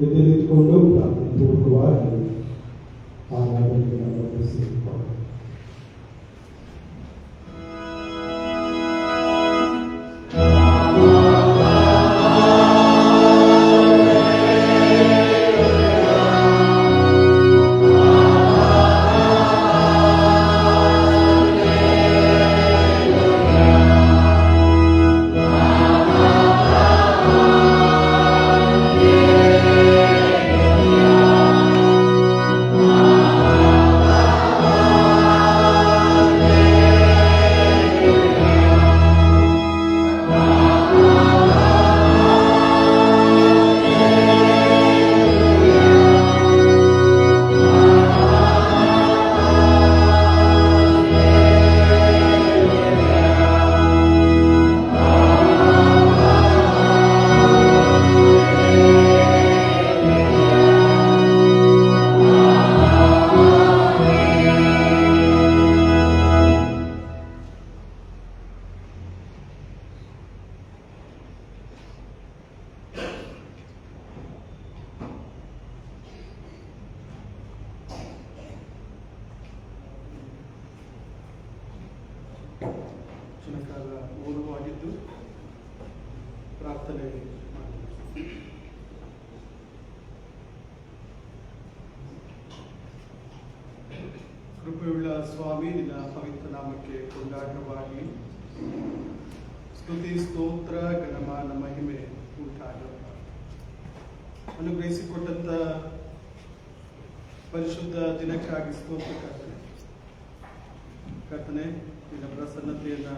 ಎದ್ದು ನಿಂತುಕೊಂಡು ಪ್ರಾರ್ಥನಾಪೂರ್ವಕವಾಗಿ ಆರಾಧನೆಯನ್ನು ನಡೆಸಿಕೊಳ್ಳೋಣ. ಕಾಲ ಮೌನವಾಗಿದ್ದು ಪ್ರಾರ್ಥನೆ ಮಾಡಿ. ಕೃಪೆಯುಳ್ಳ ಸ್ವಾಮಿ, ನಿನ್ನ ಪವಿತ್ರ ನಾಮಕ್ಕೆ ಕೊಂಡಾಟವಾಗಿ ಸ್ತುತಿ ಸ್ತೋತ್ರ ಘನಮಾನ ಮಹಿಮೆ ಉಂಟಾಗಲಿ. ಅನುಗ್ರಹಿಸಿಕೊಟ್ಟಂತ ಪರಿಶುದ್ಧ ದಿನಕ್ಕಾಗಿ ಸ್ತೋತ್ರ ಕರ್ತನೆ, ನಿನ್ನ ಪ್ರಸನ್ನತೆಯನ್ನ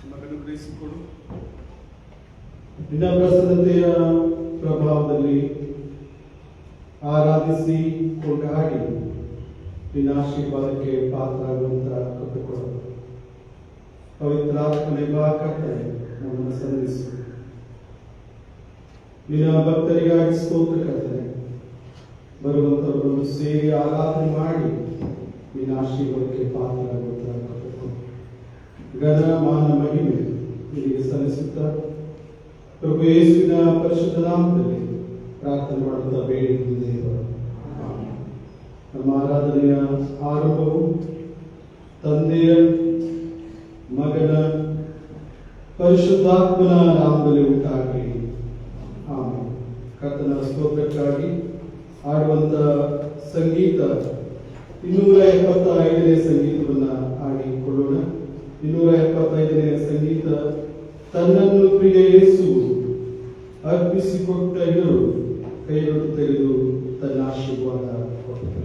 ನಮಗನುಗ್ರಹಿಸಿಕೊಡು. ನಿನ್ನ ಪ್ರಸನ್ನತೆಯ ಪ್ರಭಾವದಲ್ಲಿ ಆರಾಧಿಸಿ ಕೊಂಡಾಡಿ ನಿನ್ನ ಆಶೀರ್ವಾದಕ್ಕೆ ಪಾತ್ರರಾಗುವಂತ ಕೃಪೆ ಕೊಡು. ಪವಿತ್ರಾತ್ಮನೆ ಬಾ ಕರ್ತನೆ, ನಮ್ಮನ್ನು ಸಂಧಿಸು. ನಿನ್ನ ಭಕ್ತರಿಗಾಗಿ ಸ್ತೋತ್ರ ಕರ್ತನೆ, ಬರುವಂತವರನ್ನು ಸೇರಿ ಆರಾಧನೆ ಮಾಡಿ ನಿನ್ನ ಆಶೀರ್ವಾದಕ್ಕೆ ಪಾತ್ರರಾಗುವಂತ ಕೃಪೆ ಕೊಡು. ಘನ ಮಾನ ಮಹಿಮೆ ನಿನಗೆ ಸಲ್ಲಿಸುತ್ತಾ ಪ್ರಭು ಯೇಸುವಿನ ಪರಿಶುದ್ಧ ನಾಮದಲ್ಲಿ ಪ್ರಾರ್ಥನೆ ಮಾಡುತ್ತಾ ಬೇಡಿದ್ದೇವೆ. ನಮ್ಮ ಆರಾಧನೆಯ ಆರಂಭವು ತಂದೆಯ, ಮಗನ, ಪರಿಶುದ್ಧಾತ್ಮನ ನಾಮದಲ್ಲಿ ಉಂಟಾಗಲಿ. ಆಮೇಲೆ ಕರ್ತನ ಸ್ತೋತ್ರಕ್ಕಾಗಿ ಹಾಡುವಂತ ಸಂಗೀತ 275ನೇ ಸಂಗೀತವನ್ನ ಹಾಡಿಕೊಳ್ಳೋಣ. 275ನೇ ಸಂಗೀತ. ತನ್ನನ್ನು ಪ್ರಿಯ ಯೇಸು ಅರ್ಪಿಸಿಕೊಟ್ಟ ಇವರು ಕೈಗೊಟ್ಟು ತೆಗೆದು ತನ್ನ ಆಶೀರ್ವಾದ ಕೊಟ್ಟರು.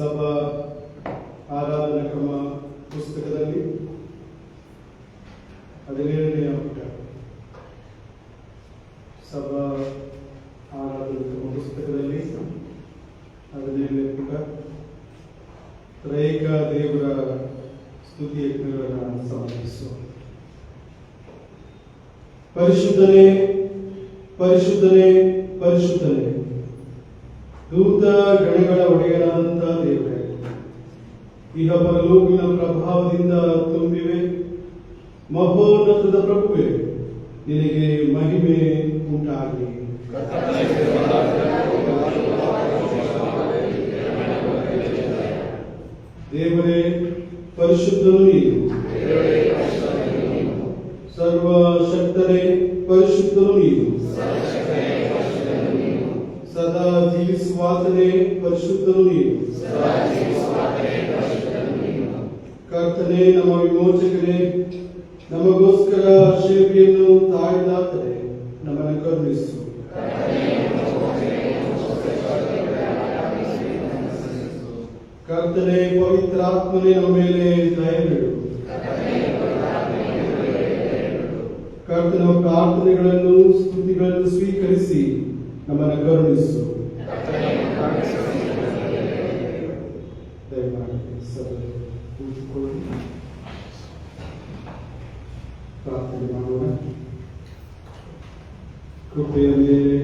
ಸಭಾ ಆರಾಧನಾ ಕ್ರಮ ಪುಸ್ತಕದಲ್ಲಿ 17ನೇ ಪುಟ. ಸಭಾ ಆರಾಧನಾ ಕ್ರಮ ಪುಸ್ತಕದಲ್ಲಿ 17ನೇ ಪುಟ ತ್ರೈಕ ದೇವರ ಸ್ತುತಿ ಯಜ್ಞಗಳನ್ನು ಸಮರ್ಪಿಸುವ. ಪರಿಶುದ್ಧನೇ ಪರಿಶುದ್ಧನೇ ಪರಿಶುದ್ಧನೇ, ದೂತ ಗಣಗಳ ಒಡೆಯನಾದಂಥ ದೇವರೇ, ಇಹ ಪರಲೋಕಿನ ಪ್ರಭಾವದಿಂದ ತುಂಬಿವೆ. ಮಹೋನ್ನತದ ಪ್ರಭುವೆ, ನಿನಗೆ ಮಹಿಮೆ ಉಂಟಾಗಲಿ. ದೇವರೇ ಪರಿಶುದ್ಧನು ನೀನು, ಸರ್ವಶಕ್ತನೇ ಪರಿಶುದ್ಧನು ನೀನು, ಸದಾ ಜೀವಿಸುವಾತನೇ ಪರಿಶುದ್ಧನು ನೀನು, ಕರ್ತನೇ ನಮ್ಮ ವಿಮೋಚಕನೇ, ನಮಗೋಸ್ಕರ ಶಿಲುಬೆಯನ್ನು ತಾಳಿದಾತನೇ, ನಮ್ಮನ್ನು ಕರುಣಿಸು. ಕರ್ತನೇ ಪವಿತ್ರಾತ್ಮನೇ ನಮ್ಮ ಮೇಲೆ ದಯವಿಡು. ಕರ್ತನ ಪ್ರಾರ್ಥನೆಗಳನ್ನು ಸ್ತುತಿಗಳನ್ನು ಸ್ವೀಕರಿಸಿ ನಮ್ಮನ್ನು ಕರುಣಿಸು. ದಯಮಾಡಿ ಸಭೆ ಕೂತ್ಕೊಳ್ಳಿ, ಪ್ರಾರ್ಥನೆ ಮಾಡೋಣ. ಕೃಪೆಯ ಮೇಲೆ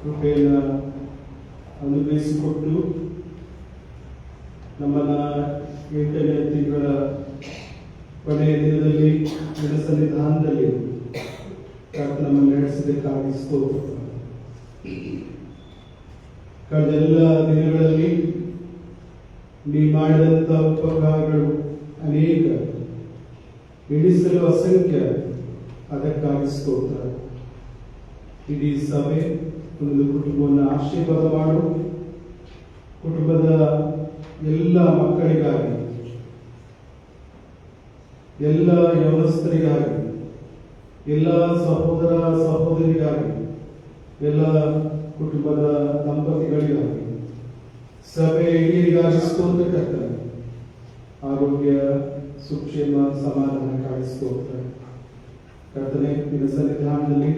ಕೃಪೆಯನ್ನು ಅನುಗ್ರಹಿಸಿಕೊಟ್ಟು ನಮ್ಮನ್ನ 8ನೇ ತಿಂಗಳ ಕೊನೆಯ ದಿನದಲ್ಲಿ ನಿನ್ನ ಸನ್ನಿಧಾನದಲ್ಲಿ ನಮ್ಮನ್ನು ನಡೆಸಬೇಕಾಗಿ ಸ್ತೋತ್ರ. ಕಳೆದ ಎಲ್ಲ ದಿನಗಳಲ್ಲಿ ನೀ ಮಾಡಿದಂಥ ಉಪಕಾರಗಳು ಅನೇಕ, ಎಣಿಸಲು ಅಸಂಖ್ಯ. ಅದಕ್ಕಾಗಿ ಸ್ತೋತ್ರ. ಇಡೀ ಸಭೆ ಒಂದು ಕುಟುಂಬವನ್ನು ಆಶೀರ್ವಾದ ಮಾಡು. ಕುಟುಂಬದ ಎಲ್ಲ ಮಕ್ಕಳಿಗಾಗಿ, ಎಲ್ಲ ಯೌವನಸ್ಥರಿಗಾಗಿ, ಎಲ್ಲ ಸಹೋದರ ಸಹೋದರಿಗಾಗಿ, ಎಲ್ಲ ಕುಟುಂಬದ ದಂಪತಿಗಳಿಗಾಗಿ, ಸಭೆ ಹಿರಿಯರಿಗಾಗಿ ಸ್ತೋತ್ರ ಕರ್ತನೆ. ಆರೋಗ್ಯ, ಸುಕ್ಷೇಮ, ಸಮಾಧಾನಕ್ಕಾಗಿ ಸ್ತೋತ್ರ ಕರ್ತನೆ. ನಿನ್ನ ಸನ್ನಿಧಾನದಲ್ಲಿ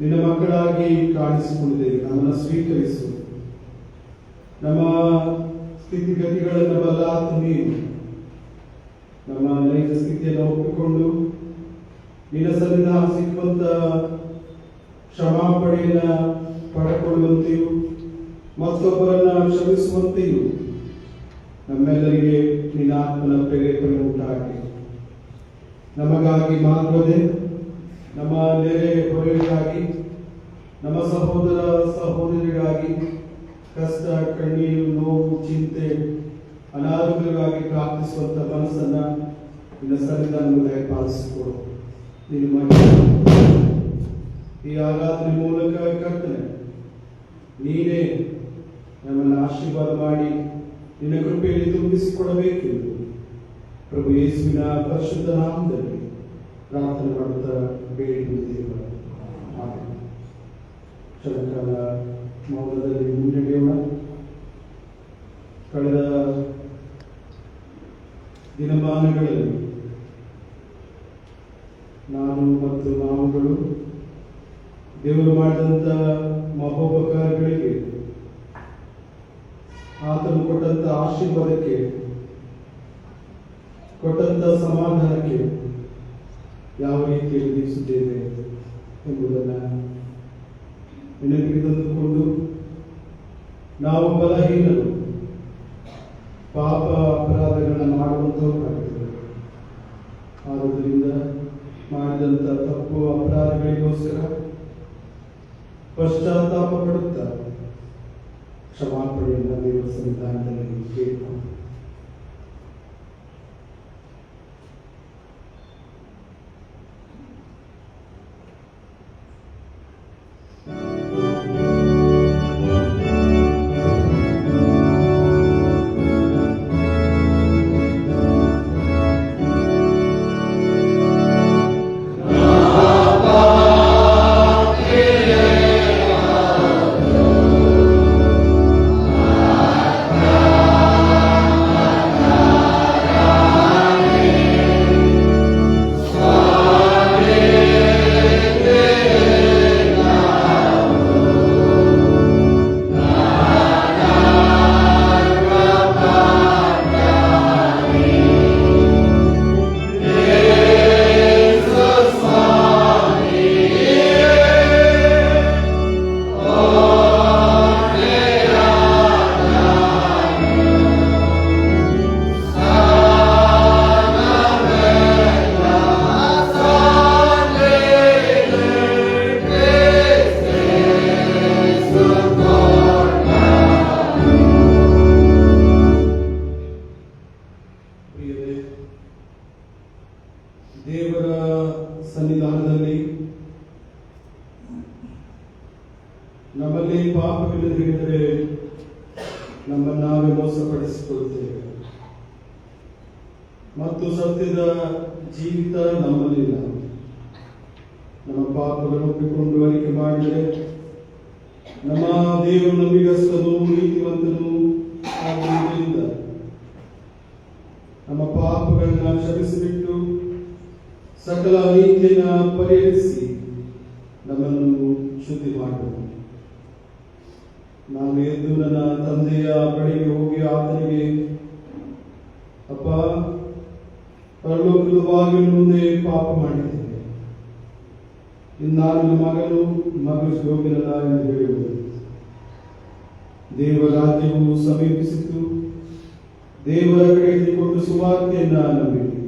ನಿನ್ನ ಮಕ್ಕಳಾಗಿ ಕಾಣಿಸಿಕೊಂಡಿದ್ದೇವೆ. ನಮ್ಮನ್ನು ಸ್ವೀಕರಿಸು. ನಮ್ಮ ಸ್ಥಿತಿಗತಿಗಳನ್ನು ಬಲ್ಲಾತ ನೀನು. ನಮ್ಮ ನೈಜ ಸ್ಥಿತಿಯನ್ನು ಒಪ್ಪಿಕೊಂಡು ನಿನ್ನ ಸನ್ನಿಧಾನ ಸಿಕ್ಕುವಂತ ಕ್ಷಮಾಪಣೆಯನ್ನ ಪಡೆದುಕೊಳ್ಳುವಂತೆಯೂ ಮತ್ತೊಬ್ಬರನ್ನ ಕ್ಷಮಿಸುವಂತೆಯೂ ನಮ್ಮೆಲ್ಲರಿಗೆ ನಿನ್ನ ಆತ್ಮನ ಪ್ರೇರೇಪಣೆ ಉಂಟಾಗಿ ನಮಗಾಗಿ ಮಾತ್ರವೇ ನಮ್ಮ ನೆರೆ ಹೊರೆಗಾಗಿ, ನಮ್ಮ ಸಹೋದರ ಸಹೋದರಿಗಾಗಿ ಕಷ್ಟ, ಕಣ್ಣೀರು, ನೋವು, ಚಿಂತೆ, ಅನಾರೋಗ್ಯವಾಗಿ ಪ್ರಾರ್ಥಿಸುವಂತ ಮನಸ್ಸನ್ನ ನಿನ್ನ ಸನ್ನಿಧಾನ ದಯಪಾಲಿಸಿಕೊಡು. ಈ ಆರಾಧನೆ ಮೂಲಕ ಕರ್ತನೆ ನೀನೇ ನಮ್ಮನ್ನು ಆಶೀರ್ವಾದ ಮಾಡಿ ನಿನ್ನ ಕೃಪೆಯಲ್ಲಿ ತುಂಬಿಸಿಕೊಡಬೇಕೆಂದು ಪ್ರಭು ಯೇಸುವಿನ ಪರಿಶುದ್ಧ ನಾಮದಲ್ಲಿ ಪ್ರಾರ್ಥನೆ ಮಾಡುತ್ತಾ ಬೇಡಿಕೊಳ್ಳುತ್ತೇವೆ. ಕ್ಷಣಕಾಲ ಮೌನದಲ್ಲಿ ಮುನ್ನಡೆಯೋಣ. ಕಳೆದ ದಿನಮಾನಗಳಲ್ಲಿ ನಾನು ಮತ್ತು ನಾವುಗಳು ದೇವರು ಮಾಡಿದಂಥ ಮಹೋಪಕಾರಗಳಿಗೆ, ಆತನು ಕೊಟ್ಟಂತ ಆಶೀರ್ವಾದಕ್ಕೆ, ಕೊಟ್ಟಂತ ಸಮಾಧಾನಕ್ಕೆ ಯಾವ ರೀತಿಯಲ್ಲಿ ಜೀವಿಸಿದ್ದೇವೆ ಎಂಬುದನ್ನು ನೆನಪಿಗೆ ತಂದುಕೊಂಡು, ನಾವು ಬಲಹೀನರು, ಪಾಪ ಅಪರಾಧಗಳನ್ನು ಮಾಡುವಂಥವರಾಗಿದ್ದೇವೆ. ಆದುದರಿಂದ ಮಾಡಿದಂಥ ತಪ್ಪು ಅಪರಾಧಗಳಿಗೋಸ್ಕರ ಪಶ್ಚಾತ್ತಾಪ ಪಡುತ್ತಾ ಕ್ಷಮಾಪಣೆಯಿಂದ ದೇವರ ಸನ್ನಿಧಾನದಲ್ಲಿ ಕೇಳಿಕೊಂಡು ಕಡೆ ನಮ್ಮನ್ನು ನಾವೇ ಮೋಸಪಡಿಸಿಕೊಳ್ತೇವೆ ಮತ್ತು ಸತ್ಯದ ಜೀವಿತ ನಮ್ಮಲ್ಲಿಲ್ಲ. ನಮ್ಮ ಪಾಪಗಳನ್ನು ಒಪ್ಪಿಕೊಂಡು ಅರಿಕೆ ಮಾಡಿದರೆ ನಮ್ಮ ದೇವರು ನಂಬಿಗಸ್ತನು ನೀತಿವಂತನು ಆಗುವುದರಿಂದ ನಮ್ಮ ಪಾಪಗಳನ್ನ ಕ್ಷಮಿಸಿಬಿಟ್ಟು ಸಕಲ ನೀತಿಯನ್ನ ಪರಿಹರಿಸಿ ನಮ್ಮನ್ನು ಶುದ್ಧಿ ಮಾಡುವುದು. ನಾನು ಎದ್ದು ನನ್ನ ತಂದೆಯ ಬಳಿಗೆ ಹೋಗಿ ಆತನಿಗೆ, ಅಪ್ಪ, ಪರಲೋಕದ ಬಾಗಿಲು ಮುಂದೆ ಪಾಪ ಮಾಡಿದ್ದೇನೆ, ಇನ್ನಾರು ನನ್ನ ಮಗಳು ಯೋಗ್ಯನಲ್ಲ ಎಂದು ಹೇಳುವುದು. ದೇವರ ರಾಜ್ಯವು ಸಮೀಪಿಸಿತ್ತು. ದೇವರ ಕಡೆಗೆ ಕೊಟ್ಟು ಸುವಾರ್ತೆಯನ್ನ ನಂಬಿಕೆ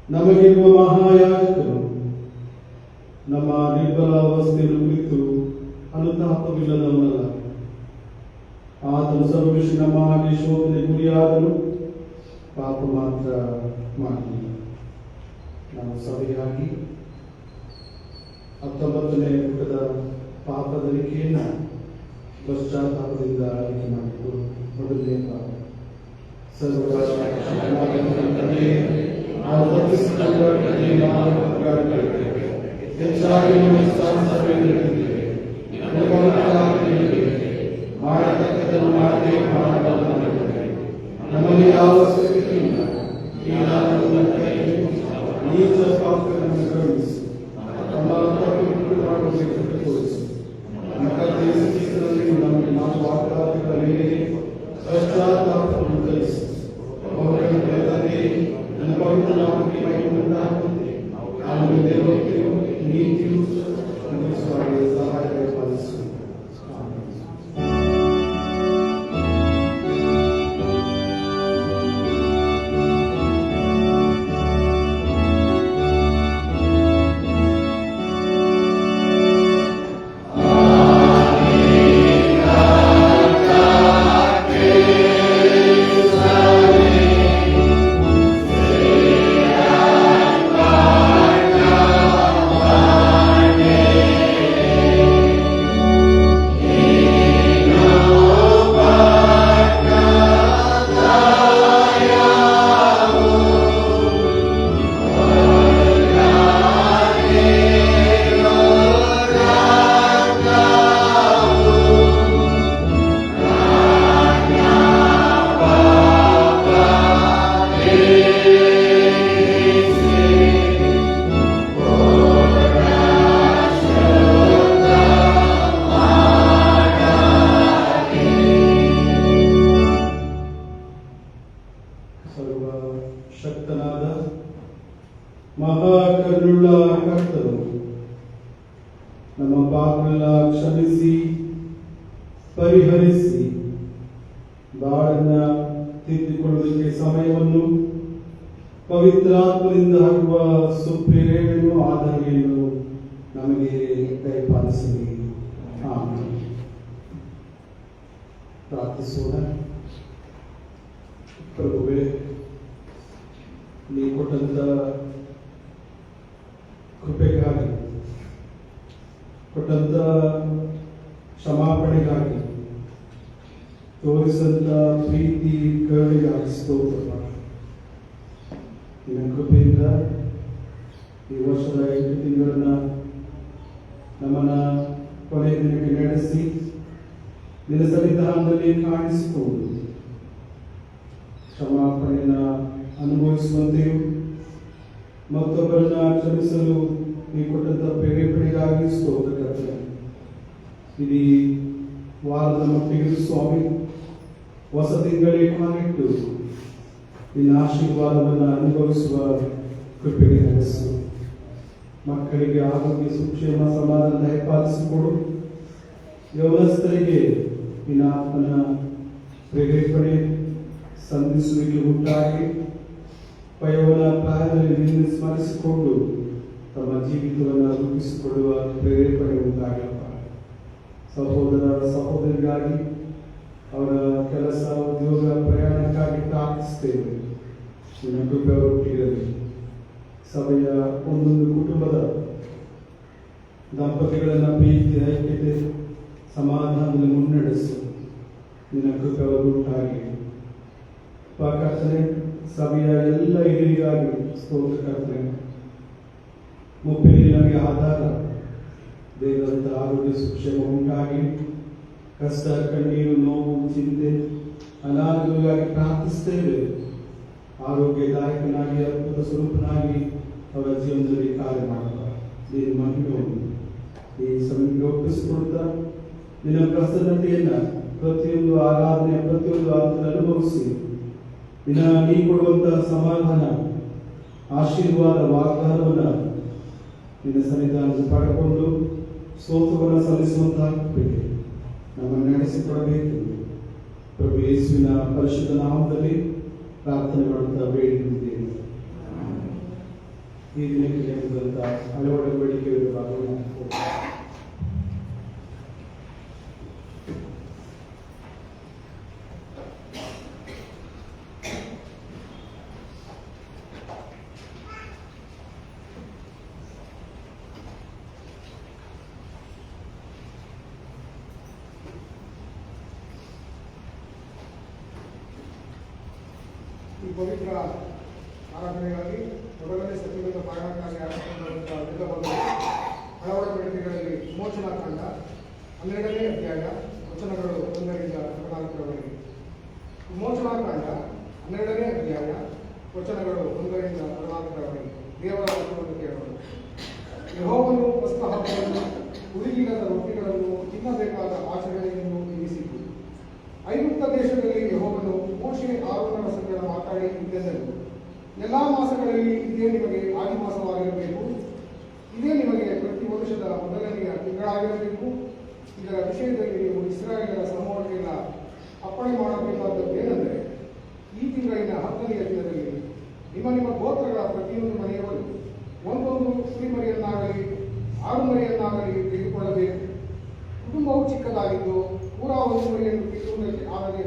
ನಮಗಿರುವ ಮಹಾಯಾಜಕರು ನಮ್ಮ ನಿರ್ಬಲ ಅವಸ್ಥೆಯನ್ನು ಕುರಿತು ಅನುತಾಪವಿಲ್ಲದವನಲ್ಲ. ಆತನು ಸರ್ವಶ್ರೀ ನಮ್ಮ ಹಾಗೆ ಶೋಧನೆ ಗುರಿಯಾದನು, ಪಾಪ ಮಾತ್ರ ಮಾಡಲಿಲ್ಲ. ನಾವು ಸಭೆಯಾಗಿ 19ನೇ ಪುಟದ ಪಾಪದರಿಕೆಯನ್ನು ಪಶ್ಚಾತ್ತಾಪದಿಂದ ಆಯ್ಕೆ ಮಾಡಿದ್ದು. ಮೊದಲನೇ ಪಾಪ ಹೆಚ್ಚಾಗಿ ಮಾಡತಕ್ಕದನ್ನು ಮಾಡದೆ ನಮಗೆ ಯಾವ ಸ್ಥಿತಿಯಿಂದ ನೀಚ ಪಾಪಗಳನ್ನು ಕರುಣಿಸಿ ನಮ್ಮ ತಪ್ಪು ತೋರಿಸಿ ನಮಗೆ ನಾವು ವಾಗ್ದಾನಗಳ ಮೇರೆಗೆ ಪಶ್ಚಾತ್ತಾಪವನ್ನು ಕಲಿಸಿ ನನ್ನ ಪವಿತ್ರ ನಾಮಕ್ಕೆ ಮಹಿಮೆಯುಂಟಾಗುವಂತೆ ನಾವು ದೇವತೆಯು ನೀತಿಯು ಸಹಾಯ ಪಾಲಿಸಿ. ಶಕ್ತನಾದ ಮಹಾಕರುಣುಳ್ಳ ಕರ್ತನು ನಮ್ಮ ಪಾಪಗಳ ಕ್ಷಮಿಸಿ ಪರಿಹರಿಸಿ ಬಾಳನ್ನ ತಿದ್ದಿಕೊಳ್ಳುವುದಕ್ಕೆ ಸಮಯವನ್ನು ಪವಿತ್ರಾತ್ಮದಿಂದ ಆಗುವ ಸುಪ್ರೇರಣೆಯನ್ನು ಆಧರಣೆಯನ್ನು ನಮಗೆ ದಯಪಾಲಿಸಲಿ. ಪ್ರಾರ್ಥಿಸೋಣ. ಪ್ರಭುವೇ, ನೀ ಕೊಟ್ಟಂತ ಕೃಪೆಗಾಗಿ, ಕೊಟ್ಟಂತ ಕ್ಷಮಾಪಣೆಗಾಗಿ, ತೋರಿಸಂತ ಪ್ರೀತಿ ಕರುಣೆಗಾಗಿ ಸ್ತೋತ್ರ. ನಿನ್ನ ಕೃಪೆಯಿಂದ ಈ ವರ್ಷದ 8 ತಿಂಗಳನ್ನ ನಮ್ಮನ್ನ ಕೊನೆಯ ದಿನಕ್ಕೆ ನಡೆಸಿ ನಿನ್ನ ಸನ್ನಿಧಾನದಲ್ಲಿ ಕಾಣಿಸಿಕೊಂಡು ಕ್ಷಮಾಪಣೆಯನ್ನ ಅನುಭವಿಸುವಂತೆಯೂ ಮತ್ತೊಬ್ಬರನ್ನ ಕ್ಷಮಿಸಲು ನೀವು ಕೊಟ್ಟಂತ ಪ್ರೇರೇಪಣೆಗಾಗಿ ಸ್ತೋತ್ರ ಕರ್ತನೆ. ಇಡೀ ವಾರದ ಮಟ್ಟಿಗೆ ಸ್ವಾಮಿ ಹೊಸ ತಿಂಗಳೇ ಕಾಣಿಟ್ಟು ನಿನ್ನ ಆಶೀರ್ವಾದವನ್ನು ಅನುಭವಿಸುವ ಕೃಪೆಗೆ ನಡೆಸು. ಮಕ್ಕಳಿಗೆ ಆರೋಗ್ಯ, ಸುಕ್ಷೇಮ, ಸಮಾಧಾನ ದಯಪಾಲಿಸಿಕೊಡು. ಯೌವನಸ್ಥರಿಗೆ ನಿನ್ನ ಆತ್ಮನ ಪ್ರೇರೇಪಣೆ ಸಂಧಿಸುವಿಕೆ ಉಂಟಾಗಿ ಪಯವನ ಪ್ರಾಯದಲ್ಲಿ ನಿನ್ನ ಸ್ಮರಿಸಿಕೊಂಡು ತಮ್ಮ ಜೀವಿತವನ್ನು ರೂಪಿಸಿಕೊಳ್ಳುವ ಪ್ರೇರೇಪಣೆ ಉಂಟಾಗಪ್ಪ. ಸಹೋದರ ಸಹೋದರಿಗಾಗಿ, ಅವರ ಕೆಲಸ, ಉದ್ಯೋಗ, ಪ್ರಯಾಣಕ್ಕಾಗಿ ಪ್ರಾರ್ಥಿಸ್ತೇವೆ. ನಿನ್ನ ಕೃಪೆ ಒಟ್ಟಿರಲಿ. ಸಭೆಯ ಒಂದೊಂದು ಕುಟುಂಬದ ದಂಪತಿಗಳನ್ನ ಪ್ರೀತಿ, ಐಕ್ಯತೆ, ಸಮಾಧಾನದಲ್ಲಿ ಮುನ್ನಡೆಸು. ನಿನ್ನ ಕೃಪೆ ಉಂಟಾಗಿ ಕರ್ತನೆ, ಸಭೆಯ ಎಲ್ಲ ಹಿರಿಯರಿಗಾಗಿ ಸ್ತೋತ್ರ ಕರ್ತನೆ. ಮುಪ್ಪಿನಲ್ಲಿ ನಮಗೆ ಆಧಾರ ದೇವರಂತ ಆರೋಗ್ಯ ಸುಕ್ಷೇಮ ಉಂಟಾಗಿ ಕಷ್ಟ, ಕಣ್ಣೀರು, ನೋವು, ಚಿಂತೆ, ಅನಾರೋಗ್ಯವಾಗಿ ಪ್ರಾರ್ಥಿಸ್ತೇವೆ. ಆರೋಗ್ಯದಾಯಕನಾಗಿ, ಅದ್ಭುತ ಸ್ವರೂಪನಾಗಿ ಅವರ ಜೀವನದಲ್ಲಿ ಕಾರ್ಯ ಮಾಡುತ್ತಾ ನೀನು ಮಹಿಮೆ ಈ ಸಮಯಕ್ಕೆ ಒಪ್ಪಿಸಿಕೊಡ್ತಾ ನಿನ್ನ ಪ್ರಸನ್ನತೆಯನ್ನ ಪ್ರತಿಯೊಂದು ಆರಾಧನೆ, ಪ್ರತಿಯೊಂದು ಆರಾಧನೆ ಅನುಭವಿಸಿ ನೀ ಕೊಡುವಂತಹ ಸಮಾಧಾನ, ಆಶೀರ್ವಾದ, ವಾಗ್ದಾನವನ್ನ ನಿನ್ನ ಸನ್ನಿಧಾನದಲ್ಲಿ ಪಡೆದುಕೊಂಡು ಸ್ತೋತ್ರವನ್ನು ಸಲ್ಲಿಸುವಂತಹ ಕೃಪೆಗೆ ನಮ್ಮನ್ನು ನಡೆಸಿಕೊಡಬೇಕು. ಪ್ರಭು ಯೇಸುವಿನ ಪರಿಶುದ್ಧ ನಾಮದಲ್ಲಿ ಪ್ರಾರ್ಥನೆ ಮಾಡುತ್ತಾ ಬೇಡಿಕೊಂಡಿದ್ದೇವೆ. ಈ ದಿನಕ್ಕೆ ಎಂಬುದಂತ ಹಲವಾರು ಬೇಡಿಕೆಗಳು ಈ ಪವಿತ್ರ ಆರಾಧನೆಗಾಗಿ ಮೊದಲನೇ ಸತ್ಯವೇದ ಪಾರಾಯಣಕ್ಕಾಗಿ ಆರಂಭಿಸಿರುವಂತಹ ಹಲವಾರು ಬೇಡಿಕೆಗಳಲ್ಲಿ ವಿಮೋಚನಾ ಕಾಂಡ 12ನೇ ಅಧ್ಯಾಯ ವಚನಗಳು 1ರಿಂದ 14ರವರೆಗೆ. ವಿಮೋಚನಾ ಕಾಂಡ 12ನೇ ಅಧ್ಯಾಯ ವಚನಗಳು 1ರಿಂದ 14ರವರೆಗೆ. ದೇವರ ವಚನವನ್ನು ಕೇಳೋಣ. ಯೆಹೋವನು ಪಸ್ಕ ಹಬ್ಬವನ್ನು, ಹುಳಿಯಿಲ್ಲದ ರೊಟ್ಟಿಗಳನ್ನು ತಿನ್ನಬೇಕಾದ ಆಚರಣೆಯನ್ನು ನೇಮಿಸಿತು. ಐಗುಪ್ತ ದೇಶದಲ್ಲಿ ಯೆಹೋವನು ಮೋಶೆ ಆರೋನರ ಸಂಗಡ ಮಾತಾಡಿ ಇಂತೆಂದನು, ಎಲ್ಲಾ ಮಾಸಗಳಲ್ಲಿ ಇದೇ ನಿಮಗೆ ಆದಿಮಾಸವಾಗಿರಬೇಕು, ಇದೇ ನಿಮಗೆ ಪ್ರತಿ ವರ್ಷದ ಮೊದಲನೆಯ ತಿಂಗಳಾಗಿರಬೇಕು. ಇದರ ವಿಷಯದಲ್ಲಿ ನೀವು ಇಸ್ರಾಯೇಲರ ಸಮೂಹಕ್ಕೆಲ್ಲ ಅಪ್ಪಣೆ ಮಾಡಬೇಕಾದದ್ದೇನೆಂದರೆ, ಈ ತಿಂಗಳಿನ 10ನೆಯ ದಿನದಲ್ಲಿ ನಿಮ್ಮ ನಿಮ್ಮ ಗೋತ್ರಗಳ ಪ್ರತಿಯೊಂದು ಮನೆಯವರು ಒಂದೊಂದು ಕುರಿಮರಿಯನ್ನಾಗಲಿ ಆಡುಮರಿಯನ್ನಾಗಲಿ ತೆಗೆದುಕೊಳ್ಳಬೇಕು. ಕುಟುಂಬವು ಚಿಕ್ಕದಾಗಿದ್ದು ಪೂರಾ ಒಂದು ಮರಿಯನ್ನು ತೆಗೆದುಕೊಳ್ಳಕ್ಕೆ ಆಗದೆ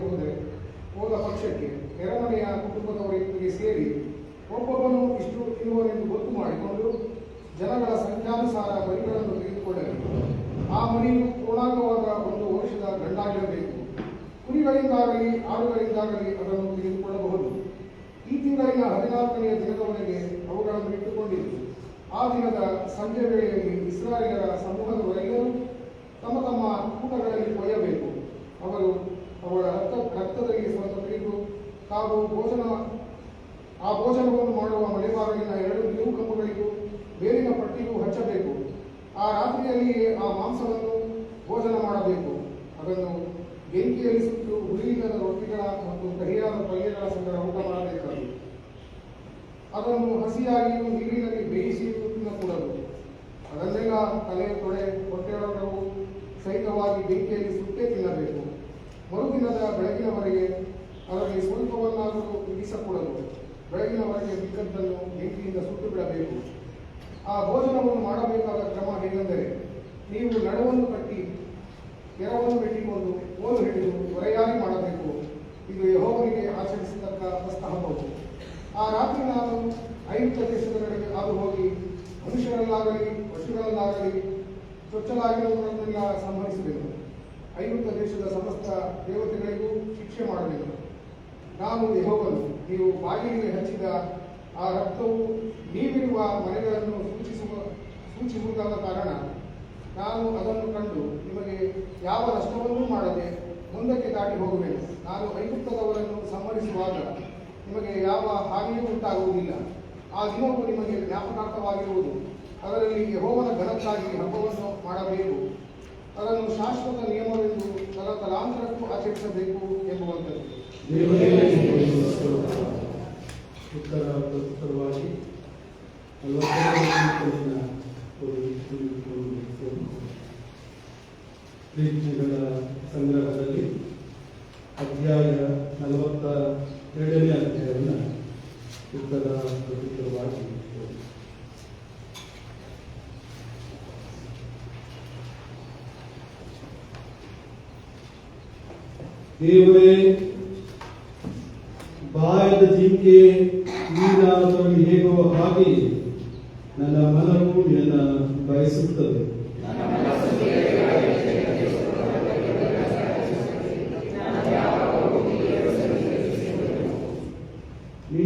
ಹೋದ ಪಕ್ಷಕ್ಕೆ ನೆರೆಮನೆಯ ಕುಟುಂಬದವರಿಗೆ ಸೇರಿ ಒಬ್ಬೊಬ್ಬನು ಇಷ್ಟು ತಿನ್ನುವನೆಂದು ಗೊತ್ತು ಮಾಡಿಕೊಂಡು ಜನಗಳ ಸಂಖ್ಯಾನುಸಾರ ಮರಿಗಳನ್ನು ತೆಗೆದುಕೊಳ್ಳಬೇಕು. ಆ ಮರಿಯು ಪೂರ್ಣಾಂಗವಾದ 1 ವರ್ಷದ ಗಂಡಾಗಿರಬೇಕು. ಕುರಿಗಳಿಂದಾಗಲಿ ಆಡುಗಳಿಂದಾಗಲಿ ಅದನ್ನು ತೆಗೆದುಕೊಳ್ಳಬಹುದು. ಈ ತಿಂಗಳಿನ 14ನೆಯ ದಿನದವರೆಗೆ ಅವುಗಳನ್ನು ಇಟ್ಟುಕೊಂಡಿದ್ದು, ಆ ದಿನದ ಸಂಜೆ ವೇಳೆಯಲ್ಲಿ ಇಸ್ರಾಯೇಲರ ಸಮೂಹದವರೆಲ್ಲರೂ ತಮ್ಮ ತಮ್ಮ ಕೂಟಗಳಲ್ಲಿ ಕೊಯ್ಯಬೇಕು. ಅವರು ಅವಳ ರಕ್ತದಲ್ಲಿ ಸ್ವಲ್ಪ ತೆಗೆದು ತಾವು ಭೋಜನವನ್ನು ಮಾಡುವ ಮಳೆಬಾಗಿಲಿನ 2 ನಿಲುವು ಕಂಬಗಳಿಗೂ ಬೇರಿನ ಪಟ್ಟಿಗೂ ಹಚ್ಚಬೇಕು. ಆ ರಾತ್ರಿಯಲ್ಲಿಯೇ ಆ ಮಾಂಸವನ್ನು ಭೋಜನ ಮಾಡಬೇಕು. ಅದನ್ನು ಬೆಂಕಿಯಲ್ಲಿ ಸುಟ್ಟು ಹುಳಿಯಿಲ್ಲದ ರೊಟ್ಟಿಗಳ ಮತ್ತು ಕಹಿಯಾದ ಪಲ್ಯಗಳ ಸಂಗಡ ಊಟ ಮಾಡಬೇಕಾಗಿ ಅದನ್ನು ಹಸಿಯಾಗಿಯೂ ನೀರಿನಲ್ಲಿ ಬೇಯಿಸಿಯೂ ತಿನ್ನಕೂಡದು. ಅದನ್ನೆಲ್ಲ ತಲೆ, ತೊಡೆ, ಹೊಟ್ಟೆಯೊಳಗೂ ಸಹಿತವಾಗಿ ಬೆಂಕಿಯಲ್ಲಿ ಸುಟ್ಟೇ ತಿನ್ನಬೇಕು. ಮರುದಿನದ ಬೆಳಗಿನವರೆಗೆ ಅದರಲ್ಲಿ ಸ್ವಲ್ಪವನ್ನಾದರೂ ಇರಿಸಕೂಡದು. ಬೆಳಗಿನವರೆಗೆ ಮಿಕ್ಕದ್ದನ್ನು ಬೆಂಕಿಯಿಂದ ಸುಟ್ಟು ಬಿಡಬೇಕು. ಆ ಭೋಜನವನ್ನು ಮಾಡಬೇಕಾದ ಕ್ರಮ ಹೇಗೆಂದರೆ, ನೀವು ನಡುವನ್ನು ಕಟ್ಟಿ ಎರವನ್ನು ಬೆಟ್ಟಿಕೊಂಡು ಕೋಲು ಹಿಡಿದು ಹೊರೆಯಾಗಿ ಮಾಡಬೇಕು. ಇದು ಯೆಹೋವನಿಗೆ ಆಚರಿಸತಕ್ಕ ಪಸ್ಕ ಹಬ್ಬವು. ಆ ರಾತ್ರಿ ನಾನು ಐಗುಪ್ತ ದೇಶದ ಕಡೆಗೆ ಹಾದು ಹೋಗಿ ಮನುಷ್ಯರಲ್ಲಾಗಲಿ ಪಶುಗಳಲ್ಲಾಗಲಿ ಚೊಚ್ಚಲಾಗಿರುವುದನ್ನೆಲ್ಲ ಸಂಹರಿಸಿದೆನು. ಐಗುಪ್ತ ದೇಶದ ಸಮಸ್ತ ದೇವತೆಗಳಿಗೂ ಶಿಕ್ಷೆ ಮಾಡಬೇಕು. ನಾನು ಯೆಹೋವನು. ನೀವು ಬಾಗಿಲಿಗೆ ಹಚ್ಚಿದ ಆ ರಕ್ತವು ನೀವಿರುವ ಮನೆಗಳನ್ನು ಸೂಚಿಸುವುದಾದ ಕಾರಣ ನಾನು ಅದನ್ನು ಕಂಡು ನಿಮಗೆ ಯಾವ ನಷ್ಟವನ್ನೂ ಮಾಡದೆ ಮುಂದಕ್ಕೆ ದಾಟಿ ಹೋಗುವೆನು. ನಾನು ಐಗುಪ್ತದವರನ್ನು ಸಂಹರಿಸುವಾಗ ನಿಮಗೆ ಯಾವ ಹಾನಿಯೂ ಉಂಟಾಗುವುದಿಲ್ಲ. ಆ ದಿನವು ನಿಮಗೆ ಜ್ಞಾಪಕಾರ್ಥವಾಗಿರುವುದು. ಅದರಲ್ಲಿ ಯೆಹೋವನ ಘನಕ್ಕಾಗಿ ಹಬ್ಬವನ್ನು ಮಾಡಬೇಕು. ಅದನ್ನು ಶಾಶ್ವತ ನಿಯಮವೆಂದು ತಲಾಂತರಕ್ಕೂ ಆಚರಿಸಬೇಕು ಎಂಬುವಂಥದ್ದು. ಉತ್ತರವಾಗಿ ಕೀರ್ತನೆಗಳ ಸಂಗ್ರಹದಲ್ಲಿ ಅಧ್ಯಾಯ 42ನೇ ಅಧ್ಯಾಯವನ್ನು ಉತ್ತರವಾಗಿ ದೇವರೇ, ಬಾಯದ ಜಿಂಕೆ ನೀರಾವರಲ್ಲಿ ಹೇಗೋ ಹಾಗೆ ನನ್ನ ಮನವು ನಿನ್ನ ಬಯಸುತ್ತದೆ.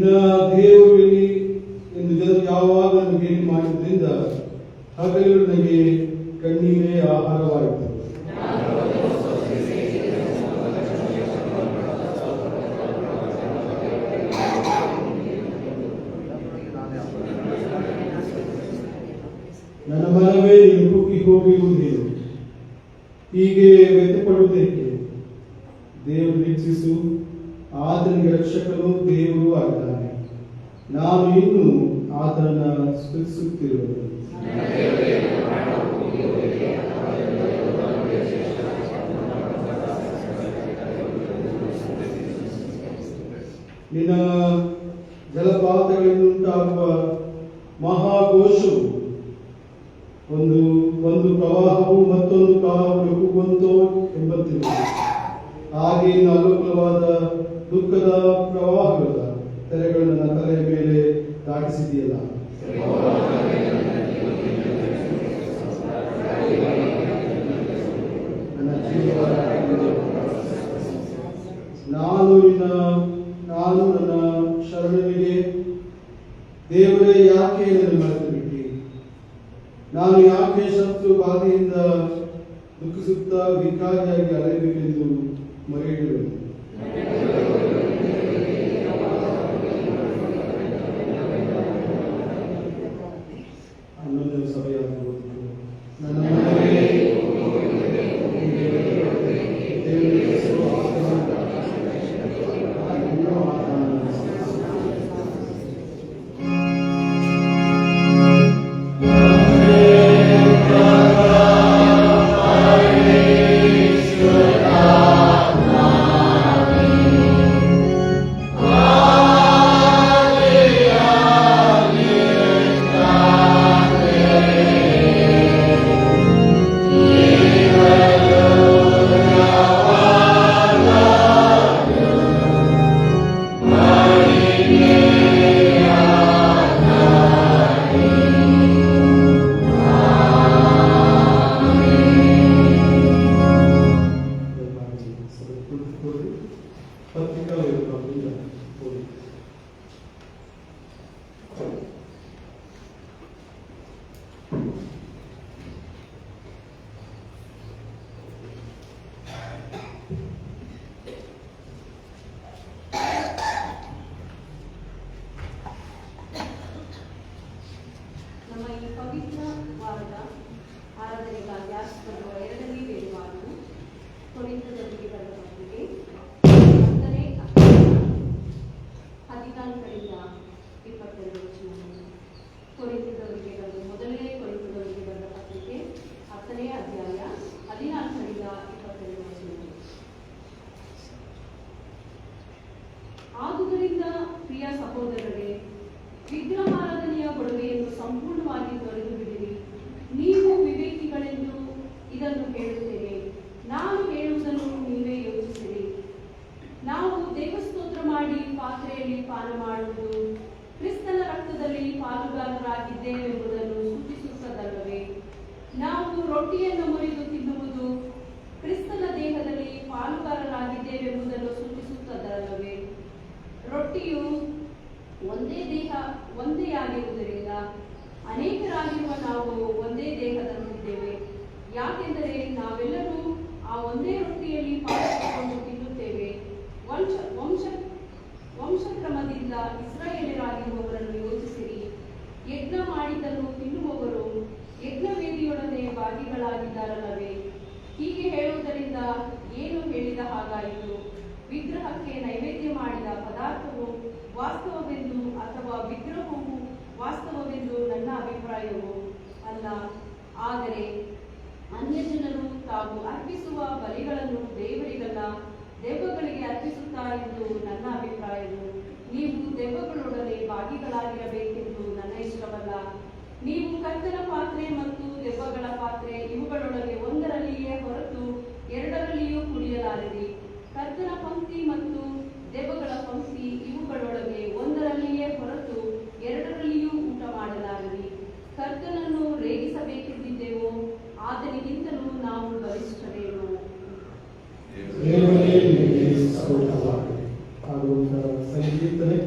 ನಿನ್ನ ದೇವರಲ್ಲಿ ಎಂದು ಜನರು ಯಾವಾಗ ಭೇಟಿ ಮಾಡಿದ್ರಿಂದ ಹಗಲು ನನಗೆ ಕಣ್ಣೀರೇ ಆಹಾರವಾಯಿತು. ನನ್ನ ಮನವೇ ನೀನು ಕುಗ್ಗಿ ಹೋಗಿರುವುದೇನು, ಹೀಗೆ ವ್ಯಕ್ತಪಡುವುದಕ್ಕೆ? ದೇವರು ನಿರೀಕ್ಷಿಸು, ಆತನಿಗೆ ರಕ್ಷಕನು ದೇವರು ಆಗಿದ್ದಾನೆ. ನಾನು ಇನ್ನೂ ಆತನನ್ನು ಸ್ತುತಿಸುತ್ತಿರುವುದು. ನಿನ್ನ ಜಲಪಾತಗಳಿಂದುಂಟಾಗುವ ಮಹಾಘೋಷವು ಒಂದು ಪ್ರವಾಹವು ಮತ್ತೊಂದು ಪ್ರವಾಹವು ಕುಗ್ಗುವಂತೋ ಎಂಬಂತಿದೆ. ಹಾಗೆ ಅಲ್ಲೋಲವಾದ ದುಃಖದ ಪ್ರವಾಹಗಳ ತೆರೆಗಳು ನನ್ನ ತಲೆಯ ಮೇಲೆ ದಾಟಿಸಿದೆಯಲ್ಲ. ನನ್ನ ಜೀವನ ನಾನು ನನ್ನ ಶರಣನಿಗೆ, ದೇವರೇ ಯಾಕೆ ನನ್ನ ಮರೆತು ಬಿಟ್ಟಿ? ನಾನು ಯಾಕೆ ಶತ್ರು ಬಾಧೆಯಿಂದ ದುಃಖಿಸುತ್ತಾ ವಿಕಾರಿಯಾಗಿ ಅಲೆಯಬೇಕೆಂದು ಮರೆಯಿಡುವೆ? ಹನ್ನೊಂದನೇ ಸಭೆಯಾಗಿ ಓದಿತು. ನನ್ನ ಮನವೇ ಪತ್ರಿಕಾ ವಿಭಾಗದಿಂದ ಓದಿ. ನಮ್ಮ ಈ ಪವಿತ್ರ ವಾರದ ಆರಾಧನೆಗಾಗಿ ಆಸ್ಪತ್ರೆಯ ಎರಡನೇ ವೇದವಾರವು ಕೊರಿಂಥದವರಿಗೆ ಬರೆದ ಪತ್ರಿಕೆ 10ನೇ ಅಧ್ಯಾಯ 14ರಿಂದ 22 ವಚನಗಳು. ಕೊರಿಂಥದವರಿಗೆ ಬರೆದ ಮೊದಲನೇ ಕೊರಿಂಥದವರಿಗೆ ಬರೆದ ಪತ್ರಿಕೆ 10ನೇ ಅಧ್ಯಾಯ 14ರಿಂದ 22 ವಚನಗಳು. ಆದುದರಿಂದ ಪ್ರಿಯ ಸಹೋದರರೇ, ವಿಗ್ರಹಾರಾಧನೆಯ ಗೊಡವೆಯನ್ನು ಸಂಪೂರ್ಣವಾಗಿ ತೊರೆದು ಬಿಡಿರಿ. ನೀವು ವಿವೇಕಿಗಳೆಂದು ಇದನ್ನು ಹೇಳುತ್ತೇನೆ. ನಾನು ಹೇಳುವುದನ್ನು ನೀವೇ ಯೋಚಿಸಿರಿ. ನಾವು ದೇವಸ್ತೋತ್ರ ಮಾಡಿ ಪಾತ್ರೆಯಲ್ಲಿ ಪಾನ ಮಾಡುವುದು ಕ್ರಿಸ್ತನ ರಕ್ತದಲ್ಲಿ ಪಾಲುಗಾರರಾಗಿದ್ದೇವೆಂಬುದನ್ನು ಸೂಚಿಸುತ್ತದಲ್ಲವೇ? ನಾವು ರೊಟ್ಟಿಯನ್ನು ಮುರಿದು ತಿನ್ನುವುದು ಕ್ರಿಸ್ತನ ದೇಹದಲ್ಲಿ ಪಾಲುಗಾರರಾಗಿದ್ದೇವೆಂಬುದನ್ನು ಸೂಚಿಸುತ್ತದಲ್ಲವೇ? ರೊಟ್ಟಿಯು ಒಂದೇ ಆಗಿರುವುದರಿಂದ ಅನೇಕರಾಗಿರುವ ನಾವು ಒಂದೇ ದೇಹದಲ್ಲಿದ್ದೇವೆ. ಯಾಕೆಂದರೆ ನಾವೆಲ್ಲರೂ ಆ ಒಂದೇ ರೊಟ್ಟಿಯಲ್ಲಿ ಪಾಲುಕೊಂಡು ತಿನ್ನುತ್ತೇವೆ. ವಂಶಕ್ರಮದಿಂದ ಇಸ್ರಾಯೇಲರಾಗಿರುವವರನ್ನು ಯೋಚಿಸಿರಿ. ಯಜ್ಞ ಮಾಡಿದ್ದನ್ನು ತಿನ್ನುವವರು ಯಜ್ಞವೇದಿಯೊಡನೆ ಭಾಗಿಗಳಾಗಿದ್ದಾರಲ್ಲವೇ? ಹೀಗೆ ಹೇಳುವುದರಿಂದ ಏನು ಹೇಳಿದ ಹಾಗಾಯಿತು? ವಿಗ್ರಹಕ್ಕೆ ನೈವೇದ್ಯ ಮಾಡಿದ ಪದಾರ್ಥವು ವಾಸ್ತವವೆಂದು ಅಥವಾ ವಿಗ್ರಹವು ವಾಸ್ತವವೆಂದು ನನ್ನ ಅಭಿಪ್ರಾಯವು ಅಲ್ಲ. ಆದರೆ ಅನ್ಯಜನರು ತಾವು ಅರ್ಪಿಸುವ ಬಲಿಗಳನ್ನು ದೇವರಿಗಲ್ಲ, ದೆವ್ವಗಳಿಗೆ ಅರ್ಪಿಸುತ್ತಾರೆಂದು ನನ್ನ ಅಭಿಪ್ರಾಯವು. ನೀವು ದೆವ್ವಗಳೊಡನೆ ಭಾಗಿಗಳಾಗಿರಬೇಕೆಂದು ನನ್ನ ಇಷ್ಟವಲ್ಲ. ನೀವು ಕರ್ತನ ಪಾತ್ರೆ ಮತ್ತು ದೆವ್ವಗಳ ಪಾತ್ರೆ ಇವುಗಳೊಳಗೆ ಒಂದರಲ್ಲಿಯೇ ಹೊರತು ಎರಡರಲ್ಲಿಯೂ ಕುಡಿಯಲಾರಿರಿ. ಕರ್ತನ ಪಂಕ್ತಿ ಮತ್ತು ದೆವ್ವಗಳ ಪಂಕ್ತಿ ಇವುಗಳೊಳಗೆ ಒಂದರಲ್ಲಿಯೇ ಹೊರತು ಎರಡರಲ್ಲಿಯೂ ಊಟ ಮಾಡಲಾರಿರಿ. ಕರ್ತನನ್ನು ರೇಗಿಸಬೇಕೆಂದಿದ್ದೆವೋ ಆತನಿಗಿಂತಲೂ ನಾವು ಬಲಿಷ್ಠರೇನು? ಸಂಕೀರ್ತನೆ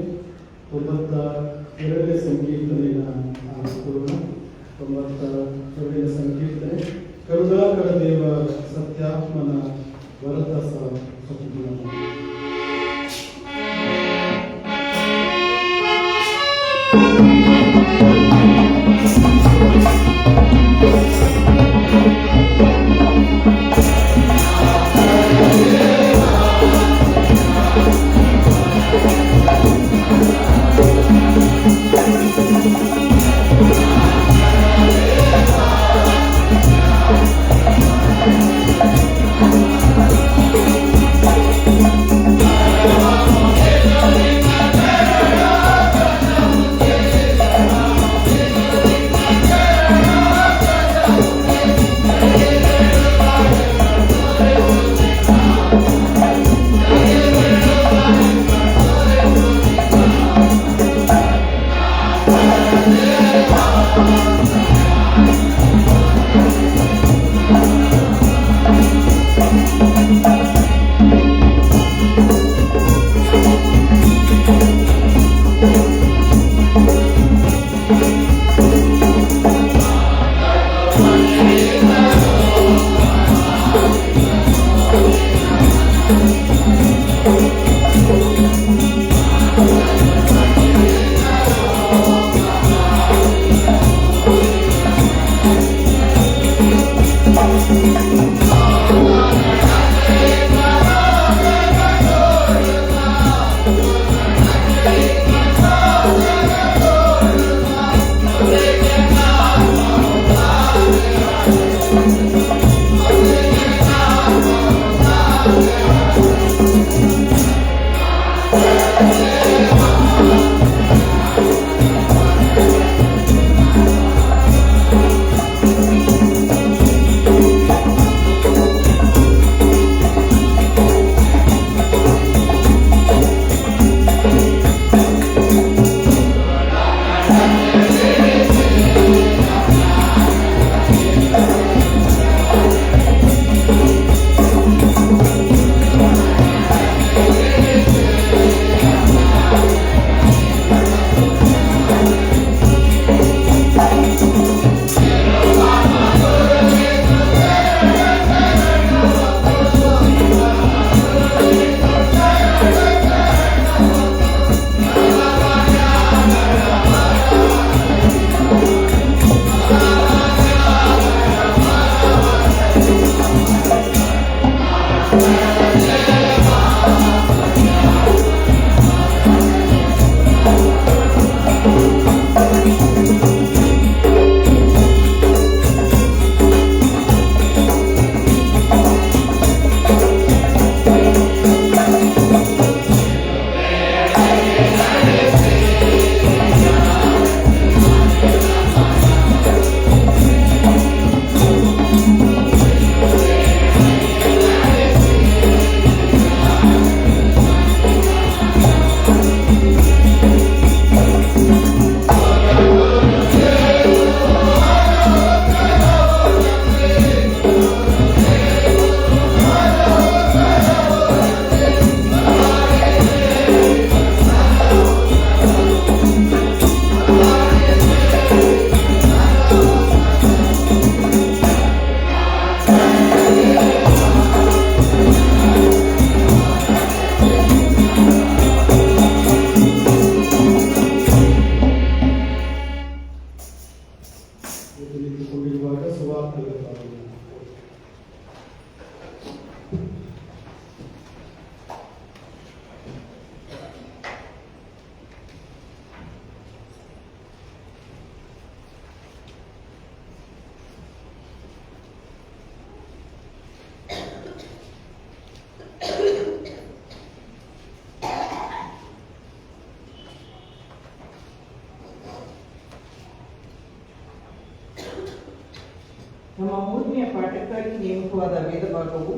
ನಮ್ಮ 3ನೇ ಪಾಠಕ್ಕಾಗಿ ನೇಮಕವಾದ ವೇದ ಭಾಗವು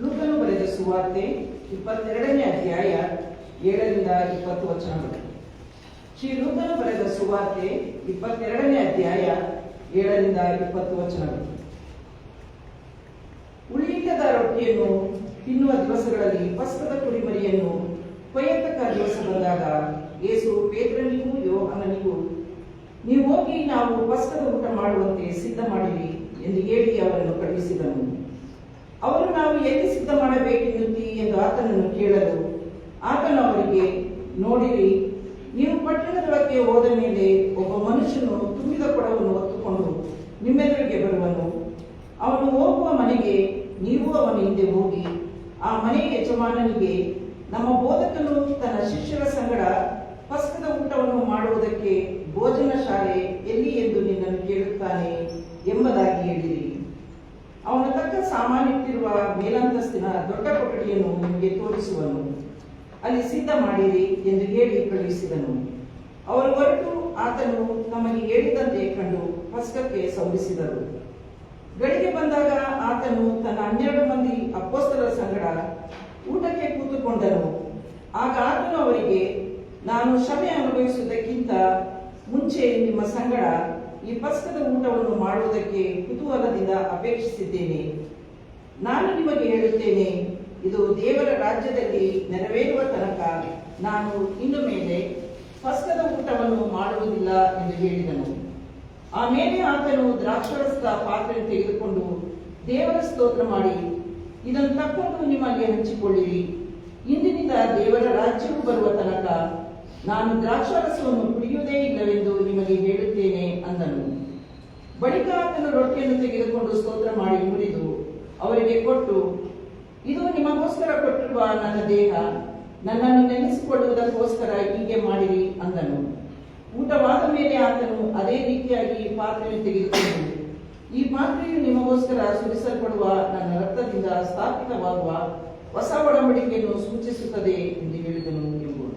ಲೂಕನು ಬರೆದ ಸುವಾರ್ತೆ 22ನೇ ಅಧ್ಯಾಯ 7ರಿಂದ 20 ವಚನಗಳು. ಶ್ರೀ ಲೂಕನು ಬರೆದ ಸುವಾರ್ತೆ 22ನೇ ಅಧ್ಯಾಯ 7ರಿಂದ 20 ವಚನಗಳು. ಉಳಿಯಿಲ್ಲದ ರೊಟ್ಟಿಯನ್ನು ತಿನ್ನುವ ದಿವಸಗಳಲ್ಲಿ ಪಸ್ಕದ ಕುರಿಮರಿಯನ್ನು ಕೊಯ್ಯತಕ್ಕ ದಿವಸ ಬಂದಾಗ ಯೇಸು ಪೇತ್ರನಿಗೂ ಯೋಹಾನನಿಗೂ, ನೀವು ಹೋಗಿ ನಾವು ಪಸ್ಕದ ಊಟ ಮಾಡುವಂತೆ ಸಿದ್ಧ ಮಾಡಿರಿ ಎಂದು ಹೇಳಿ ಅವರನ್ನು ಕಳುಹಿಸಿದನು. ಅವರು ನಾವು ಎಲ್ಲಿ ಸಿದ್ಧ ಮಾಡಬೇಕೆನ್ನುತ್ತೀ ಎಂದು ಆತನನ್ನು ಕೇಳಲು ಆತನು ಅವರಿಗೆ, ನೋಡಿರಿ, ನೀವು ಪಟ್ಟಣದೊಳಗೆ ಹೋದ ಮೇಲೆ ಒಬ್ಬ ಮನುಷ್ಯನು ತುಂಬಿದ ಕೊಡವನ್ನು ಹೊತ್ತುಕೊಂಡು ನಿಮ್ಮೆದುರಿಗೆ ಬರುವನು. ಅವನು ಹೋಗುವ ಮನೆಗೆ ನೀವು ಅವನ ಹಿಂದೆ ಹೋಗಿ ಆ ಮನೆಯ ಯಜಮಾನನಿಗೆ, ನಮ್ಮ ಬೋಧಕನು ತನ್ನ ಶಿಷ್ಯರ ಸಂಗಡ ಪಸ್ಕದ ಊಟವನ್ನು ಮಾಡುವುದಕ್ಕೆ ಭೋಜನ ಶಾಲೆ ಎಲ್ಲಿ ಎಂದು ನಿನ್ನನ್ನು ಕೇಳುತ್ತಾನೆ ಎಂಬುದಾಗಿ ಹೇಳಿರಿ. ಅವನ ತಕ್ಕ ಸಾಮಾನಿಟ್ಟಿರುವ ಮೇಲಂತಸ್ತಿನ ದೊಡ್ಡ ಕೊಠಡಿಯನ್ನು ನಿಮಗೆ ತೋರಿಸುವನು, ಅಲ್ಲಿ ಸಿದ್ಧ ಮಾಡಿರಿ ಎಂದು ಹೇಳಿ ಕಳುಹಿಸಿದನು. ಅವರು ಹೊರಟು ಆತನು ನಮಗೆ ಹೇಳಿದಂತೆ ಕಂಡು ಪಸ್ಕಕ್ಕೆ ಸೌರಿಸಿದರು. ಗಳಿಗೆ ಬಂದಾಗ ಆತನು ತನ್ನ 12 ಮಂದಿ ಅಪೊಸ್ತಲರ ಸಂಗಡ ಊಟಕ್ಕೆ ಕೂತುಕೊಂಡನು. ಆಗ ಆತನು ಅವರಿಗೆ, ನಾನು ಶ್ರಮೆ ಅನುಭವಿಸುವುದಕ್ಕಿಂತ ಮುಂಚೆ ನಿಮ್ಮ ಸಂಗಡ ಈ ಪಸ್ಕದ ಊಟವನ್ನು ಮಾಡುವುದಕ್ಕೆ ಕುತೂಹಲದಿಂದ ಅಪೇಕ್ಷಿಸಿದ್ದೇನೆ. ನಾನು ನಿಮಗೆ ಹೇಳುತ್ತೇನೆ, ಇದು ದೇವರ ರಾಜ್ಯದಲ್ಲಿ ನೆರವೇರುವ ತನಕ ನಾನು ಇನ್ನು ಮೇಲೆ ಪಸ್ಕದ ಊಟವನ್ನು ಮಾಡುವುದಿಲ್ಲ ಎಂದು ಹೇಳಿದನು. ಆಮೇಲೆ ಆತನು ದ್ರಾಕ್ಷಾರಸದ ಪಾತ್ರೆಯನ್ನು ತೆಗೆದುಕೊಂಡು ದೇವರ ಸ್ತೋತ್ರ ಮಾಡಿ, ಇದನ್ನು ತಕ್ಕೊಂಡು ನಿಮ್ಮಲ್ಲಿ ಹಂಚಿಕೊಳ್ಳಿರಿ. ಇಂದಿನಿಂದ ದೇವರ ರಾಜ್ಯವು ಬರುವ ತನಕ ನಾನು ದ್ರಾಕ್ಷಾರಸವನ್ನು ಕುಡಿಯುವುದೇ ಇಲ್ಲವೆಂದು ನಿಮಗೆ ಹೇಳುತ್ತೇನೆ ಅಂದನು. ಬಳಿಕ ಆತನು ರೊಟ್ಟಿಯನ್ನು ತೆಗೆದುಕೊಂಡು ಸ್ತೋತ್ರ ಮಾಡಿ ಮುರಿದು ಅವರಿಗೆ ಕೊಟ್ಟು, ಇದು ನಿಮಗೋಸ್ಕರ ಕೊಟ್ಟಿರುವ ನನ್ನ ದೇಹ, ನನ್ನನ್ನು ನೆನೆಸಿಕೊಳ್ಳುವುದಕ್ಕೋಸ್ಕರ ಹೀಗೆ ಮಾಡಿರಿ ಅಂದನು. ಊಟವಾದ ಮೇಲೆ ಆತನು ಅದೇ ರೀತಿಯಾಗಿ ಪಾತ್ರೆಯನ್ನು ತೆಗೆದುಕೊಂಡು, ಈ ಪಾತ್ರೆಯು ನಿಮಗೋಸ್ಕರ ಸುರಿಸಲ್ಪಡುವ ನನ್ನ ರಕ್ತದಿಂದ ಸ್ಥಾಪಿತವಾಗುವ ಹೊಸ ಒಡಂಬಡಿಕೆಯನ್ನು ಸೂಚಿಸುತ್ತದೆ ಎಂದು ಹೇಳಿದನು ಎಂಬುದು.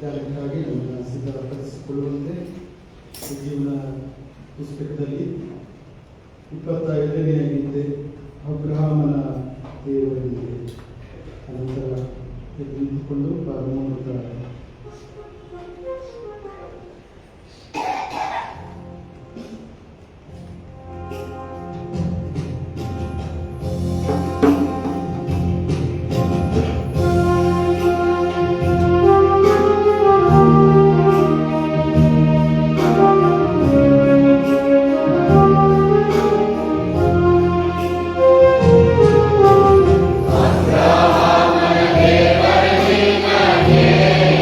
ಧ್ಯಾನಕ್ಕಾಗಿ ನಮ್ಮನ್ನು ಸಿದ್ಧಪಡಿಸಿಕೊಳ್ಳುವಂತೆ ಜೀವನ ಪುಸ್ತಕದಲ್ಲಿ 25ನೇ ಗೀತೆ ಅಬ್ರಹಾಮನ ದೇವರಿಗೆ ಅನಂತರ ನಿಂತುಕೊಂಡು ಪರಮೋನ್ನತ Abraham,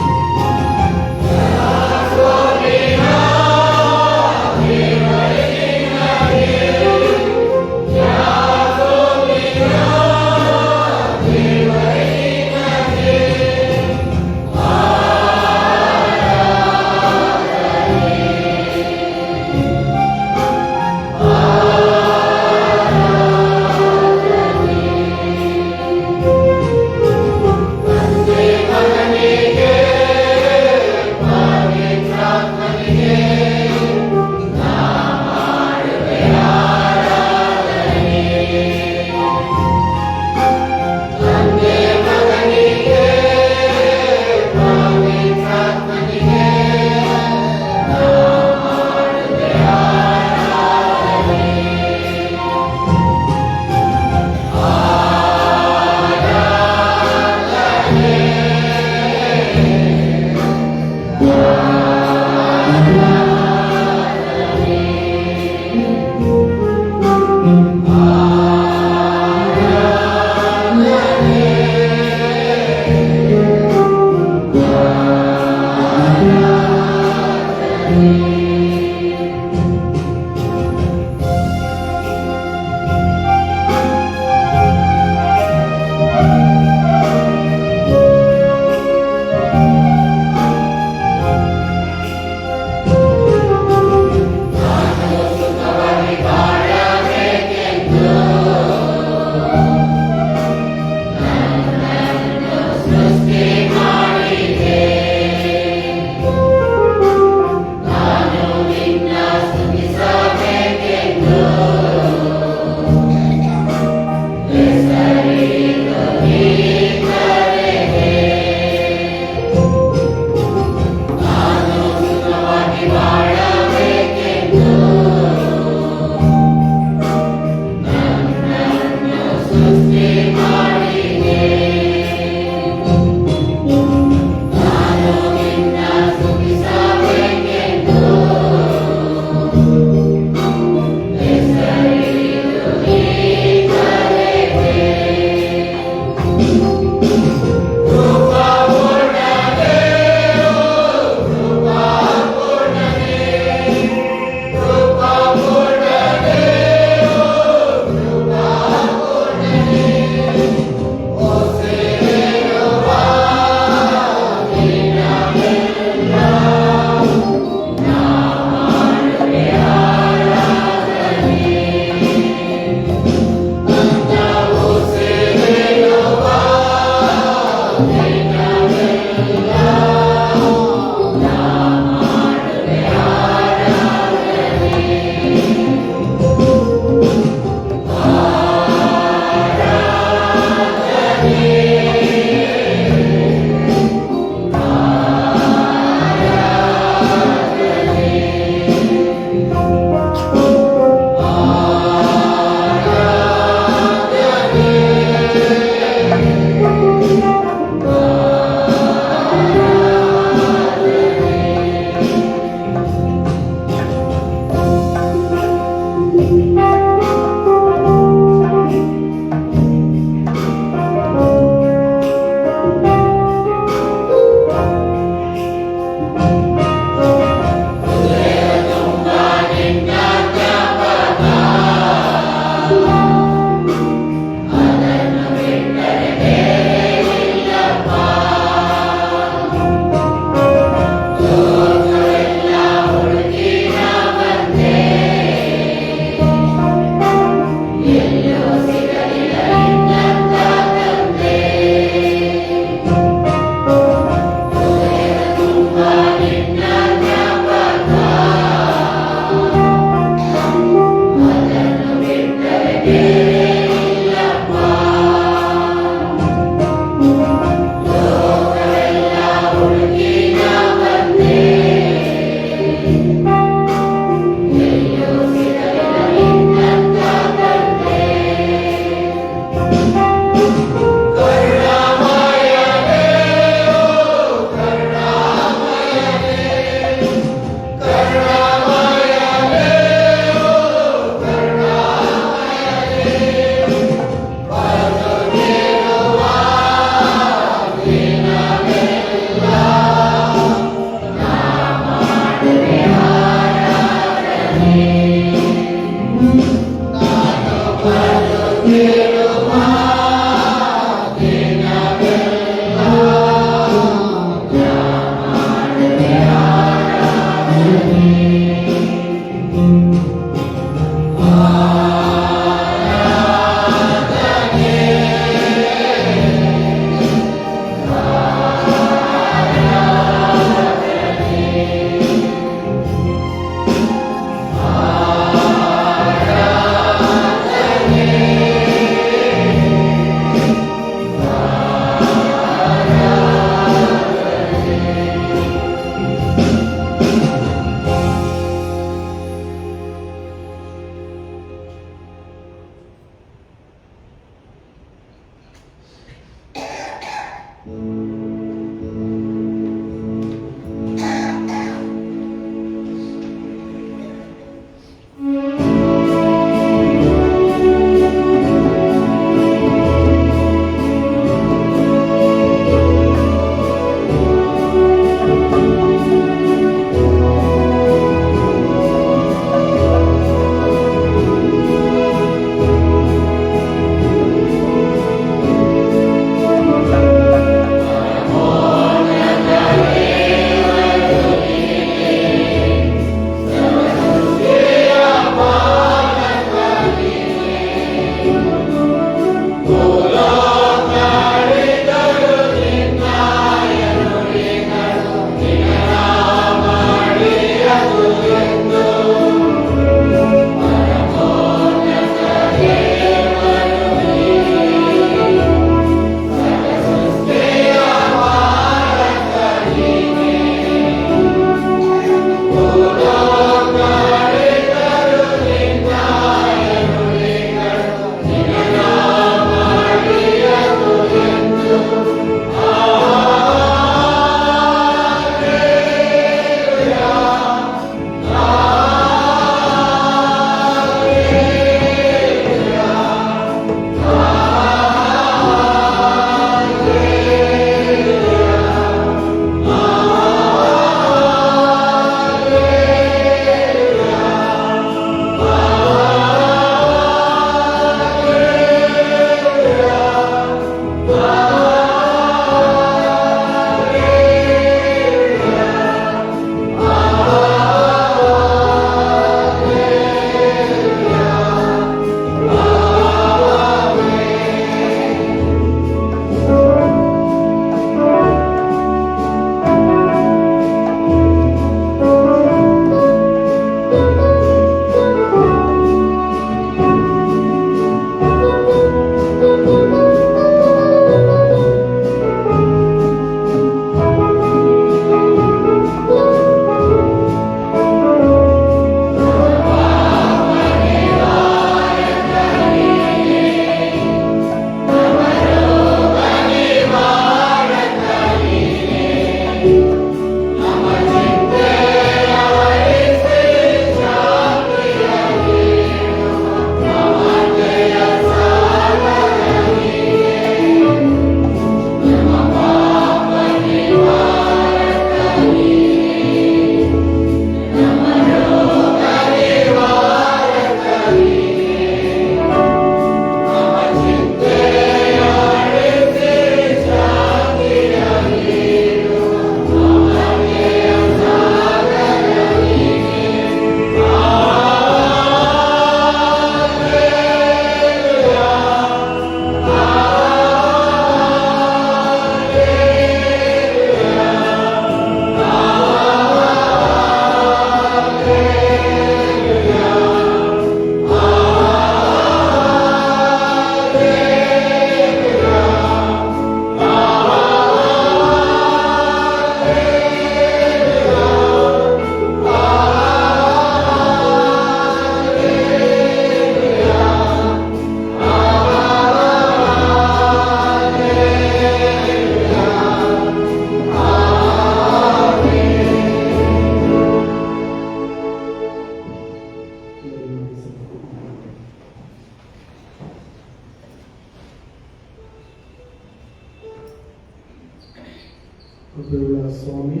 ಕೃಪೆಯುಳ್ಳ ಸ್ವಾಮಿ,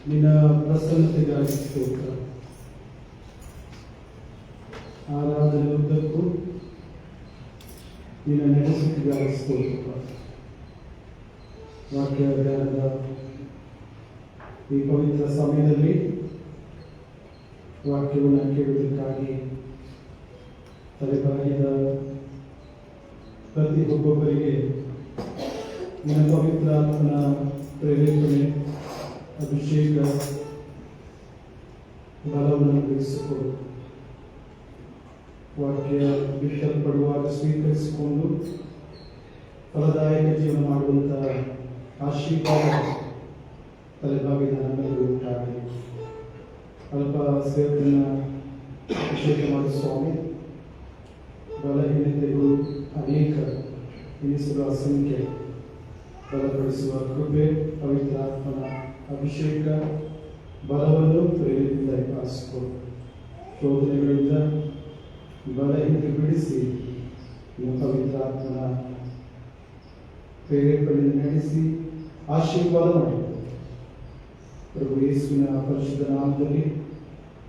ನಿನ್ನ ಪ್ರಸನ್ನತೆಗಾಗಿ ಸ್ತೋತ್ರ. ಆರಾಧನೆ ಉದ್ದಕ್ಕೂ ನಿನ್ನ ನಡೆಸುತ್ತಿಗಾಗಿ ಸ್ತೋತ್ರ. ವಾಕ್ಯ ಧ್ಯಾನದ ಈ ಪವಿತ್ರ ಸಮಯದಲ್ಲಿ ವಾಕ್ಯವನ್ನು ಕೇಳುವುದಕ್ಕಾಗಿ ತಲೆಬಾಗಿದ ಪ್ರತಿಯೊಬ್ಬೊಬ್ಬರಿಗೆ ನಿನ್ನ ಪವಿತ್ರ ಆತ್ಮನ ಪ್ರೇರೇಪಣೆ, ಅಭಿಷೇಕ, ಬಲವನ್ನು ಬೆಳೆಸಿಕೊಡು. ವಾಕ್ಯ ಬಿತ್ತಲ್ಪಡುವಾಗ ಸ್ವೀಕರಿಸಿಕೊಂಡು ಫಲದಾಯಕ ಜೀವನ ಮಾಡುವಂತಹ ಆಶೀರ್ವಾದ ತಲೆಬಾಗಿದ ನನ್ನಲ್ಲಿ ಉಂಟಾಗಲಿ. ಅಲ್ಪ ಸೇವಕರನ್ನ ಅಭಿಷೇಕ ಮಾಡಿ ಸ್ವಾಮಿ. ಬಲಹೀನತೆಗಳು ಅನೇಕ, ಎನಿಸಲು ಅಸಂಖ್ಯ. ಬಲಪಡಿಸುವ ಕೃಪೆ, ಪವಿತ್ರ ಆತ್ಮನ ಅಭಿಷೇಕ, ಬಲವನ್ನು ಪ್ರೇರಿತದಿಂದ ಪಾಲಿಸಿಕೊ. ಶೋಧನೆಗಳಿಂದ ಬಲಹೀನತೆ ಬಿಡಿಸಿ ನಿಮ್ಮ ಪವಿತ್ರ ಆತ್ಮನ ಪ್ರೇರೇಪಣೆಯನ್ನು ನಡೆಸಿ ಆಶೀರ್ವಾದ ಮಾಡಿಕೊ. ಪ್ರಭು ಯೇಸುವಿನ ಪರಿಶುದ್ಧ ನಾಮದಲ್ಲಿ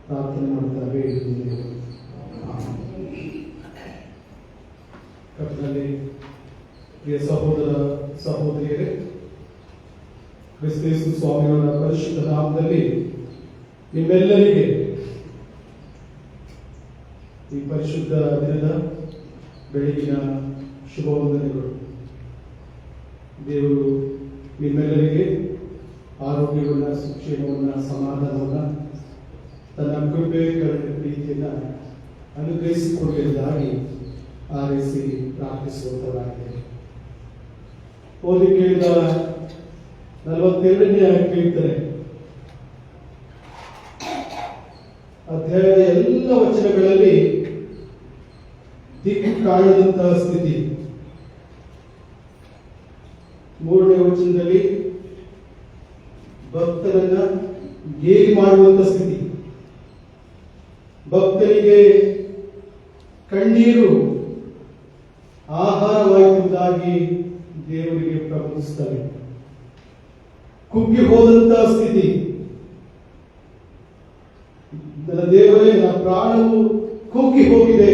ಪ್ರಾರ್ಥನೆ ಮಾಡುತ್ತಾ ಬೇಡಿದ್ದೇವೆ. ಕರ್ತನಲ್ಲಿ ಪ್ರಿಯ ಸಹೋದರ ಸಹೋದರಿಯರೇ, ಕ್ರಿಸ್ತೇಸು ಸ್ವಾಮಿಯವರ ಪರಿಶುದ್ಧ ನಾಮದಲ್ಲಿ ನಿಮ್ಮೆಲ್ಲರಿಗೆ ಈ ಪರಿಶುದ್ಧ ದಿನದ ಬೆಳಗಿನ ಶುಭ ವಂದನೆಗಳು. ದೇವರು ನಿಮ್ಮೆಲ್ಲರಿಗೆ ಆರೋಗ್ಯವನ್ನು, ಸುಕ್ಷೇಮವನ್ನು, ಸಮಾಧಾನವನ್ನು, ತನ್ನ ಕೃಪೆ, ಕರುಣೆ, ಪ್ರೀತಿಯನ್ನು ಅನುಗ್ರಹಿಸಿಕೊಡುವುದಾಗಿ ಆರೈಸಿ ಪ್ರಾರ್ಥಿಸುವಂತರಾಗಿದೆ. ಓದಿ ಕೇಳಿದ 42ನೇ ಕೀರ್ತನೆ ಅಧ್ಯಾಯದ ಎಲ್ಲ ವಚನಗಳಲ್ಲಿ ದಿಕ್ಕು ಕಾಣದಂತಹ ಸ್ಥಿತಿ. 3ನೇ ವಚನದಲ್ಲಿ ಭಕ್ತರನ್ನ ಗೇಲಿ ಮಾಡುವಂತ ಸ್ಥಿತಿ. ಭಕ್ತರಿಗೆ ಕಣ್ಣೀರು ಆಹಾರವಾಗುವುದಾಗಿ ದೇವರಿಗೆ ಪ್ರಬೋಧಿಸುತ್ತಾರೆ. ಕುಗ್ಗಿ ಹೋದಂತಹ ಸ್ಥಿತಿ. ನನ್ನ ದೇವರೇ, ನನ್ನ ಪ್ರಾಣವು ಕುಗ್ಗಿ ಹೋಗಿದೆ.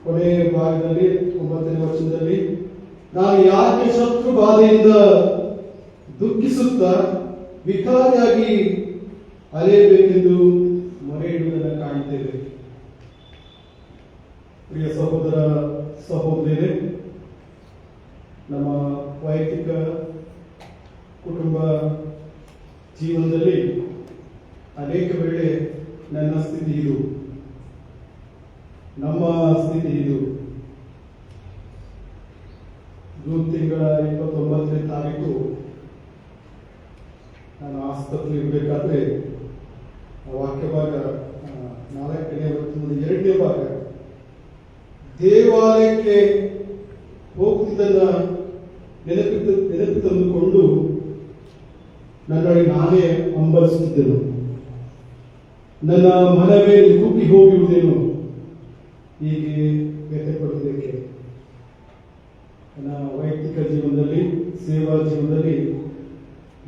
ಕೊನೆಯ ಭಾಗದಲ್ಲಿ 9ನೇ ವಚನದಲ್ಲಿ ನಾನು ಯಾಕೆ ಶತ್ರು ಬಾಧೆಯಿಂದ ದುಃಖಿಸುತ್ತಾ ವಿಕಾರಿಯಾಗಿ ಅಲೆಯಬೇಕೆಂದು ಮೊರೆ ಇಡುವುದನ್ನು ಕಾಣುತ್ತೇವೆ. ಪ್ರಿಯ ಸಹೋದರ ಸಹೋದರಿಯರೇ, ನಮ್ಮ ವೈಯಕ್ತಿಕ ಕುಟುಂಬ ಜೀವನದಲ್ಲಿ ಅನೇಕ ವೇಳೆ ನನ್ನ ಸ್ಥಿತಿ ಇದು, ನಮ್ಮ ಸ್ಥಿತಿ ಇದು. ಜೂನ್ ತಿಂಗಳ 29ನೇ ತಾರೀಕು ನಾನು ಆಸ್ಪತ್ರೆ ಇರಬೇಕಾದ್ರೆ ವಾಕ್ಯ ಭಾಗ 4ನೇ ಮತ್ತು 2ನೇ ಭಾಗ ದೇವಾಲಯಕ್ಕೆ ಹೋಗುತ್ತಿದ್ದನ್ನ ನೆನಪು ತಂದುಕೊಂಡು ನನ್ನೊಳಗೆ ನಾನೇ ಹಂಬಲಿಸುತ್ತಿದ್ದೆನು. ನನ್ನ ಮನವೇ ಕುಗ್ಗಿ ಹೋಗಿರುವುದೇನು ಹೀಗೆ ವ್ಯಥೆಪಡುವುದಕ್ಕೆ. ನನ್ನ ವೈಯಕ್ತಿಕ ಜೀವನದಲ್ಲಿ, ಸೇವಾ ಜೀವನದಲ್ಲಿ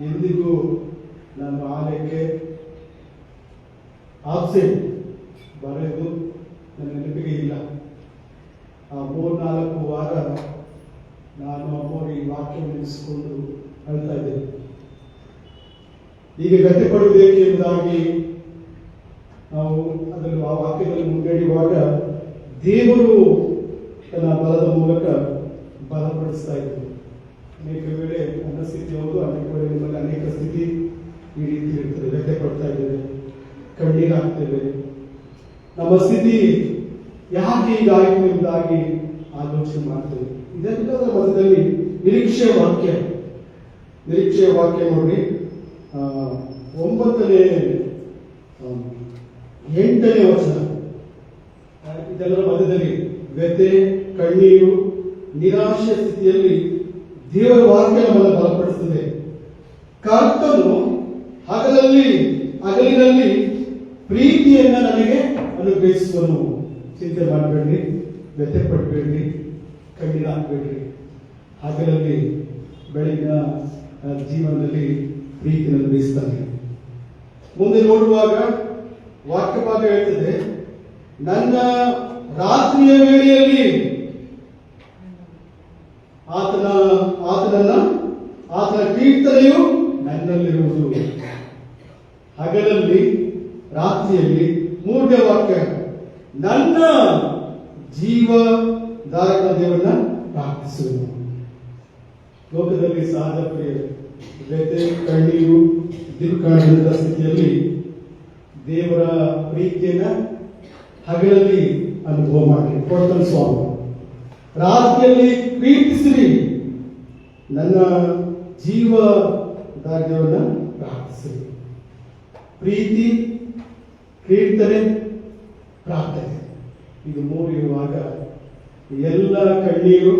ಎಂದಿಗೂ ನನ್ನ ಆಲಯಕ್ಕೆ ಆಬ್ಸೆಂಟ್ ಬರೆದು ನನ್ನ ನೆನಪಿಗೆ ಇಲ್ಲ. ಆ 3-4 ವಾರ ನಾನು ಅಮ್ಮೋರಿ ವಾಕ್ಯವನ್ನು ನೆನೆಸಿಕೊಂಡು ಹೇಳ್ತಾ ಇದ್ದೇನೆ. ಈಗ ವ್ಯಥೆಪಡುವುದೇಕೆ ಎಂಬುದಾಗಿ ನಾವು ಅದನ್ನು ಆ ವಾಕ್ಯದಲ್ಲಿ ಮುನ್ನಡೆಯುವಾಗ ದೇವರು ತನ್ನ ಬಲದ ಮೂಲಕ ಬಲಪಡಿಸ್ತಾ ಇದ್ದರು. ಅನೇಕ ವೇಳೆ ನನ್ನ ಸ್ಥಿತಿ ಹೌದು, ಅನೇಕ ವೇಳೆ ನಿಮ್ಮಲ್ಲಿ ಅನೇಕ ಸ್ಥಿತಿ ಈ ರೀತಿ ಇರ್ತದೆ. ವ್ಯಥೆ ಪಡ್ತಾ ಇದ್ದೇವೆ, ಕಣ್ಣೀರಾಗ್ತೇವೆ. ನಮ್ಮ ಸ್ಥಿತಿ ಯಾಕೆ ಹೀಗಾಯಿತು ಎಂಬುದಾಗಿ ಆಲೋಚನೆ ಮಾಡ್ತೇವೆ. ಇದೆಲ್ಲದರ ಮಧ್ಯದಲ್ಲಿ ನಿರೀಕ್ಷೆಯ ವಾಕ್ಯ ನೋಡಿ, 9-8ನೇ ವಚನ. ಇದೆಲ್ಲರ ಮಧ್ಯದಲ್ಲಿ ವ್ಯಥೆ, ಕಣ್ಣೀರು, ನಿರಾಶೆ ಸ್ಥಿತಿಯಲ್ಲಿ ದೇವರ ವಾಕ್ಯ ನಮ್ಮನ್ನು ಬಲಪಡಿಸುತ್ತದೆ. ಕರ್ತನು ಹಗಲಿನಲ್ಲಿ ಪ್ರೀತಿಯನ್ನ ನನಗೆ ಅನುಗ್ರಹಿಸುವನು. ಚಿಂತೆ ಮಾಡಬೇಡ್ರಿ, ವ್ಯಥೆ ಪಡಬೇಡ್ರಿ, ಕಣ್ಣೀರಾಗಬೇಡ್ರಿ. ಹಗಲಲ್ಲಿ ಬೆಳಗಿನ ಜೀವನದಲ್ಲಿ ಪ್ರೀತಿಯನ್ನು ಅನುಗ್ರಹಿಸ್ತಾನೆ. ಮುಂದೆ ನೋಡುವಾಗ ವಾಕ್ಯ ಭಾಗ ಹೇಳ್ತದೆ, ನನ್ನ ರಾತ್ರಿಯ ವೇಳೆಯಲ್ಲಿ ಆತನ ಕೀರ್ತನೆಯು ನನ್ನಲ್ಲಿರುವುದು. ಹಗಲಲ್ಲಿ, ರಾತ್ರಿಯಲ್ಲಿ. 3ನೇ ವಾಕ್ಯ, ನನ್ನ ಜೀವಧಾರಕ ದೇವರನ್ನ ಪ್ರಾರ್ಥಿಸುವುದು. ಲೋಕದಲ್ಲಿ ಸಹಜ ವ್ಯಥೆ, ಕಣ್ಣೀರು, ದಿಕ್ಕಾಡಿದ ಸ್ಥಿತಿಯಲ್ಲಿ ದೇವರ ಪ್ರೀತಿಯನ್ನ ಹಗಲಲ್ಲಿ ಅನುಭವ ಮಾಡಿ ಕೊಡ್ತಾನೆ ಸ್ವಾಮಿ. ರಾತ್ರಿಯಲ್ಲಿ ಪ್ರೀತಿಸಿರಿ, ನನ್ನ ಜೀವದಾರ್ಯವನ್ನು ಪ್ರಾರ್ಥಿಸಿರಿ. ಪ್ರೀತಿ, ಕೀರ್ತನೆ, ಪ್ರಾರ್ಥನೆ, ಇದು 3 ಇರುವಾಗ ಎಲ್ಲ ಕಣ್ಣೀರು,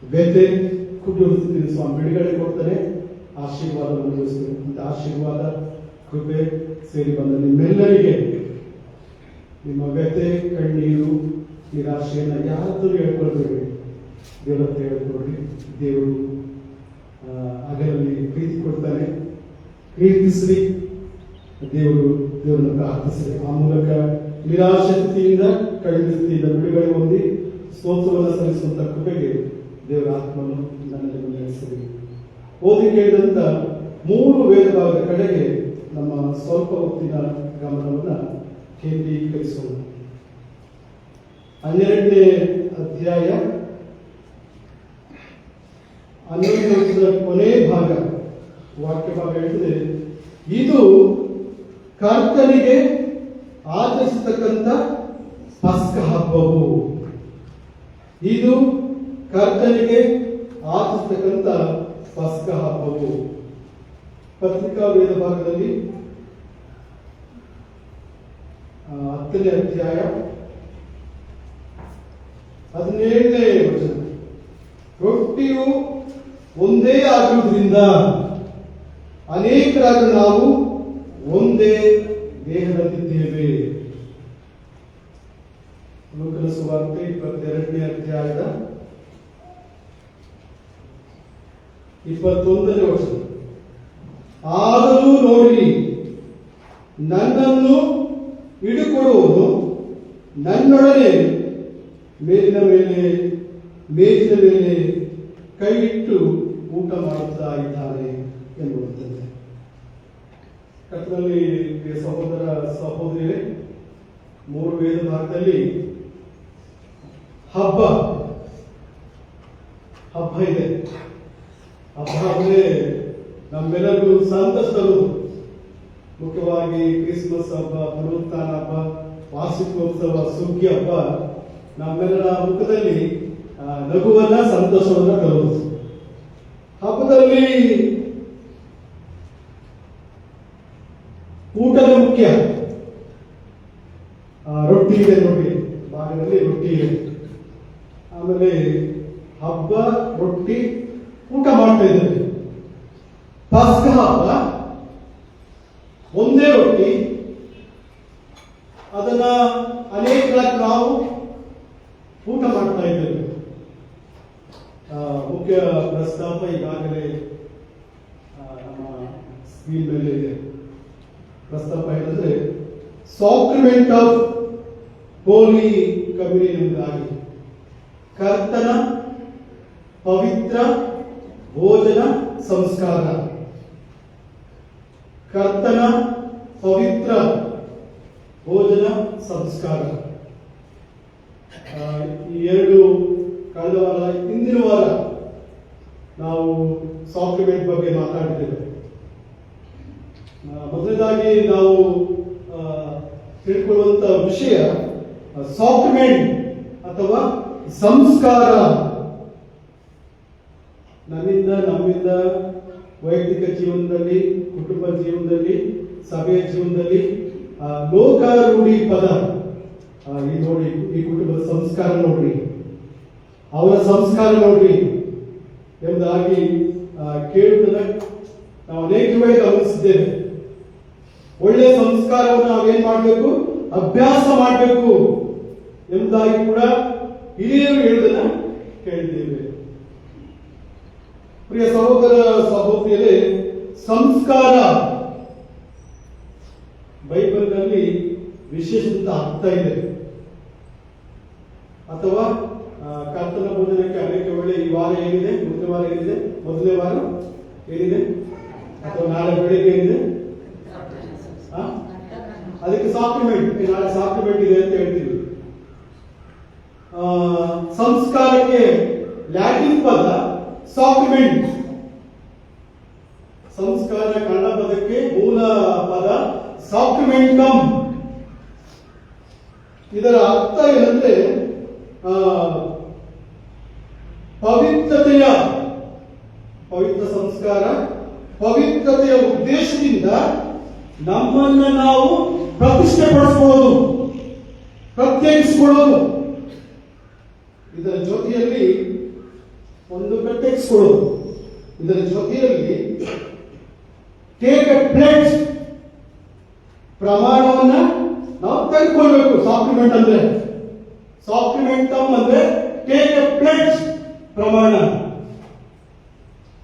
ವ್ಯಥೆ ಕುಟುಂಬ ಸ್ವಾಮಿ ಬಿಡುಗಡೆ ಕೊಡ್ತಾನೆ, ಆಶೀರ್ವಾದ ಅನುಭವಿಸ್ತಾರೆ. ಅಂತ ಆಶೀರ್ವಾದ, ಕೃಪೆ ಸೇರಿ ಬಂದ ನಿಮ್ಮೆಲ್ಲರಿಗೆ ನಿಮ್ಮ ವ್ಯಥೆ, ಕಣ್ಣೀರು, ನಿರಾಶೆಯನ್ನು ಯಾರಾದರೂ ಹೇಳ್ಕೊಳ್ಬೇಡಿ, ದೇವರ ಹತ್ರ ಹೇಳ್ಕೊಳ್ರಿ. ದೇವರು ಹಗಲಲ್ಲಿ ಪ್ರೀತಿ ಕೊಡ್ತಾನೆ. ಪ್ರೀತಿಸ್ರಿ, ದೇವರನ್ನು ಪ್ರಾರ್ಥಿಸ್ರಿ. ಆ ಮೂಲಕ ನಿರಾಶೆ ಸ್ಥಿತಿಯಿಂದ, ಕಣ್ಣಿನ ಸ್ಥಿತಿಯಿಂದ ಬಿಡುಗಡೆ ಹೊಂದಿ ಸ್ತೋತ್ರವನ್ನು ಸಲ್ಲಿಸುವಂತ ಕೃಪೆಗೆ ದೇವರ ಆತ್ಮನು ನನ್ನಲ್ಲಿ ನಡೆಸಿರಿ. ಓದಿ ಕೇಳಿದಂತ 3 ವೇದ ಭಾಗದ ಕಡೆಗೆ ನಮ್ಮ ಸ್ವಲ್ಪ ಹೊತ್ತಿನ ಗಮನವನ್ನು ಕೇಂದ್ರೀಕರಿಸೋಣ. 12ನೇ ಅಧ್ಯಾಯ 11ನೇ ವಚನದ ಕೊನೆ ಭಾಗ, ವಾಕ್ಯ ಭಾಗ ಹೇಳ್ತದೆ, ಇದು ಕರ್ತನಿಗೆ ಆಚರಿಸತಕ್ಕಂಥ ಪಸ್ಕ ಹಬ್ಬವು. ಇದು ಕರ್ತನಿಗೆ ಆಚರಿಸತಕ್ಕಂಥ ಪಸ್ಕ ಹಬ್ಬವು. ಪತ್ರಿಕಾ ವೇದ ಭಾಗದಲ್ಲಿ 10ನೇ ಅಧ್ಯಾಯ 17ನೇ ವಚನ, ರೊಟ್ಟಿಯು ಒಂದೇ ಆಗಿರುವುದರಿಂದ ಅನೇಕರಾದ ನಾವು ಒಂದೇ ದೇಹದಲ್ಲಿದ್ದೇವೆ. ಲೂಕನ ಸುವಾರ್ತೆ 22ನೇ ಅಧ್ಯಾಯದ 21ನೇ ವಚನ, ಆದರೂ ನೋಡಿ, ನನ್ನನ್ನು ಹಿಡುಕೊಡುವವನು ನನ್ನೊಡನೆ ಮೇಜಿನ ಮೇಲೆ ಕೈ ಇಟ್ಟು ಊಟ ಮಾಡುತ್ತಾ ಇದ್ದಾನೆ ಎನ್ನುವಂಥದ್ದು. ಕರ್ತನಲ್ಲಿ ಸಹೋದರ ಸಹೋದರಿಯರೇ, 3 ವೇದ ಭಾಗದಲ್ಲಿ ಹಬ್ಬ ಇದೆ. ಹಬ್ಬ ಅಂದ್ರೆ ನಮ್ಮೆಲ್ಲರಿಗೂ ಸಂತಸ ತರುವುದು. ಮುಖ್ಯವಾಗಿ ಕ್ರಿಸ್ಮಸ್ ಹಬ್ಬ, ಪುನರುತ್ಥಾನ ಹಬ್ಬ, ವಾರ್ಷಿಕೋತ್ಸವ, ಸುಗ್ಗಿ ಹಬ್ಬ ನಮ್ಮೆಲ್ಲರ ಮುಖದಲ್ಲಿ ನಗುವನ್ನ, ಸಂತೋಷವನ್ನ ತರುವುದು. ಹಬ್ಬದಲ್ಲಿ ಊಟದ ಮುಖ್ಯ. ರೊಟ್ಟಿ ಇದೆ ನೋಡಿ, ಭಾಗದಲ್ಲಿ ರೊಟ್ಟಿ ಇದೆ. ಆಮೇಲೆ ಹಬ್ಬ, ರೊಟ್ಟಿ, ಸಾಕ್ರಿಮೆಂಟ್ ಆಫ್ ಹೋಲಿ ಕಮ್ಯುನಿಯನ್ ಎಂಬುದಾಗಿ ಕರ್ತನ ಪವಿತ್ರ ಭೋಜನ ಸಂಸ್ಕಾರ. ಕರ್ತನ ಪವಿತ್ರ ಭೋಜನ ಸಂಸ್ಕಾರ. ಈ ಎರಡು ಕಳೆದ ವಾರ, ಹಿಂದಿನ ವಾರ ನಾವು ಸಾಕ್ರಿಮೆಂಟ್ ಬಗ್ಗೆ ಮಾತಾಡಿದ್ದೇವೆ. ಮೊದಲನೇದಾಗಿ ನಾವು ತಿಳ್ಕೊಳ್ಳುವಂತ ವಿಷಯ ಸಾಕ್ರಿಮೆಂಟ್ ಅಥವಾ ಸಂಸ್ಕಾರ. ನಮ್ಮಿಂದ ವೈಯಕ್ತಿಕ ಜೀವನದಲ್ಲಿ, ಕುಟುಂಬ ಜೀವನದಲ್ಲಿ, ಸಭೆಯ ಜೀವನದಲ್ಲಿ ಲೋಕಾರೂಢಿ ಪದ. ಈ ನೋಡಿ, ಈ ಕುಟುಂಬದ ಸಂಸ್ಕಾರ ನೋಡ್ರಿ, ಅವರ ಸಂಸ್ಕಾರ ನೋಡ್ರಿ ಎಂಬುದಾಗಿ ಕೇಳುವುದನ್ನ ನಾವು ಅನೇಕ ವೇಳೆ ಗಮನಿಸಿದ್ದೇವೆ. ಒಳ್ಳೆಯ ಸಂಸ್ಕಾರವನ್ನು ನಾವೇನ್ ಮಾಡಬೇಕು, ಅಭ್ಯಾಸ ಮಾಡಬೇಕು ಎಂಬುದಾಗಿ ಕೂಡ ಹಿರಿಯರು ಹೇಳುವುದನ್ನ ಕೇಳಿದ್ದೇವೆ. ಪ್ರಿಯ ಸಹೋದರ ಸಹೋದರಿಯರೇ, ಸಂಸ್ಕಾರ ಬೈಬಲ್ನಲ್ಲಿ ವಿಶೇಷಿತ ಅರ್ಥ ಇದೆ. ಅಥವಾ ಕರ್ತನ ಭೋಜನಕ್ಕೆ ಅನೇಕ ವೇಳೆ ಈ ವಾರ ಏನಿದೆ, ಮುಂದಿನ ವಾರ ಏನಿದೆ, ಮೊದಲನೇ ವಾರ ಏನಿದೆ, ಅಥವಾ ನಾಳೆ ಬೆಳಿಗ್ಗೆ ಏನಿದೆ, ಅದಕ್ಕೆ ಸಾಕ್ರಿಮೆಂಟ್, ನಾಳೆ ಸಾಕ್ರಿಮೆಂಟ್ ಇದೆ ಅಂತ ಹೇಳ್ತೀವಿ. ಸಂಸ್ಕಾರಕ್ಕೆ ಲ್ಯಾಟಿನ್ ಪದ ಸಾಕ್ರಿಮೆಂಟ್. ಸಂಸ್ಕಾರ ಕನ್ನಡ ಪದಕ್ಕೆ ಮೂಲ ಪದ ಸಾಕ್ರಿಮೆಂಟಮ್. ಇದರ ಅರ್ಥ ಏನಂದ್ರೆ ಪವಿತ್ರ ಸಂಸ್ಕಾರ, ಪವಿತ್ರತೆಯ ಉದ್ದೇಶದಿಂದ ನಮ್ಮನ್ನ ನಾವು ಪ್ರತಿಷ್ಠೆಪಡಿಸಿಕೊಳ್ಳೋದು, ಪ್ರತ್ಯೇಕಿಸಿಕೊಳ್ಳೋದು. ಇದರ ಜೊತೆಯಲ್ಲಿ ಪ್ರತ್ಯೇಕಿಸಿಕೊಳ್ಳೋದು, ಇದರ ಜೊತೆಯಲ್ಲಿ ಟೇಕ್ ಎ ಪ್ಲೇಟ್, ಪ್ರಮಾಣವನ್ನ ನಾವು ತೆಗೆದುಕೊಳ್ಬೇಕು. ಸಾಕ್ರಿಮೆಂಟ್ ಅಂದ್ರೆ, ಸಾಕ್ರಿಮೆಂಟಮ್ ಅಂದ್ರೆ ಟೇಕ್ ಎ ಪ್ಲೇಟ್, ಪ್ರಮಾಣ.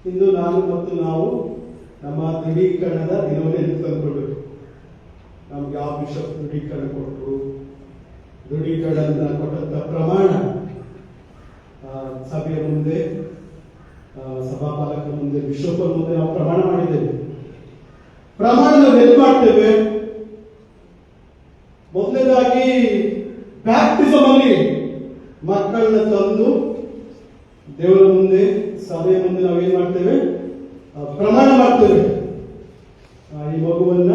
ಇಂದು ನಾನು ಮತ್ತು ನಾವು ನಮ್ಮ ದೃಢೀಕರಣದ ದಿನವನ್ನು ಎಂದು ತಂದುಕೊಳ್ಬೇಕು. ನಮ್ಗೆ ಯಾವ ಬಿಷಪ್ ದೃಢೀಕರಣ ಕೊಟ್ಟರು, ದೃಢೀಕರಣ ಕೊಟ್ಟಂತ ಪ್ರಮಾಣ ಸಭೆಯ ಮುಂದೆ, ಸಭಾಪಾಲಕರ ಮುಂದೆ, ಬಿಷಪ್ ಮುಂದೆ ನಾವು ಪ್ರಮಾಣ ಮಾಡಿದ್ದೇವೆ. ಪ್ರಮಾಣ ನಾವು ಎಲ್ಲಿ ಮಾಡ್ತೇವೆ? ಮೊದಲನೇದಾಗಿ ಬ್ಯಾಪ್ಟಿಸಮ್ ಅಲ್ಲಿ ಮಕ್ಕಳನ್ನ ತಂದು ದೇವರ ಮುಂದೆ, ಸಭೆಯ ಮುಂದೆ ನಾವೇನ್ ಮಾಡ್ತೇವೆ? ಪ್ರಮಾಣ ಮಾಡ್ತೇವೆ. ಈ ಮಗುವನ್ನ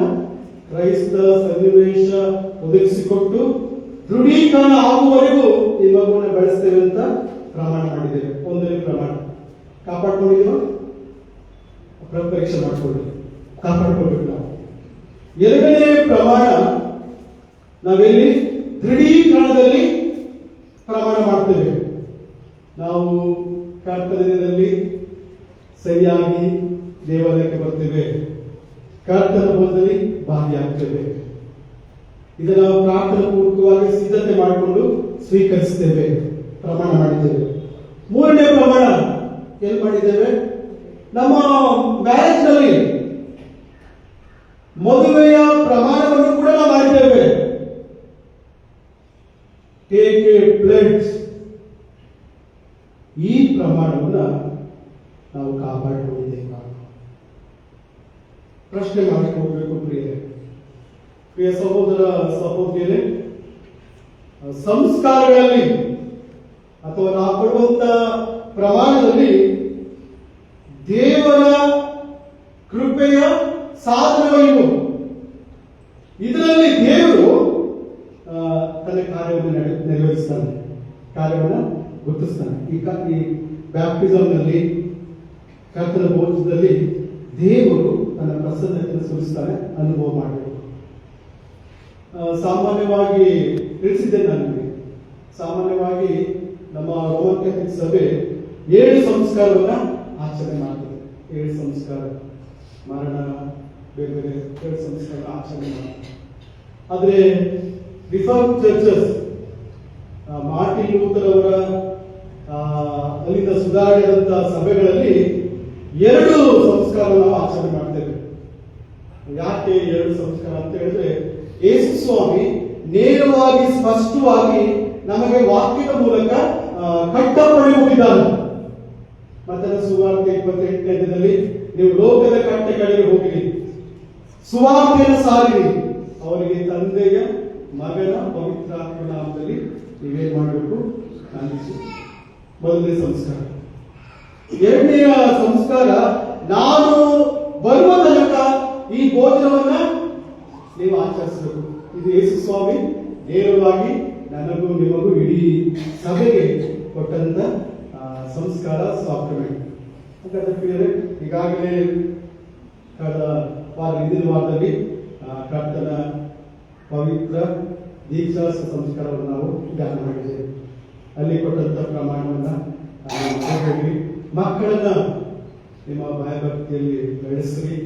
ಕ್ರೈಸ್ತ ಸನ್ನಿವೇಶ ಒದಗಿಸಿಕೊಟ್ಟು ದೃಢೀಕರಣ ಆಗುವವರೆಗೂ ಈ ಮಗುವನ್ನ ಬೆಳೆಸ್ತೇವೆ ಅಂತ ಪ್ರಮಾಣ ಮಾಡಿದ್ದೇವೆ. ಒಂದನೇ ಪ್ರಮಾಣ ಕಾಪಾಡ್ಕೊಂಡಿದ್ದೀವ, ಪರೀಕ್ಷೆ ಮಾಡ್ಕೊಳ್ಳಿ, ಕಾಪಾಡ್ಕೊಳ್ಬೇಕು ನಾವು. ಎರಡನೇ ಪ್ರಮಾಣ ನಾವೆಲ್ಲಿ ದೃಢೀಕರಣದಲ್ಲಿ ಪ್ರಮಾಣ ಮಾಡ್ತೇವೆ. ನಾವು ಕರ್ತವ್ಯದಲ್ಲಿ ಸರಿಯಾಗಿ ದೇವಾಲಯಕ್ಕೆ ಬರ್ತೇವೆ, ಕರ್ತನ ಭೋಜನದಲ್ಲಿ ಭಾಗಿಯಾಗ್ತೇವೆ. ಇದನ್ನು ನಾವು ಪ್ರಾರ್ಥನಾ ಪೂರ್ವಕವಾಗಿ ಸಿದ್ಧತೆ ಮಾಡಿಕೊಂಡು ಸ್ವೀಕರಿಸ್ತೇವೆ, ಪ್ರಮಾಣ ಮಾಡಿದ್ದೇವೆ. ಮೂರನೇ ಪ್ರಮಾಣ ಎಲ್ಲಿ ಮಾಡಿದ್ದೇವೆ? ನಮ್ಮ ಮ್ಯಾರೇಜ್ ನಲ್ಲಿ ಮದುವೆಯ ಪ್ರಮಾಣವನ್ನು ಕೂಡ ನಾವು ಮಾಡಿದ್ದೇವೆ. ಟೇಕ್ ಎ ಪ್ಲೇಟ್, ಈ ಪ್ರಮಾಣವನ್ನ ನಾವು ಕಾಪಾಡಿಕೊಂಡಿದ್ದೇವೆ. ಪ್ರಶ್ನೆ ಮಾಡಿಕೊಳ್ಬೇಕು ಪ್ರಿಯ ಸಹೋದರ ಸಹೋದರಿಯರೇ, ಸಂಸ್ಕಾರಗಳಲ್ಲಿ ಅಥವಾ ನಾವು ಕೊಡುವಂತ ಪ್ರಮಾಣದಲ್ಲಿ ದೇವರ ಕೃಪೆಯ ಸಾಧನಗಳಿವು. ಇದರಲ್ಲಿ ದೇವರು ತನ್ನ ಕಾರ್ಯವನ್ನು ನೆರವೇರಿಸ್ತಾನೆ, ಕಾರ್ಯವನ್ನು ಗುರುತಿಸ್ತಾನೆ. ಈ ಬ್ಯಾಪ್ಟಿಸಮ್ನಲ್ಲಿ, ಕರ್ತನ ಭೋಜನದಲ್ಲಿ ದೇವರು ತನ್ನ ಪ್ರಸನ್ನತೆಯನ್ನು ಸುರಿಸ್ತಾನೆ, ಅನುಭವ ಮಾಡಬೇಕು. ಸಾಮಾನ್ಯವಾಗಿ ತಿಳಿಸಿದ್ದೆ ನನಗೆ, ಸಾಮಾನ್ಯವಾಗಿ ನಮ್ಮ ರೋಮನ್ ಕ್ಯಾಥಲಿಕ್ ಸಭೆ 7 ಸಂಸ್ಕಾರವನ್ನ ಆಚರಣೆ ಮಾಡ್ತದೆ. 7 ಸಂಸ್ಕಾರ, ಮರಣ, ಬೇರೆ ಬೇರೆ 7 ಸಂಸ್ಕಾರ ಆಚರಣೆ ಮಾಡ್ತಾರೆ. ಆದ್ರೆ ರಿಫಾರ್ಮ್ ಚರ್ಚಸ್, ಮಾರ್ಟಿನ್ ಲೂಥರ್ ಅವರ ಅಲ್ಲಿಂದ ಸುಧಾರಣೆಯಾದಂತ ಸಭೆಗಳಲ್ಲಿ 2 ಸಂಸ್ಕಾರ ನಾವು ಆಚರಣೆ ಮಾಡ್ತೇವೆ. ಯಾಕೆ 2 ಸಂಸ್ಕಾರ ಅಂತ ಹೇಳಿದ್ರೆ, ಯೇಸು ಸ್ವಾಮಿ ನೇರವಾಗಿ ಸ್ಪಷ್ಟವಾಗಿ ನಮಗೆ ವಾಕ್ಯದ ಮೂಲಕ ಕಟ್ಟಪ್ಪಣೆ ಹೋಗಿದ್ದಾನೆ. ಮತ್ತನ ಸುವಾರ್ತೆ 28ನೇದಲ್ಲಿ ನೀವು ಲೋಕದ ಕಟ್ಟೆಗಳಿಗೆ ಹೋಗಿರಿ, ಸುವಾರ್ತೆಯನ್ನು ಸಾರಿರಿ, ಅವರಿಗೆ ತಂದೆಯ ಮಗನ ಪವಿತ್ರಾತ್ಮ ನಾಮದಲ್ಲಿ ನೀವೇನ್ ಮಾಡಬೇಕು? ಕಾಣಿಸಿ. ಮೊದಲನೇ ಸಂಸ್ಕಾರ. ಎರಡನೆಯ ಸಂಸ್ಕಾರ, ನಾನು ಬರುವ ತನಕ ಈ ಭೋಜನವನ್ನ ನೀವು ಆಚರಿಸಬೇಕು. ಇದು ಯೇಸು ಸ್ವಾಮಿ ನೇರವಾಗಿ ನನಗೂ ನಿಮಗೂ ಇಡೀ ಸಭೆಗೆ ಕೊಟ್ಟಂತ ಸಂಸ್ಕಾರ ಸಾಕ್ರಮೆಂಟ್. ಹಾಗಾದ್ರೆ ಈಗಾಗಲೇ ಕಳೆದ ಹಿಂದಿನ ವಾರದಲ್ಲಿ ಕರ್ತನ ಪವಿತ್ರ ದೀಕ್ಷಾ ಸಂಸ್ಕಾರವನ್ನು ನಾವು ಧ್ಯಾನ ಮಾಡಿದ್ದೇವೆ. ಅಲ್ಲಿ ಕೊಟ್ಟಂತ ಪ್ರಮಾಣವನ್ನ ಮಕ್ಕಳನ್ನ ನಿಮ್ಮ ಭಯಭಕ್ತಿಯಲ್ಲಿ ಬೆಳೆಸಿರಿ.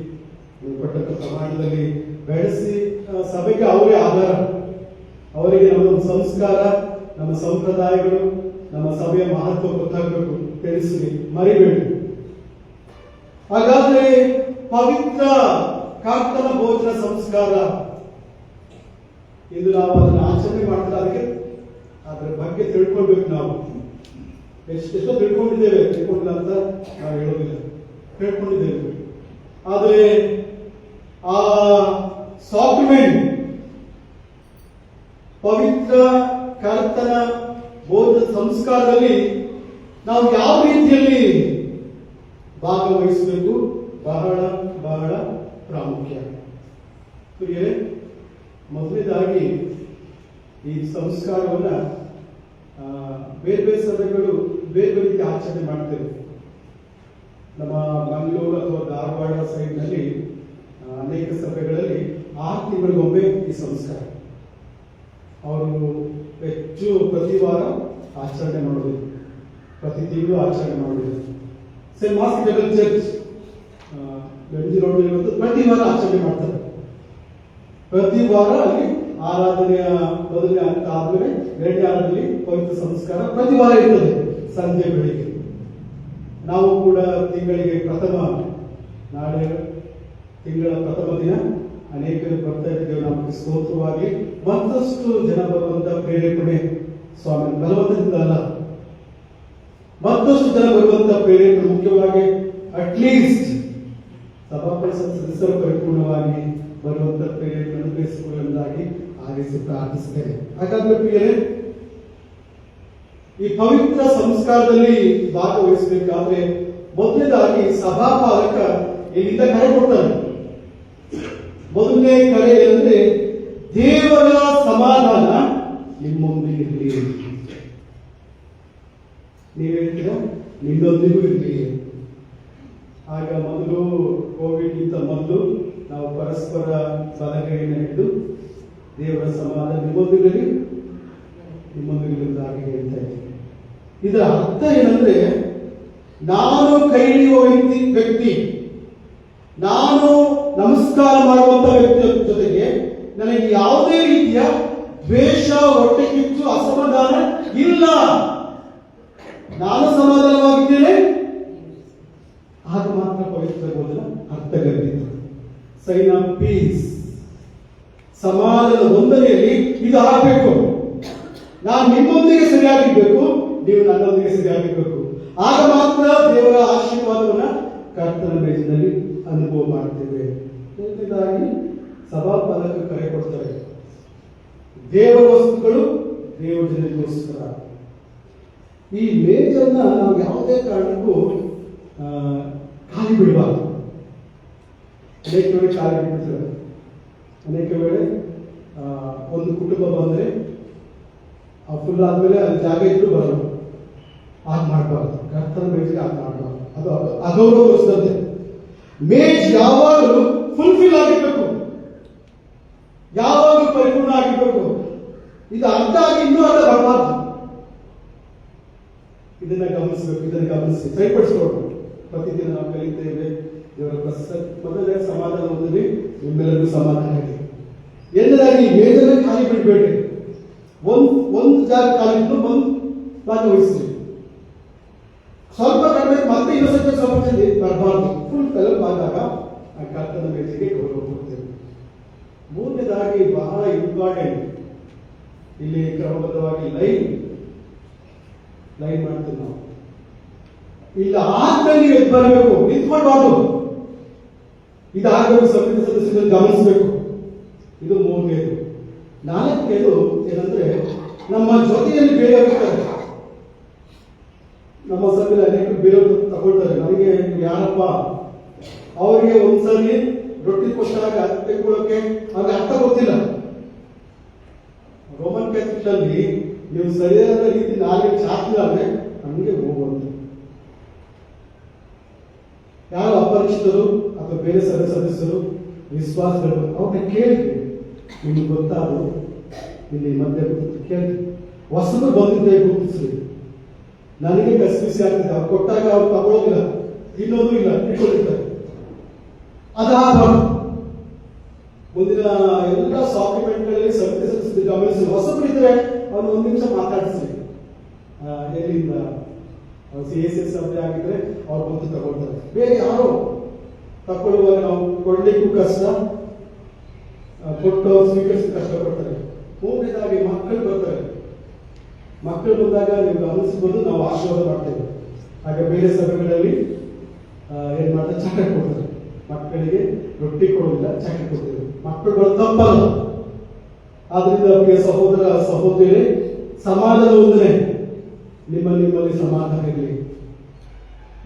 ನೀವು ಕೊಟ್ಟಂತ ಪ್ರಮಾಣದಲ್ಲಿ ಬೆಳೆಸಿ ಸಭೆಗೆ ಅವರೇ ಆಧಾರ. ಅವರಿಗೆ ನಮ್ಮ ಸಂಸ್ಕಾರ, ನಮ್ಮ ಸಂಪ್ರದಾಯಗಳು, ನಮ್ಮ ಸಭೆಯ ಮಹತ್ವ ಗೊತ್ತಾಗಬೇಕು. ತಿಳಿಸಿ, ಮರಿಬೇಡಿ. ಹಾಗಾದ್ರೆ ಪವಿತ್ರ ಕರ್ತನ ಭೋಜನ ಸಂಸ್ಕಾರ ಇದು ನಾವು ಅದನ್ನು ಆಚರಣೆ ಮಾಡ್ತಾರೆ. ಅದರ ಬಗ್ಗೆ ತಿಳ್ಕೊಳ್ಬೇಕು. ನಾವು ಎಷ್ಟೆಷ್ಟೋ ತಿಳ್ಕೊಂಡಿದ್ದೇವೆ, ತಿಳ್ಕೊಂಡಿಲ್ಲ ಅಂತ ನಾವು ಹೇಳೋದಿಲ್ಲ, ತಿಳ್ಕೊಂಡಿದ್ದೇವೆ. ಆದರೆ ಆ ಸಾಕ್ರಮೆಂಟ್, ಪವಿತ್ರ ಕರ್ತನ ಭೋಜನ ಸಂಸ್ಕಾರದಲ್ಲಿ ನಾವು ಯಾವ ರೀತಿಯಲ್ಲಿ ಭಾಗವಹಿಸಬೇಕು ಬಹಳ ಬಹಳ ಪ್ರಾಮುಖ್ಯ. ಮೊದಲನೇದಾಗಿ ಈ ಸಂಸ್ಕಾರವನ್ನ ಬೇರೆ ಬೇರೆ ಸಭೆಗಳು ಬೇರೆ ಬೇರೆ ರೀತಿ ಆಚರಣೆ ಮಾಡ್ತೇವೆ. ನಮ್ಮ ಮಂಗಳೂರು ಅಥವಾ ಧಾರವಾಡ ಸೈಡ್ನಲ್ಲಿ ಅನೇಕ ಸಭೆಗಳಲ್ಲಿ 6 ತಿಂಗಳಿಗೊಮ್ಮೆ ಈ ಸಂಸ್ಕಾರ ಅವರು ಹೆಚ್ಚು ಪ್ರತಿ ವಾರ ಆಚರಣೆ ಮಾಡೋದಿಲ್ಲ, ಪ್ರತಿ ತಿಂಗಳು ಆಚರಣೆ ಮಾಡೋದಿಲ್ಲ. ಸೇಂಟ್ ಮಾರ್ಕ್ಸ್ ಜಗತ್ ಚರ್ಚ್ ಬೆಂಜಿ ರೋಡ್ ಇವತ್ತು ಪ್ರತಿ ವಾರ ಆಚರಣೆ ಮಾಡ್ತಾರೆ. ಪ್ರತಿ ವಾರ ಅಲ್ಲಿ ಆರಾಧನೆಯ ಮೊದಲನೇ ಹಂತ ಆದ್ಮೇಲೆ ಎರಡನೇ ಹಂತದಲ್ಲಿ ಪವಿತ್ರ ಸಂಸ್ಕಾರ ಪ್ರತಿ ವಾರ ಇರ್ತದೆ ಸಂಜೆ ಬೆಳಿಗ್ಗೆ. ನಾವು ಕೂಡ ತಿಂಗಳಿಗೆ ನಾಳೆ ತಿಂಗಳ ಪ್ರಥಮ ದಿನ ಅನೇಕರು ಬರ್ತಾ ಇದ್ದೇವೆ. ನಮಗೆ ಸ್ತೋತ್ರವಾಗಿ ಮತ್ತಷ್ಟು ಜನ ಬರುವಂತ ಪ್ರೇರೇಪಣೆ ಸ್ವಾಮಿ ಬಲವಂತದಿಂದ ಅಲ್ಲ, ಮತ್ತಷ್ಟು ಜನ ಬರುವಂತ ಪ್ರೇರೇಪಣೆ, ಮುಖ್ಯವಾಗಿ ಅಟ್ಲೀಸ್ಟ್ ಸಭಾಪರಿಷತ್ ಸದಸ್ಯರು ಪರಿಪೂರ್ಣವಾಗಿ ಬರುವಂತ ಪ್ರೇರೇಪಣೆ ಅನುಗ್ರಹಿಸಿಕೊಳ್ಳುವುದಾಗಿ ಆರಿಸಿ ಪ್ರಾರ್ಥಿಸುತ್ತೇನೆ. ಹಾಗಾದ್ರೆ ಪ್ರಿಯರೇ, ಈ ಪವಿತ್ರ ಸಂಸ್ಕಾರದಲ್ಲಿ ಭಾಗವಹಿಸಬೇಕಾದ್ರೆ ಮೊದಲನೇದಾಗಿ ಸಭಾಪಾಲಕ ಇಲ್ಲಿಂದ ಕರೆ ಕೊಡ್ತಾನೆ. ಮೊದಲನೇ ಕರೆ ಅಂದ್ರೆ ದೇವರ ಸಮಾಧಾನ ನಿಮ್ಮೊಂದಿಗೆ ಇರಲಿ. ನೀವು ಹೇಳ್ತೀರಾ ನಿಮ್ಮೊಂದಿಗೂ ಇರಲಿ. ಆಗ ಮೊದಲು ಕೋವಿಡ್ಗಿಂತ ಮೊದಲು ನಾವು ಪರಸ್ಪರ ಬಲಗೈಯನ್ನು ಹಿಡಿದು ದೇವರ ಸಮಾಧಾನ ನಿಮ್ಮೊಂದಿಗೆ ನಿಮ್ಮೊಂದಿಗೆ ಹೇಳ್ತಾ ಇದ್ದೀವಿ. ಇದರ ಅರ್ಥ ಏನಂದ್ರೆ, ನಾನು ಕೈ ಹಿಡಿಯುವ ವ್ಯಕ್ತಿ, ನಾನು ನಮಸ್ಕಾರ ಮಾಡುವಂತ ವ್ಯಕ್ತಿಯ ಜೊತೆಗೆ ನನಗೆ ಯಾವುದೇ ರೀತಿಯ ದ್ವೇಷ, ಹೊಟ್ಟೆ ಕಿಚ್ಚು, ಅಸಮಾಧಾನ ಇಲ್ಲ. ನಾನು ಸಮಾಧಾನವಾಗಿದ್ದೇನೆ, ಆಗ ಮಾತ್ರ ಪವಿತ್ರ ಭೋಜನ ಅರ್ಥಗರ್ಭಿತ. ಸೈನ್ ಆಫ್ ಪೀಸ್, ಸಮಾಧಾನದ ವಂದನೆಯಲ್ಲಿ ಇದು ಆಗಬೇಕು. ನಾನು ನಿಮ್ಮೊಂದಿಗೆ ಸರಿಯಾಗಿರ್ಬೇಕು, ನೀವು ನನ್ನೊಂದಿಗೆ ಸರಿಯಾಗಿರ್ಬೇಕು. ಆಗ ಮಾತ್ರ ದೇವರ ಆಶೀರ್ವಾದವನ್ನ ಕರ್ತನ ಮೇಜಿನಲ್ಲಿ ಅನುಭವ ಮಾಡ್ತೇವೆ. ಮೊದಲನೇದಾಗಿ ಸಭಾಪಾಲಕ ಕರೆ ಕೊಡ್ತಾರೆ. ದೇವರ ವಸ್ತುಗಳು ದೇವರ ಜನರಿಗೋಸ್ಕರ. ಈ ಮೇಜನ್ನ ನಾವು ಯಾವುದೇ ಕಾರಣಕ್ಕೂ ಖಾಲಿ ಬಿಡಬಾರ್ದು. ಅನೇಕ ವೇಳೆ ಖಾಲಿ ಬಿಡ್ತಾರೆ. ಅನೇಕ ವೇಳೆ ಒಂದು ಕುಟುಂಬ ಬಂದ್ರೆ ಫುಲ್ ಆದ್ಮೇಲೆ ಅಲ್ಲಿ ಜಾಗ ಇದ್ರು ಬರಲ್ಲ. ಆಗ ಮಾಡಬಾರ್ದು. ಕರ್ತನ ಮೇಜಿಗೆ ಆಗ ಮಾಡಬಾರ್ದು. ಅದು ಅಗೌರವಗೊಳಿಸ್ತದೆ. ಮೇಜ್ ಯಾವಾಗಲೂ ಫುಲ್ಫಿಲ್ ಆಗಿರ್ಬೇಕು, ಯಾವಾಗಲೂ ಪರಿಪೂರ್ಣ ಆಗಿರ್ಬೇಕು. ಇದು ಅರ್ಧ ಆಗಿ ಇನ್ನೂ ಅರ್ಧ ಬರಬಾರ್ದು. ಇದನ್ನ ಗಮನಿಸಬೇಕು, ಇದನ್ನು ಗಮನಿಸಿ ಸರಿಪಡಿಸ್ಕೊಳ್ಬೇಕು. ಪ್ರತಿದಿನ ನಾವು ಕಲಿತೇವೆ. ದೇವರ ಮೊದಲೇ ಸಮಾಧಾನ ಹೊಂದಿರಿ, ನಿಮ್ಮೆಲ್ಲರಿಗೂ ಸಮಾಧಾನ ಇದೆ. ಎರಡನೇದಾಗಿ ಮೇಜಲ್ಲಿ ಖಾಲಿ ಬಿಡಬೇಡಿ. ಒಂದು ಜಾಗ ಖಾಲಿ ಇದ್ದು ಒಂದು ಭಾಗವಹಿಸ್ರಿ. ಸ್ವಲ್ಪ ಕಡಿಮೆ ಮತ್ತೆ ಇನ್ನೊಂದು ಸ್ವಲ್ಪ ಬರಬಾರ್ದು. ಫುಲ್ ಕಲರ್ ಆದಾಗ ಆ ಕರ್ತನ ಮೇಜಿಗೆ ಗೌರವ ಕೊಡ್ತೇವೆ. ಮೂರನೇದಾಗಿ ಎರಡನೇದಾಗಿ ಬಹಳ ಇಂಪಾರ್ಟೆಂಟ್, ಇಲ್ಲಿ ಕ್ರಮಬದ್ಧವಾಗಿ ಲೈನ್ ಮಾಡ್ತೀವಿ ನಾವು. ಇಲ್ಲ ಆದ್ಮೇಲೆ ನೀವು ಎದ್ದು ಬರಬೇಕು, ನಿಂತ್ಕೊಳ್ಬಾರ್ದು. ಇದಾಗಬೇಕು, ಸಮಿತಿ ಸದಸ್ಯರು ಗಮನಿಸಬೇಕು. ಇದು ಮೂರನೇದು. ನಾಲ್ಕನೇದು ಏನಂದ್ರೆ, ನಮ್ಮ ಜೊತೆಯಲ್ಲಿ ಬೇರೆಯವರು ಇರ್ತಾರೆ. ನಮ್ಮ ಸಭೆಯಲ್ಲಿ ಅನೇಕರು ಬೇರೆಯವರು ತಗೊಳ್ತಾರೆ. ನನಗೆ ಯಾರಪ್ಪ, ಅವರಿಗೆ ಒಂದ್ಸರಿ ರೊಟ್ಟಿ ಕೊಟ್ಟಾಗ ತೆಗೆದುಕೊಳ್ಳೋಕೆ ಅವ್ರಿಗೆ ಅರ್ಥ ಗೊತ್ತಿಲ್ಲ. ರೋಮನ್ ಕ್ಯಾಥಲಿಕ್ ಅಲ್ಲಿ ನೀವು ಸರಿಯಾದ ರೀತಿ ನಾಲ್ಕು ಚಾಚಿಲ್ಲ ಅಂದ್ರೆ ನಮಗೆ ಹೋಗುವಂತ ಯಾರು ಅಪರಿಚಿತರು ಅಥವಾ ಬೇರೆ ಸದಸ್ಯರು ವಿಶ್ವಾಸಗಳು ಅವ್ರನ್ನ ಕೇಳ್ತೀವಿ. ನಿಮ್ಗೆ ಗೊತ್ತಾದ್ರು ಇಲ್ಲಿ ಮಧ್ಯೆ ಕೇಳ್ತೀವಿ. ಹೊಸದು ಬಂದಿದ್ದೆ ಗುರುತಿಸ್ರಿ. ನನಗೆ ಕಸಿಬಿಸಿ ಆಗ್ತದೆ. ಅವ್ರು ಕೊಟ್ಟಾಗ ಅವ್ರು ತಗೊಳ್ಳೋದಿಲ್ಲ, ಇನ್ನೊಂದು ಇಲ್ಲ, ಇಟ್ಕೊಂಡಿರ್ತಾರೆ. ಅದಾಗಬಾರ್ದು. ಮುಂದಿನ ಎಲ್ಲ ಸಾಕ್ಯುಮೆಂಟ್ಗಳಲ್ಲಿ ಸಮಿತಿ ಸದಸ್ಯರು ಗಮನಿಸಿ. ಹೊಸಬ್ರು ಇದ್ರೆ ಅವ್ರು ಒಂದು ನಿಮಿಷ ಮಾತಾಡಿಸ್ರಿ. ಎಲ್ಲಿಂದ CSS ಸಭೆ ಆಗಿದ್ರೆ ಅವ್ರು ಬಂದು ತಗೊಳ್ತಾರೆ. ಬೇರೆ ಯಾರು ತಗೊಳ್ಳುವಾಗ ನಾವು ಕೊಡ್ಲಿಕ್ಕೂ ಕಷ್ಟ, ಕೊಟ್ಟು ಸ್ವೀಕರಿಸಿ ಕಷ್ಟಪಡ್ತಾರೆ. ಮೂರನೇದಾಗಿ ಮಕ್ಕಳು ಬರ್ತಾರೆ. ಮಕ್ಕಳು ಬಂದಾಗ ನೀವು ಗಮನಿಸಬಹುದು, ನಾವು ಆಶೀರ್ವಾದ ಮಾಡ್ತೇವೆ. ಹಾಗೆ ಬೇರೆ ಸಭೆಗಳಲ್ಲಿ ಏನ್ ಮಾಡ್ತಾರೆ, ಚಾಕ್ಲೇಟ್ ಕೊಡ್ತಾರೆ. ಮಕ್ಕಳಿಗೆ ರೊಟ್ಟಿ ಕೊಡೋದಿಲ್ಲ, ಚಾಕ್ಲೇಟ್ ಕೊಡ್ತೇವೆ. ಮಕ್ಕಳು ತಪ್ಪಲ್ಲ. ಆದ್ರಿಂದ ಪ್ರಿಯ ಸಹೋದರ ಸಹೋದರಿ, ಸಮಾಜದ ಒಂದನೇ ನಿಮ್ಮಲ್ಲಿ ಸಮಾಧಾನ ಇರಲಿ.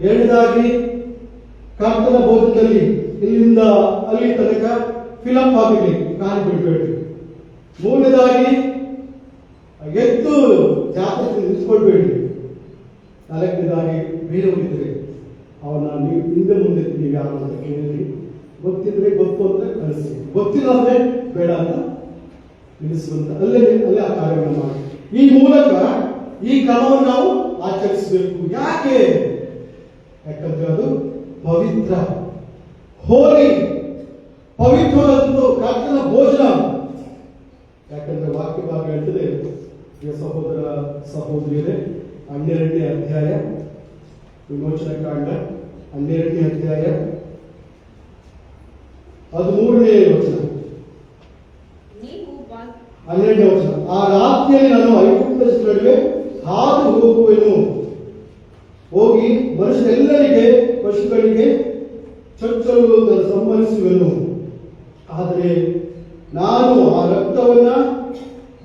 ಎರಡನೇದಾಗಿ ಕರ್ತನ ಬೋಧದಲ್ಲಿ ಇಲ್ಲಿಂದ ಅಲ್ಲಿ ತನಕ ಫಿಲಪ್ ಆಗಿರಲಿ, ಕಾಲು ಬಿಡಬೇಡಿ. ಮೂರನೇದಾಗಿ ಎದ್ದು ಜಾತ್ರೆ ನಿಂತ್ಕೊಳ್ಬೇಡಿ. ನಾಲ್ಕನೇದಾಗಿ ಬೇರೆಯವರಿದ್ರೆ ಅವನ್ನ ನೀವು ಹಿಂದೆ ಮುಂದೆ ನೀವು ಯಾರು ಅಂತ ಕೇಳಿದ್ರಿ. ಗೊತ್ತಿದ್ರೆ ಗೊತ್ತು ಅಂತ ಕಳಿಸಿ, ಗೊತ್ತಿಲ್ಲ ಅಂದ್ರೆ ಬೇಡ ಅಂತ ನಿಲ್ಲಿಸುವಂತ ಅಲ್ಲೇ ಆ ಕಾರ್ಯವನ್ನು ಮಾಡಿ. ಈ ಮೂಲಕ ಈ ಕ್ರಮವನ್ನು ನಾವು ಆಚರಿಸಬೇಕು. ಯಾಕೆ? ಯಾಕಂದ್ರೆ ಅದು ಪವಿತ್ರ, ಹೋಲಿ, ಪವಿತ್ರವಾದಂತ ಕರ್ತನ ಭೋಜನ. ಯಾಕಂದ್ರೆ ವಾಕ್ಯ ಭಾಗ ಹೇಳ್ತದೆ, ಸಹೋದರ ಸಹೋದರಿಯರೇ, 12ನೇ ಅಧ್ಯಾಯ ವಿಮೋಚನಾ ಕಾಂಡ 12ನೇ ಅಧ್ಯಾಯ 13ನೇ ವಚನ, 12ನೇ ವಚನ. ಆ ರಾತ್ರಿಯಲ್ಲಿ ನಾನು ಐಗುಪ್ತ ನಡುವೆ ಹಾದು ಹೋಗುವೆನು, ಹೋಗಿ ಮನುಷ್ಯರೆಲ್ಲರಿಗೆ ಪಶುಗಳಿಗೆ ಚೊಚ್ಚಲು ಸಂಬಂಧಿಸುವೆನು. ಆದರೆ ನಾನು ಆ ರಕ್ತವನ್ನ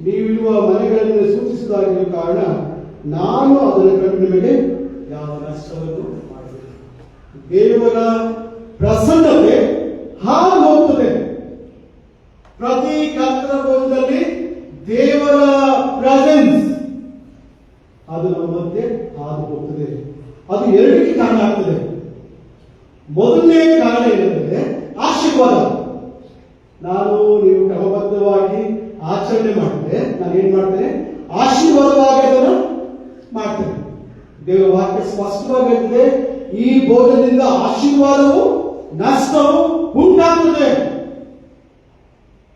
ನೀವಿರುವ ಮನೆಗಳಲ್ಲಿ ಸೂಚಿಸಿದಾಗಿರುವ ಕಾರಣ ನಾನು ಅದನ್ನು ಕಂಡು ನಿಮಗೆ ಯಾವ ನಷ್ಟವನ್ನು ಮಾಡಿದೆ. ದೇವರ ಪ್ರಸನ್ನತೆ ಹಾದು ಹೋಗ್ತದೆ. ಪ್ರತಿ ಕರ್ತನ ಭೋಜನದಲ್ಲಿ ದೇವರ ಪ್ರೆಸೆನ್ಸ್ ಅದು ನಮ್ಮ ಮಧ್ಯೆ ಹಾದು ಹೋಗ್ತದೆ. ಅದು ಎರಡಕ್ಕೆ ಕಾರಣ ಆಗ್ತದೆ. ಮೊದಲನೇ ಕಾರಣ ಏನಂದ್ರೆ ಆಶೀರ್ವಾದ. ನಾನು ನೀವು ಕ್ರಮಬದ್ಧವಾಗಿ ಆಚರಣೆ ಮಾಡಿದ್ರೆ ನಾನು ಏನ್ ಮಾಡ್ತೇನೆ, ಆಶೀರ್ವಾದವಾಗಿ ಅದನ್ನು ಮಾಡ್ತೇನೆ. ದೇವರ ವಾಕ್ಯ ಸ್ಪಷ್ಟವಾಗಿ ಹೇಳ್ತದೆ, ಈ ಭೋಜನದಿಂದ ಆಶೀರ್ವಾದವು ನಷ್ಟವು ಉಂಟಾಗ್ತದೆ.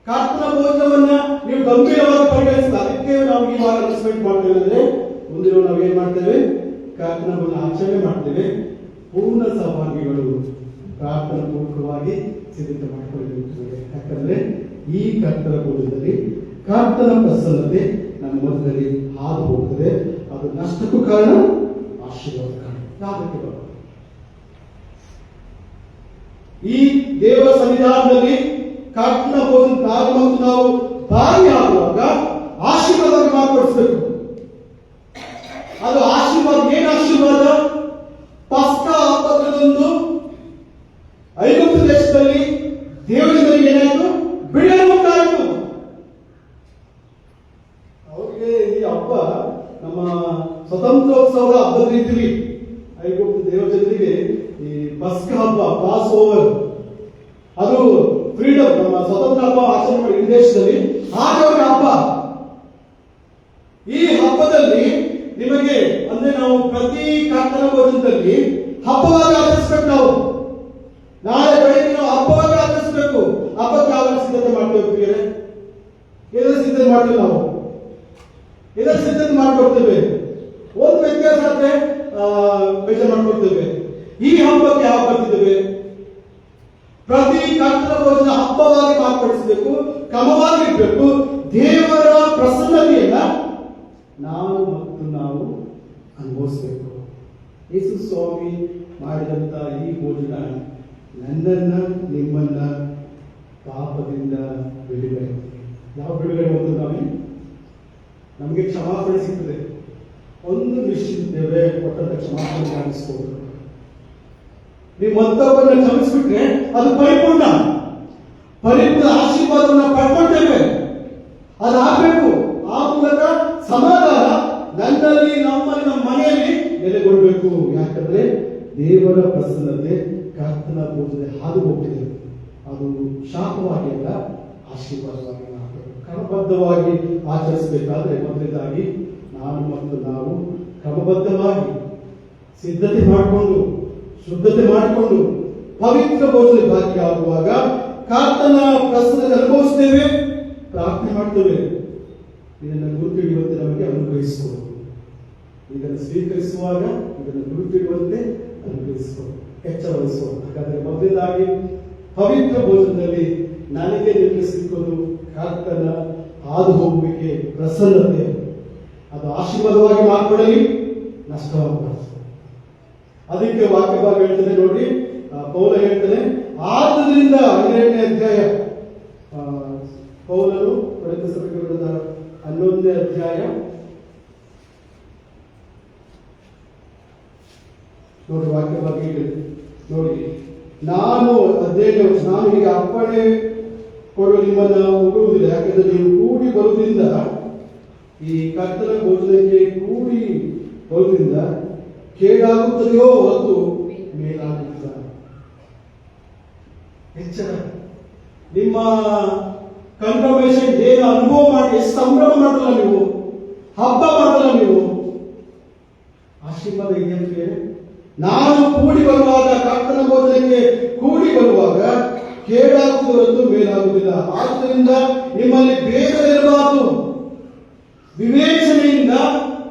ಕರ್ತನ ಭೋಜನವನ್ನ ನೀವು ಗಂಭೀರವಾಗಿ ಪರಿಗಣಿಸಿದ, ಅದಕ್ಕೆ ನಾವು ಈ ವಾರ ಅನೌನ್ಸ್ಮೆಂಟ್ ಮಾಡ್ತೇವೆ. ಅಂದ್ರೆ ಮುಂದಿನ ನಾವು ಏನ್ ಮಾಡ್ತೇವೆ, ಕರ್ತನ ಭೋಜನ ಆಚರಣೆ ಮಾಡ್ತೇವೆ. ಪೂರ್ಣ ಸಹಭಾಗಿಗಳು ಪ್ರಾರ್ಥನಾ ಪೂರ್ವಕವಾಗಿ ಸಿದ್ಧತೆ ಮಾಡಿಕೊಳ್ಳಬೇಕು. ಯಾಕಂದ್ರೆ ಈ ಕರ್ತನ ಭೋಜನದಲ್ಲಿ ಕರ್ತನ ಪ್ರಸನ್ನತೆ ನಮ್ಮ ಮಧ್ಯದಲ್ಲಿ ಹಾದು ಹೋಗ್ತದೆ. ಅದು ನಷ್ಟಕ್ಕೂ ಕಾರಣ, ಆಶೀರ್ವಾದ ಕಾರಣ. ಯಾವುದಕ್ಕೆ ಬರೋದು? ಈ ದೇವರ ಸನ್ನಿಧಾನದಲ್ಲಿ ಕರ್ತನ ಭೋಜನ ಪ್ರಾರಂಭ ನಾವು ಭಾಗಿಯಾಗುವಾಗ ಆಶೀರ್ವಾದ ಮಾರ್ಪಡಿಸಬೇಕು. ಅದು ಆಶೀರ್ವಾದ ಏನು? ಆಶೀರ್ವಾದ ಪಸ್ಕಾ ಹಬ್ಬದಂದು ಐಗುಪ್ತ ದೇಶದಲ್ಲಿ ದೇವರಿಗೆ ಏನಾಯ್ತು? ಬಿಡುಗಡೆ ಉಂಟಾಯಿತು. ಅವರಿಗೆ ಈ ಹಬ್ಬ ನಮ್ಮ ಸ್ವತಂತ್ರೋತ್ಸವದ ಹಬ್ಬದ ರೀತಿಯಲ್ಲಿ ಐಗುಪ್ತ ದೇವರ ಜನರಿಗೆ ಈ ಪಸ್ಕಾ ಹಬ್ಬ, ಪಾಸ್ ಓವರ್, ಅದು ಫ್ರೀಡಮ್, ನಮ್ಮ ಸ್ವತಂತ್ರ ಹಬ್ಬ ಆಚರಣೆ ಮಾಡಿ ಈ ದೇಶದಲ್ಲಿ ಹಾಗೆ ಹಬ್ಬ. ಈ ಹಬ್ಬದಲ್ಲಿ ನಿಮಗೆ ಅಂದ್ರೆ ನಾವು ಪ್ರತಿ ಕರ್ತನ ಭೋಜನದಲ್ಲಿ ಹಬ್ಬವಾಗಿ ಆಚರಿಸಬೇಕು. ನಾವು ನಾಳೆ ಬೆಳಗ್ಗೆ ನಾವು ಹಬ್ಬವಾಗಿ ಆಚರಿಸಬೇಕು. ಹಬ್ಬಕ್ಕೆ ಯಾವ ಸಿದ್ಧತೆ ಮಾಡ್ತೇವೆ? ಏನೋ ಸಿದ್ಧತೆ ಮಾಡ್ತೇವೆ. ನಾವು ಏನೋ ಸಿದ್ಧತೆ ಮಾಡ್ಕೊಡ್ತೇವೆ. ಒಂದು ವ್ಯತ್ಯಾಸ ಆದ್ರೆ ಬೇಜಾರು ಮಾಡ್ಕೊಡ್ತೇವೆ. ಈ ಹಬ್ಬಕ್ಕೆ ಯಾವ ಬರ್ತಿದ್ದೇವೆ? ಪ್ರತಿ ಕರ್ತನ ಭೋಜನ ಹಬ್ಬವಾಗಿ ಮಾರ್ಪಡಿಸಬೇಕು. ಕ್ರಮವಾಗಿರ್ಬೇಕು. ದೇವರ ಪ್ರಸನ್ನತೆಯನ್ನ ನಾವು ಮತ್ತು ನಾವು ಅನುಭವಿಸಬೇಕು. ಯೇಸು ಸ್ವಾಮಿ ಮಾಡಿದಂತ ಈ ಭೋಜನ ನನ್ನನ್ನ ನಿಮ್ಮನ್ನ ಪಾಪದಿಂದ ಬಿಡುಗಡೆ. ಯಾವ ಬಿಡುಗಡೆ ಒಂದು ನಮಗೆ ಕ್ಷಮಾಪಣೆ ಸಿಗ್ತದೆ. ಒಂದು ನಿಶ್ಚಿದ್ದೇವೆ ಕೊಟ್ಟಂತ ಕ್ಷಮಾಪಣೆ ಕಾಣಿಸ್ಬೋದು. ನೀವು ಮತ್ತೊಬ್ಬರನ್ನ ಕ್ಷಮಿಸ್ಬಿಟ್ರೆ ಅದು ಪರಿಪೂರ್ಣ ಆಶೀರ್ವಾದವನ್ನು ಪಡ್ಕೊಳ್ತೇವೆ. ಅದಾಗಬೇಕು. ಆ ಮೂಲಕ ಸಮಾಧಾನ ನನ್ನಲ್ಲಿ, ನಮ್ಮಲ್ಲಿ, ನಮ್ಮ ಮನೆಯಲ್ಲಿ ನೆಲೆಗೊಳ್ಬೇಕು. ಯಾಕಂದ್ರೆ ದೇವರ ಪ್ರಸನ್ನತೆ ಕರ್ತನ ಭೋಜನೆ ಹಾದು ಹೋಗ್ತಿದೆ. ಅದು ಶಾಪವಾಗಿ ಅಲ್ಲ, ಆಶೀರ್ವಾದವಾಗಿ ಮಾಡಬೇಕು. ಕ್ರಮಬದ್ಧವಾಗಿ ಆಚರಿಸಬೇಕಾದ್ರೆ ಮೊದಲನೇದಾಗಿ ನಾನು ಮತ್ತು ನಾವು ಕ್ರಮಬದ್ಧವಾಗಿ ಸಿದ್ಧತೆ ಮಾಡಿಕೊಂಡು, ಶುದ್ಧತೆ ಮಾಡಿಕೊಂಡು ಪವಿತ್ರ ಭೋಜನ ಭಾಗಿಯಾಗುವಾಗ ಕರ್ತನ ಪ್ರಸನ್ನತೆ ಅನುಭವಿಸ್ತೇವೆ, ಪ್ರಾರ್ಥನೆ ಮಾಡ್ತೇವೆ. ಇದನ್ನು ಗುರುತಿಡುವಂತೆ ನಮಗೆ ಅನುಗ್ರಹಿಸಿಕೊಡು. ಇದನ್ನು ಸ್ವೀಕರಿಸುವಾಗ ಇದನ್ನು ಗುರುತಿಡುವಂತೆ ಅನುಗ್ರಹಿಸಿಕೊಡು, ಎಚ್ಚರವಹಿಸುವ. ಹಾಗಾದರೆ ಮೊದಲನೇದಾಗಿ ಪವಿತ್ರ ಭೋಜನದಲ್ಲಿ ನನಗೆ ನಿರ್ಮಿಸಿಕೊಂಡು ಕರ್ತನ ಹಾದು ಹೋಗುವಿಕೆ, ಪ್ರಸನ್ನತೆ ಅದು ಆಶೀರ್ವಾದವಾಗಿ ಮಾಡಿಕೊಡಲಿ, ನಷ್ಟವಾಗಬಾರದು. ಅದಕ್ಕೆ ವಾಕ್ಯ ಭಾಗ ಹೇಳ್ತದೆ ನೋಡಿ, ಪೌಲ ಹೇಳ್ತಾನೆ. ಆದ್ದರಿಂದ 12ನೇ ಅಧ್ಯಾಯ, ಪೌಲನು ಕೊರಿಂಥ ಸಭೆಗೆ ಬರೆದ 11ನೇ ಅಧ್ಯಾಯ ನೋಡಿ, ವಾಕ್ಯ ಭಾಗ ನೋಡಿ. ನಾನು ಹೀಗೆ ಅಪ್ಪಣೆ ಕೊಡುವ ನಿಮ್ಮನ್ನ ಹೊಗಳುವುದಿಲ್ಲ, ಯಾಕೆಂದ್ರೆ ನೀವು ಕೂಡಿ ಬರುವುದರಿಂದ, ಈ ಕರ್ತನ ಭೋಜನಕ್ಕೆ ಕೂಡಿ ಬರುವುದರಿಂದ ಕೇಡಾಗುತ್ತದೆಯೋ ಹೊರತು ಮೇಲಾಗುತ್ತಿಲ್ಲ. ಎಚ್ಚರ. ನಿಮ್ಮ ಕನ್ಫರ್ಮೇಶನ್ ಏನು ಅನುಭವ ಮಾಡಿ, ಎಷ್ಟು ಸಂಭ್ರಮ ಮಾಡಲ್ಲ ನೀವು, ಹಬ್ಬ ಮಾಡಲ್ಲ ನೀವು. ಆಶೀರ್ವಾದ ಇದೆಯಂತೆ. ನಾನು ಕೂಡಿ ಬರುವಾಗ, ಕರ್ತನ ಭೋಜನಕ್ಕೆ ಕೂಡಿ ಬರುವಾಗ ಕೇಡಾಗುವುದು ಹೊರತು ಮೇಲಾಗುವುದಿಲ್ಲ. ಆದ್ದರಿಂದ ನಿಮ್ಮಲ್ಲಿ ಬೇಗ ಇರಬಾರದು. ವಿವೇಚನೆಯಿಂದ,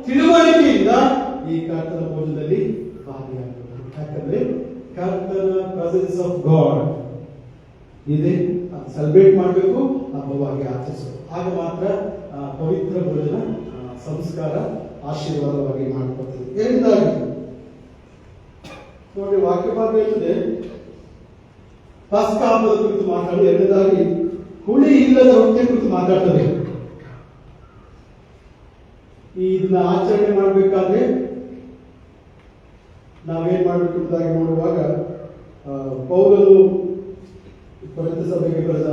ತಿಳುವಳಿಕೆಯಿಂದ ಈ ಕರ್ತನ ಭೋಜನದಲ್ಲಿ ಭಾಗಿಯಾಗಬೇಕು. ಯಾಕಂದ್ರೆ ಕರ್ತನ ಪ್ರೆಸೆನ್ಸ್ ಆಫ್ ಗಾಡ್ ಇದೆ, ಸೆಲೆಬ್ರೇಟ್ ಮಾಡಬೇಕು, ಹಬ್ಬವಾಗಿ ಆಚರಿಸಬೇಕು. ಆಗ ಮಾತ್ರ ಪವಿತ್ರ ಭೋಜನ ಸಂಸ್ಕಾರ ಆಶೀರ್ವಾದವಾಗಿ ಮಾಡಿಕೊಡ್ತದೆ. ಎರಡನೇದಾಗಿ ನೋಡಿ, ವಾಕ್ಯ ಭಾಗ ಹೇಳ್ತದೆ ಪಸ್ಕ ಹಬ್ಬದ ಕುರಿತು ಮಾತಾಡಿ. ಎರಡನೇದಾಗಿ ಹುಳಿ ಇಲ್ಲದ ರೊಟ್ಟೆ ಕುರಿತು ಮಾತಾಡ್ತದೆ. ಇದನ್ನ ಆಚರಣೆ ಮಾಡಬೇಕಾದ್ರೆ ನಾವೇನ್ ಮಾಡಬೇಕು ಎಂಬುದಾಗಿ ನೋಡುವಾಗ, ಪೌಲನು ಕೊರಿಂಥ ಸಭೆಗೆ ಬರೆದ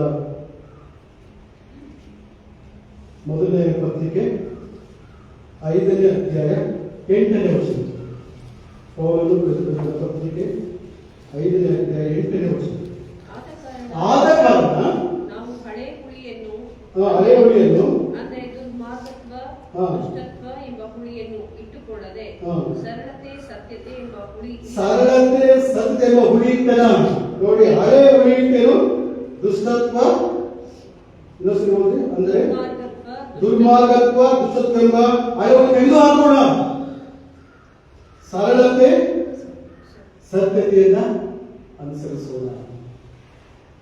ಮೊದಲನೇ ಪತ್ರಿಕೆ 5ನೇ ಅಧ್ಯಾಯ 8ನೇ ವಚನ. ಪೌಲನು ಬರೆದ ಪತ್ರಿಕೆ 5ನೇ ಅಧ್ಯಾಯ 8ನೇ ವಚನ. ಆದ ಕಾರಣ ನಾವು ಹಳೆಯ ಹುಳಿಯನ್ನು ಅಂದರೆ ದುರ್ಮಾರ್ಗತ್ವ, ದುಷ್ಟತ್ವ ಎಂಬ ಹುಳಿಯನ್ನು ಇಟ್ಟುಕೊಳ್ಳದೆ ಸರಳತೆ ಸತ್ಯತೆ ಎಂಬ ಹುಳಿತನ ನೋಡಿ. ಹಳೆ ಹುಳಿತೇನು? ದುಷ್ಟತ್ವ, ಅಂದ್ರೆ ದುರ್ಮಾರ್ಗತ್ವ, ದುಷ್ಟತ್ವ ಎಂಬ ಹಳೆಯನ್ನು ತೆಗೆದು ಹಾಕೋಣ. ಸರಳತೆ, ಸತ್ಯತೆಯನ್ನ ಅನುಸರಿಸೋಣ.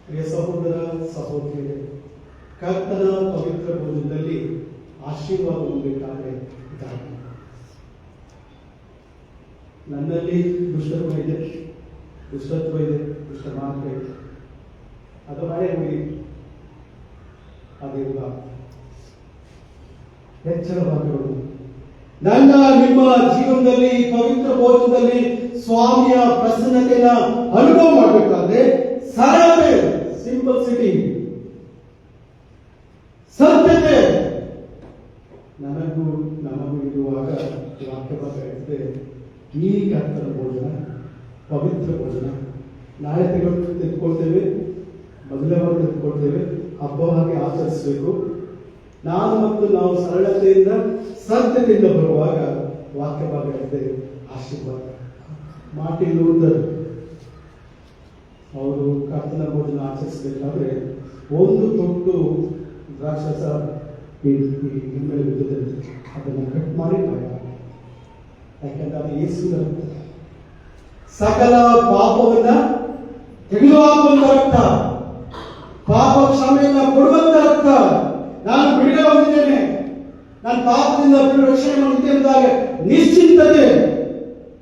ಪ್ರಿಯ ಸಹೋದರ ಸಹೋದರಿಯರೇ, ಕರ್ತನ ಪವಿತ್ರ ಭೋಜನದಲ್ಲಿ ಆಶೀರ್ವಾದ ಹೊಂದಬೇಕಾದ್ರೆ ಇದಾಗಿದೆ. ನನ್ನಲ್ಲಿ ದುಷ್ಟತ್ವ ಇದೆ, ದುಷ್ಟ ಮಾರ್ಗ ಇದೆ, ಅದು ಹಳೆ ಹುಳಿ. ಅದಿಲ್ಲ, ಎಚ್ಚರವಾಗಿರೋದು. ನನ್ನ ನಿಮ್ಮ ಜೀವನದಲ್ಲಿ ಪವಿತ್ರ ಭೋಜನದಲ್ಲಿ ಸ್ವಾಮಿಯ ಪ್ರಸನ್ನತೆಯ ಅನುಭವ ಮಾಡಬೇಕಾದ್ರೆ ಸರಳತೆ, ಸಿಂಪಲ್ಸಿಟಿ, ಸತ್ಯತೆ ನಮಗೂ ಇರುವಾಗ ವಾಕ್ಯವಾಗ ಇರ್ತದೆ. ಈ ಕರ್ತನ ಭೋಜನ, ಪವಿತ್ರ ಭೋಜನ ನಾಳೆ ತೆಗೆದುಕೊಳ್ತೇವೆ, ಮೊದಲೇ ವಾರ ತೆಗೆದುಕೊಳ್ತೇವೆ, ಹಬ್ಬವಾಗಿ ಆಚರಿಸಬೇಕು. ನಾನು ಮತ್ತು ನಾವು ಸರಳತೆಯಿಂದ, ಸತ್ಯತೆಯಿಂದ ಬರುವಾಗ ವಾಕ್ಯವಾಗ ಇರ್ತದೆ ಆಶೀರ್ವಾದ. ಮಾರ್ಟಿನ್ ಲೂಥರ್ ಅವರು ಕರ್ತನ ಭೋಜನ ಆಚರಿಸಬೇಕಾದ್ರೆ ಒಂದು ತೊಟ್ಟು ದ್ರಾಕ್ಷಾರಸ ಹಿನ್ನೆಲೆ ಬಿದ್ದಿದೆ, ಅದನ್ನು ಕಟ್ ಮಾಡಿ ಯಾಕೆಂದ್ರೆ ಅದು ಯೇಸುವಿನ ರಕ್ತ, ಸಕಲ ಪಾಪವನ್ನ ತೆಗೆದುಹಾಕುವಂತ ರಕ್ತ, ಪಾಪ ಕ್ಷಮೆಯನ್ನ ಕೊಡುವಂತ ರಕ್ತ. ನಾನು ಬಿಡುಗಡೆ ಹೊಂದಿದ್ದೇನೆ, ನಾನು ಪಾಪದಿಂದ ರಕ್ಷಣೆ ಹೊಂದಿದ್ದೇನೆ ಎಂದಾಗ ನಿಶ್ಚಿಂತತೆ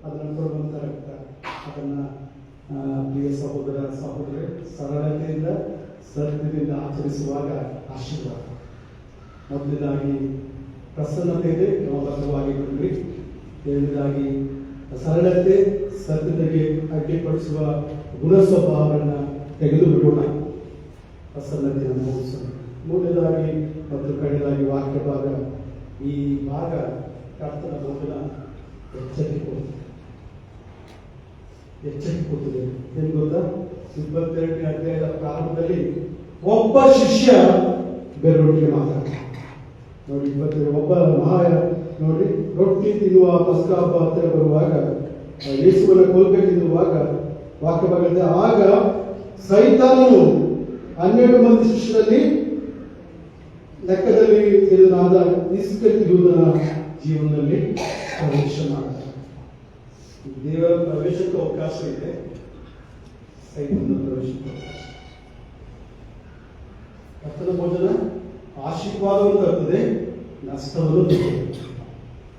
ಅದನ್ನು ಕೊಡುವಂತ ರಕ್ತ. ಅದನ್ನ ಪ್ರಿಯ ಸಹೋದರ ಸಹೋದರಿ ಸರಳತೆಯಿಂದ ಸತ್ಯದಿಂದ ಆಚರಿಸುವಾಗ ಆಶೀರ್ವಾದ. ಮೊದಲನೇದಾಗಿ ಪ್ರಸನ್ನತೆ ಇದೆ, ಕ್ರಮಬದ್ಧವಾಗಿ ಕೊಡ್ರಿ. ಎರಡನೇದಾಗಿ ಸರಳತೆ, ಸತ್ಯತೆಗೆ ಅಡ್ಡಿಪಡಿಸುವ ಗುಣ ಸ್ವಭಾವವನ್ನು ತೆಗೆದು ಬಿಡೋಣ, ಪ್ರಸನ್ನತೆಯನ್ನು ಮೂಡಿಸೋಣ. ಮೂರನೇದಾಗಿ ಮತ್ತು ಕಡೆಯದಾಗಿ ವಾಕ್ಯ ಭಾಗ. ಈ ಭಾಗ ಕರ್ತನ ಭೋಜನ ಎಚ್ಚರಿಕೆ ಕೊಟ್ಟಿದೆ. ಏನು ಗೊತ್ತಾ? 22ನೇ ಅಧ್ಯಾಯದ ಪ್ರಾರಂಭದಲ್ಲಿ ಒಬ್ಬ ಶಿಷ್ಯ ಬೆರಳಿಗೆ ಮಾತಾಡ್ತಾನೆ ನೋಡಿ. 22 ಒಬ್ಬ ನೋಡಿ, ರೊಟ್ಟಿ ತಿನ್ನುವ ಪಸ್ಕ ಹಬ್ಬ ಹತ್ತಿರ ಬರುವಾಗ, ಯೇಸುವಿನ ಕೊಲ್ಬೇಕೆನ್ನುವಾಗ ವಾಕ್ಯ ಭಾಗದಲ್ಲಿ, ಆಗ ಸೈತಾನನು 12 ಮಂದಿ ಶಿಷ್ಯರಲ್ಲಿ ಲೆಕ್ಕದಲ್ಲಿ ಇದನಾದ ಇಸ್ಕರಿಯೋತನ ಜೀವನದಲ್ಲಿ ಪ್ರವೇಶ ಮಾಡ್ತಾರೆ. ದೇವರ ಪ್ರವೇಶಕ್ಕೆ ಅವಕಾಶ ಇದೆ, ಸೈತಾನನ ಪ್ರವೇಶಕ್ಕೆ ಅವಕಾಶ. ಕರ್ತನ ಭೋಜನ ಆಶೀರ್ವಾದವನ್ನು ತರುತ್ತದೆ, ನಷ್ಟವನ್ನು ತರುತ್ತದೆ.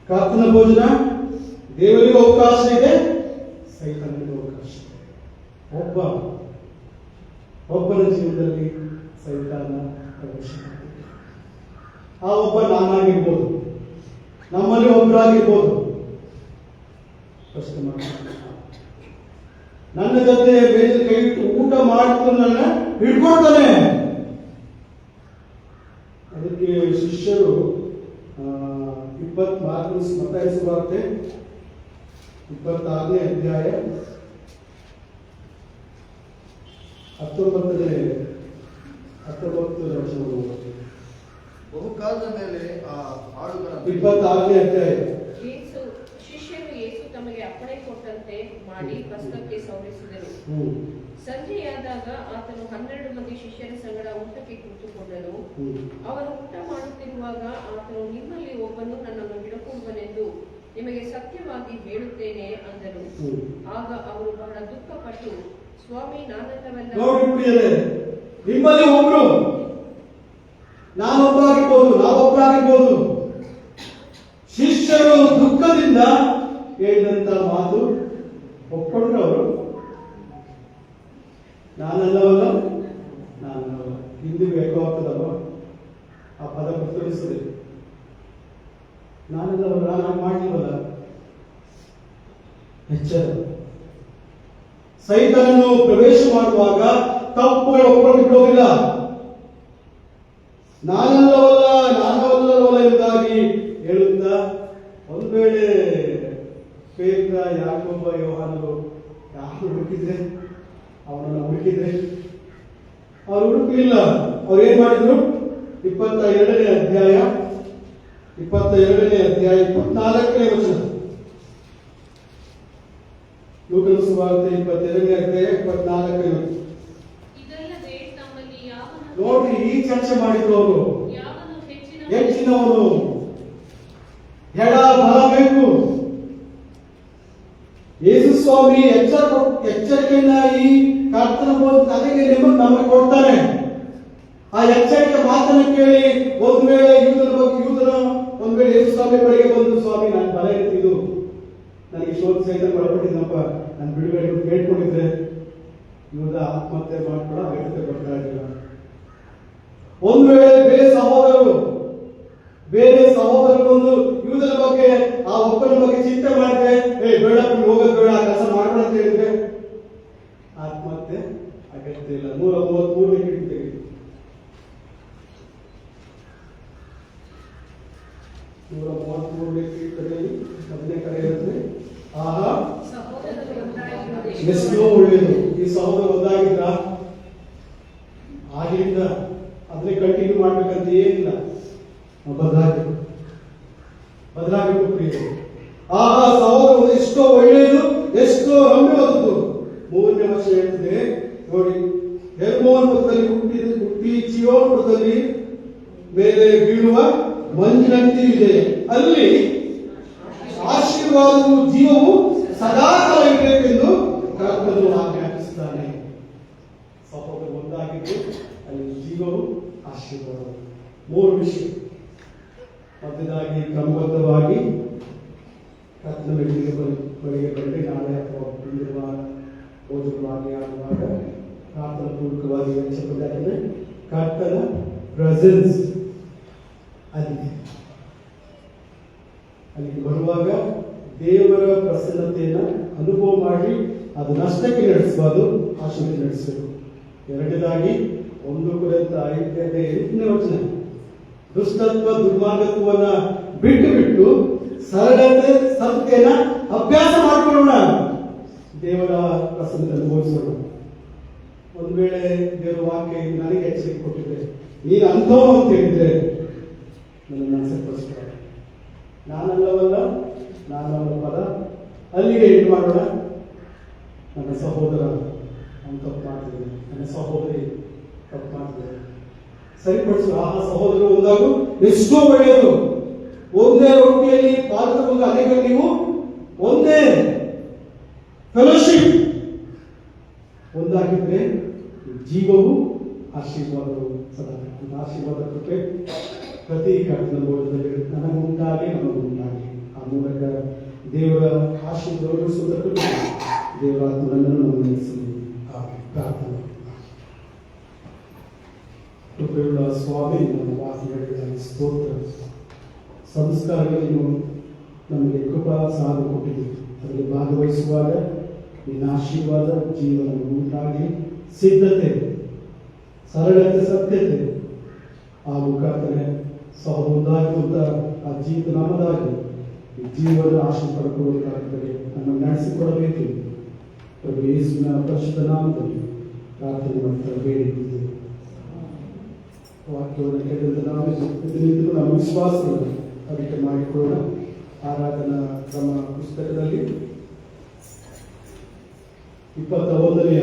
ಕರ್ತನ ಭೋಜನ ದೇವರಿಗೆ ಅವಕಾಶ ಇದೆ, ಸೈತಾನನಿಗೆ ಅವಕಾಶ ಇದೆ. ಒಬ್ಬನ ಜೀವನದಲ್ಲಿ ಸೈತಾನ ಪ್ರವೇಶ ಮಾಡ್ತಾರೆ. ಆ ಒಬ್ಬ ನಾನಾಗಿರ್ಬೋದು, ನಮ್ಮಲ್ಲಿ ಒಬ್ಬರಾಗಿರ್ಬೋದು. ಪ್ರಶ್ನೆ ಮಾಡ್ತಾರೆ, ನನ್ನ ಜೊತೆ ಬೇರೆ ಕೈ ಇಟ್ಟು ಊಟ ಮಾಡಿದ್ದು ನನ್ನ ಹಿಡ್ಕೊಳ್ತಾನೆ. ಅದಕ್ಕೆ ಶಿಷ್ಯರು 24 ಮತ್ತಾಯ ಸುವಾರ್ತೆ 26ನೇ ಅಧ್ಯಾಯ 19ನೇ ವಚನವನ್ನು ಬಹುಕಾಲದ ಮೇಲೆ ಆ ಆಳುಗಳ 26ನೇ ಅಧ್ಯಾಯ. ಶಿಷ್ಯರು ಯೇಸು ತಮಗೆ ಅಪ್ಪಣೆ ಕೊಟ್ಟಂತೆ ಮಾಡಿ ಪಸ್ಕಕ್ಕೆ ಸೌರಿಸಿದರು. ಸಂಜೆಯಾದಾಗ ಆತನು 12 ಮಂದಿ ಶಿಷ್ಯರ ಸಂಗಡ ಊಟಕ್ಕೆ ಕುಳಿತುಕೊಂಡನು. ಅವರು ಊಟ ಮಾಡುತ್ತಿರುವಾಗ ಆತನು, ನಿಮ್ಮಲ್ಲಿ ಒಬ್ಬನು ನನ್ನನ್ನು ಹಿಡಕುವನೆಂದು ನಿಮಗೆ ಸತ್ಯವಾಗಿ ಹೇಳುತ್ತೇನೆ ಅಂದನು. ಆಗ ಅವರು ಬಹಳ ದುಃಖಪಟ್ಟು, ಸ್ವಾಮಿ, ನಾನಲ್ಲವೆಲ್ಲ. ನೋಡಿ ಪ್ರಿಯರೇ, ನಿಮ್ಮಲ್ಲಿ ಒಬ್ರು, ನಾನೊಬ್ಬರಾಗಿರ್ಬೋದು, ನಾವೊಬ್ಬರಾಗಿರ್ಬೋದು, ಶಿಷ್ಯರು ದುಃಖದಿಂದ ಹೇಳಿದಂತ ಮಾತು ಒಪ್ಕೊಂಡ್ರು. ಅವರು ನಾನಲ್ಲವಲ್ಲ, ಹಿಂದಿ ಬೇಕಾಗ್ತದಲ್ವ ಆ ಪದ ಪ್ರತಿನಿಸ್ತದೆ. ನಾನಲ್ಲವಲ್ಲ, ನಾನು ಮಾಡ್ಲಿವಲ್ಲ. ಎಚ್ಚರ. ಸೈತಾನನು ಪ್ರವೇಶ ಮಾಡುವಾಗ ತಪ್ಪುಗಳು ಒಪ್ಕೊಂಡು ಬಿಡೋದಿಲ್ಲ. ನಾನಲ್ಲವಲ್ಲ ಎಂಬುದಾಗಿ ಹೇಳುತ್ತಾ, ಒಂದು ವೇಳೆ ಪೇತ್ರ, ಯಾಕೋಬ, ಯೋಹಾನರು ಯಾರು ಹುಡುಕಿದ್ರೆ, ಅವನನ್ನು ಹುಡುಕಿದ್ರೆ, ಅವರು ಹುಡುಕಲಿಲ್ಲ. ಅವ್ರು ಏನ್ ಮಾಡಿದ್ರು? 22ನೇ ಅಧ್ಯಾಯ 24ನೇ ವಚನ. ಲೂಕನ ಸುವಾರ್ತೆ 22ನೇ ಅಧ್ಯಾಯ 24ನೇ ವಚನ. ಇದಲ್ಲದೆ ತಮ್ಮಲ್ಲಿ ನೋಡಿ, ಈ ಚರ್ಚೆ ಮಾಡಿದ್ರು ಅವರು. ಯಾವನು ಹೆಚ್ಚಿನವನು, ಎಡ ಬಲ ಬೇಕು. ಯೇಸು ಸ್ವಾಮಿ ಎಚ್ಚರಿಕೆಯನ್ನ ಈ ಕರ್ತನ ತಲೆಗೆ ನಮಗೆ ಕೊಡ್ತಾನೆ. ಆ ಎಚ್ಚರಿಕೆ ಮಾತನ್ನು ಕೇಳಿ ಒಂದು ವೇಳೆ ಒಂದು ವೇಳೆ ಯೇಸು ಸ್ವಾಮಿ ಬಳಿಗೆ ಬಂದು, ಸ್ವಾಮಿ, ನಾನು ಬಲ ಎತ್ತಿದ್ದು, ನನಗೆ ಶೋಧ ಸಹಿತ ಒಳಪಟ್ಟಿದ್ದಪ್ಪ, ನಾನು ಬಿಡುಗಡೆ ಕೇಳ್ಕೊಂಡಿದ್ರೆ ಇವಾಗ ಆತ್ಮಹತ್ಯೆ ಮಾಡ್ಕೊಳ್ಳೋ ಅಗತ್ಯ ಬರ್ತಾ ಇರಲಿಲ್ಲ. ಒಂದು ವೇಳೆ ಬೇರೆ ಸಹೋದರರು ಒಂದು ಯೂದನ ಬಗ್ಗೆ, ಆ ಒಬ್ಬನ ಬಗ್ಗೆ ಚಿಂತೆ ಮಾಡಿದ್ರೆ, ಬೇಡ ಹೋಗೋದು ಬೇಡ, ಕೆಲಸ ಮಾಡೋಣ ಅಂತ ಹೇಳಿದ್ರೆ ಆತ್ಮಹತ್ಯೆ ಅಗತ್ಯ ಇಲ್ಲ. 133ನೇ ಕಿಟಕಿ ತೆಗೆದು 133ನೇ ಕಿಟಕಿಯಲ್ಲಿ 10ನೇ ಕಡೆ ಇರುತ್ತೆ. ಆಹಾ, ಎಷ್ಟೋ ಒಳ್ಳೆಯದು. ಈ ಸಹೋದರ ಒಂದಾಗಿದ್ರ ಆಗಿಂದ ಅದೇ ಕಂಟಿನ್ಯೂ ಮಾಡ್ಬೇಕಂತ ಏನಿಲ್ಲ. ಬದಲಾಗಬೇಕು ಪ್ರಿಯರು. ಆಹಾ, ಸಹೋದರ ಎಷ್ಟೋ ಒಳ್ಳೆಯದು, ಎಷ್ಟೋ ರಮ್ಯವಾದದ್ದು. 3ನೇ ವರ್ಷ ಹೇಳ್ತಿದೆ ನೋಡಿ, ಹೆರ್ಮೋನ್ ಪುತ್ರದಲ್ಲಿ ಹುಟ್ಟಿ ಚಿಯೋನ್ ಪುತ್ರದಲ್ಲಿ ಮೇಲೆ ಬೀಳುವ ಮಂಜಿನಂತೆ ಇದೆ. ಅಲ್ಲಿ ಆಶೀರ್ವಾದವು ಜೀವವು ಸದಾಕಾಲ ಇರಬೇಕೆಂದು ಕರ್ತನು ಆಜ್ಞಾಪಿಸುತ್ತಾನೆ. ಸಹೋದರ ಒಂದಾಗಿದ್ದು ಅಲ್ಲಿ ಜೀವವು ಆಶೀರ್ವಾದ. 3 ವಿಷಯ. ಮೊದಲಾಗಿ ಕ್ರಮಬದ್ಧವಾಗಿ ಕರ್ತನ ಬಳಿಗೆ ಬಂದರೆ ನಾಳೆ ಅಥವಾ ಇಂದಿರುವ ಭೋಜನವಾಗಿ ಆಗುವಾಗ ಪ್ರಾರ್ಥನಾ ಪೂರ್ವಕವಾಗಿ ವೆಚ್ಚಪಟ್ಟಾದರೆ ಕರ್ತನ ಪ್ರೆಸೆನ್ಸ್ ಅಲ್ಲಿಗೆ ಬರುವಾಗ ದೇವರ ಪ್ರಸನ್ನತೆಯನ್ನು ಅನುಭವ ಮಾಡಿ ಅದು ನಷ್ಟಕ್ಕೆ ನಡೆಸಬಾರ್ದು, ಆಶಯಕ್ಕೆ ನಡೆಸಬೇಕು. ಎರಡನೇದಾಗಿ 1 ಕೊರಿಂಥ 5:8 ವಚನ, ದುಷ್ಟತ್ವ ದುರ್ಮಾರ್ಗತ್ವವನ್ನ ಬಿಟ್ಟು ಸರಳತೆ ಸತ್ಯನ ಅಭ್ಯಾಸ ಮಾಡಿಕೊಳ್ಳೋಣ, ದೇವರ ಪ್ರಸನ್ನತೆ ಅನುಭವಿಸೋಣ. ಒಂದು ವೇಳೆ ದೇವರ ವಾಕ್ಯ ನನಗೆ ಎಚ್ಚರಿಕೆ ಕೊಟ್ಟಿದ್ರೆ, ನೀನು ಅಂಥವು ಅಂತ ಹೇಳಿದ್ರೆ ನನ್ನನ್ನು ಸರಿಪಡಿಸ್ತಾರೆ. ನಾನಲ್ಲವಲ್ಲ ಪದ ಅಲ್ಲಿಗೆ ಎಂಟು ಮಾಡೋಣ. ನನ್ನ ಸಹೋದರ ಅವನು ತಪ್ಪು ಮಾಡ್ತಿದ್ದಾನೆ, ನನ್ನ ಸಹೋದರಿ ತಪ್ಪು ಮಾಡ್ತಿದ್ದಾರೆ, ಸರಿಪಡಿಸು. ಆ ಸಹೋದರರು ಒಂದಾಗು ಎಷ್ಟೋ ಒಳ್ಳೆಯದು. ಒಂದೇ ರೊಟ್ಟಿಯಲ್ಲಿ ಪಾಲ್ಗೊಂಡು ಅನೇಕ ನೀವು ಒಂದೇ ಫೆಲೋಶಿಪ್ ಒಂದಾಗಿದ್ರೆ ಜೀವವು ಆಶೀರ್ವಾದವು ಸದಾ. ಆಶೀರ್ವಾದ ಕೃಪೆ ಪ್ರತಿ ಕರ್ತನ ಬೋಧದಲ್ಲಿ ನನಗುಂಟಾಗಿ ನಮಗುಂಟಾಗಿ ಆ ಮೂಲಕ ದೇವರ ಆಶೀರ್ವಾದಿಸುವುದಕ್ಕೂ ದೇವರ ನನ್ನನ್ನು ನಮೂನಿಸಲಿ. ಪ್ರಾರ್ಥನೆ. ಕೃಪೆಯುಳ್ಳ ಸ್ವಾಮಿ, ನಮ್ಮ ವಾಕ್ಯಗಳಿಗೆ ಸ್ತೋತ್ರ. ಸಂಸ್ಕಾರಗಳನ್ನು ನಮಗೆ ಕೃಪಾ ಸಾಲು ಕೊಟ್ಟಿದೆ. ಅದರಲ್ಲಿ ಭಾಗವಹಿಸುವಾಗ ನಿನ್ನ ಆಶೀರ್ವಾದ ಜೀವನ ಉಂಟಾಗಿ ಸಿದ್ಧತೆ, ಸರಳತೆ, ಸತ್ಯತೆ ಆ ಮುಖಾಂತರ ಸಹೋದಾಗಿ ಆ ಜೀವಿತ ನಮ್ಮದಾಗಿ ಜೀವನ ಆಶೆ ಪಡ್ಕೊಳ್ಳುವುದಕ್ಕಾಗದೆ ನಮ್ಮನ್ನು ನಡೆಸಿಕೊಡಬೇಕು. ಪ್ರಭು ಯೇಸುವಿನ ಪರಿಶುದ್ಧ ನಾಮದಲ್ಲಿ ಪ್ರಾರ್ಥನೆ ಮಾಡ್ತಾರೆ, ಬೇಡಿದ್ದೇವೆ. ವಾಕ್ಯವನ್ನು ಕೇಳಿದ ನಾವು ಪ್ರತಿನಿತ್ಯವೂ ನಮ್ಮ ವಿಶ್ವಾಸವನ್ನು ಅದಕ್ಕೆ ಮಾಡಿಕೊಳ್ಳೋಣ. ಆರಾಧನಾ ಕ್ರಮ ಪುಸ್ತಕದಲ್ಲಿ 21ನೇ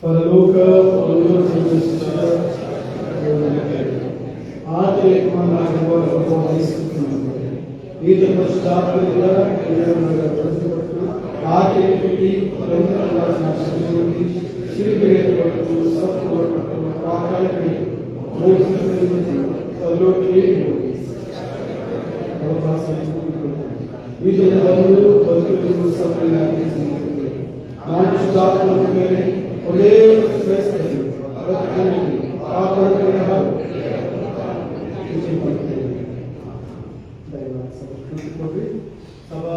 ಪರಲೋಕ ಈತ ಪಶ್ಚಾತ್ತದಿಂದ ಆಕೆ ಶಿಲ್ಪೆಟ್ಟು ಸತ್ತುಪಟ್ಟು ಆ ಕಾಲಕ್ಕೆ ಈತನ ಬಂದು ಬದುಕಲು ನಾನು ಶುದ್ಧಾತ್ಮನ ಮೇಲೆ ಒಂದೇ ಬಯಸ್ತೇನೆ. ಆ ಕೊರತೆಯ ಕೊಡ್ರಿ ಸಭಾ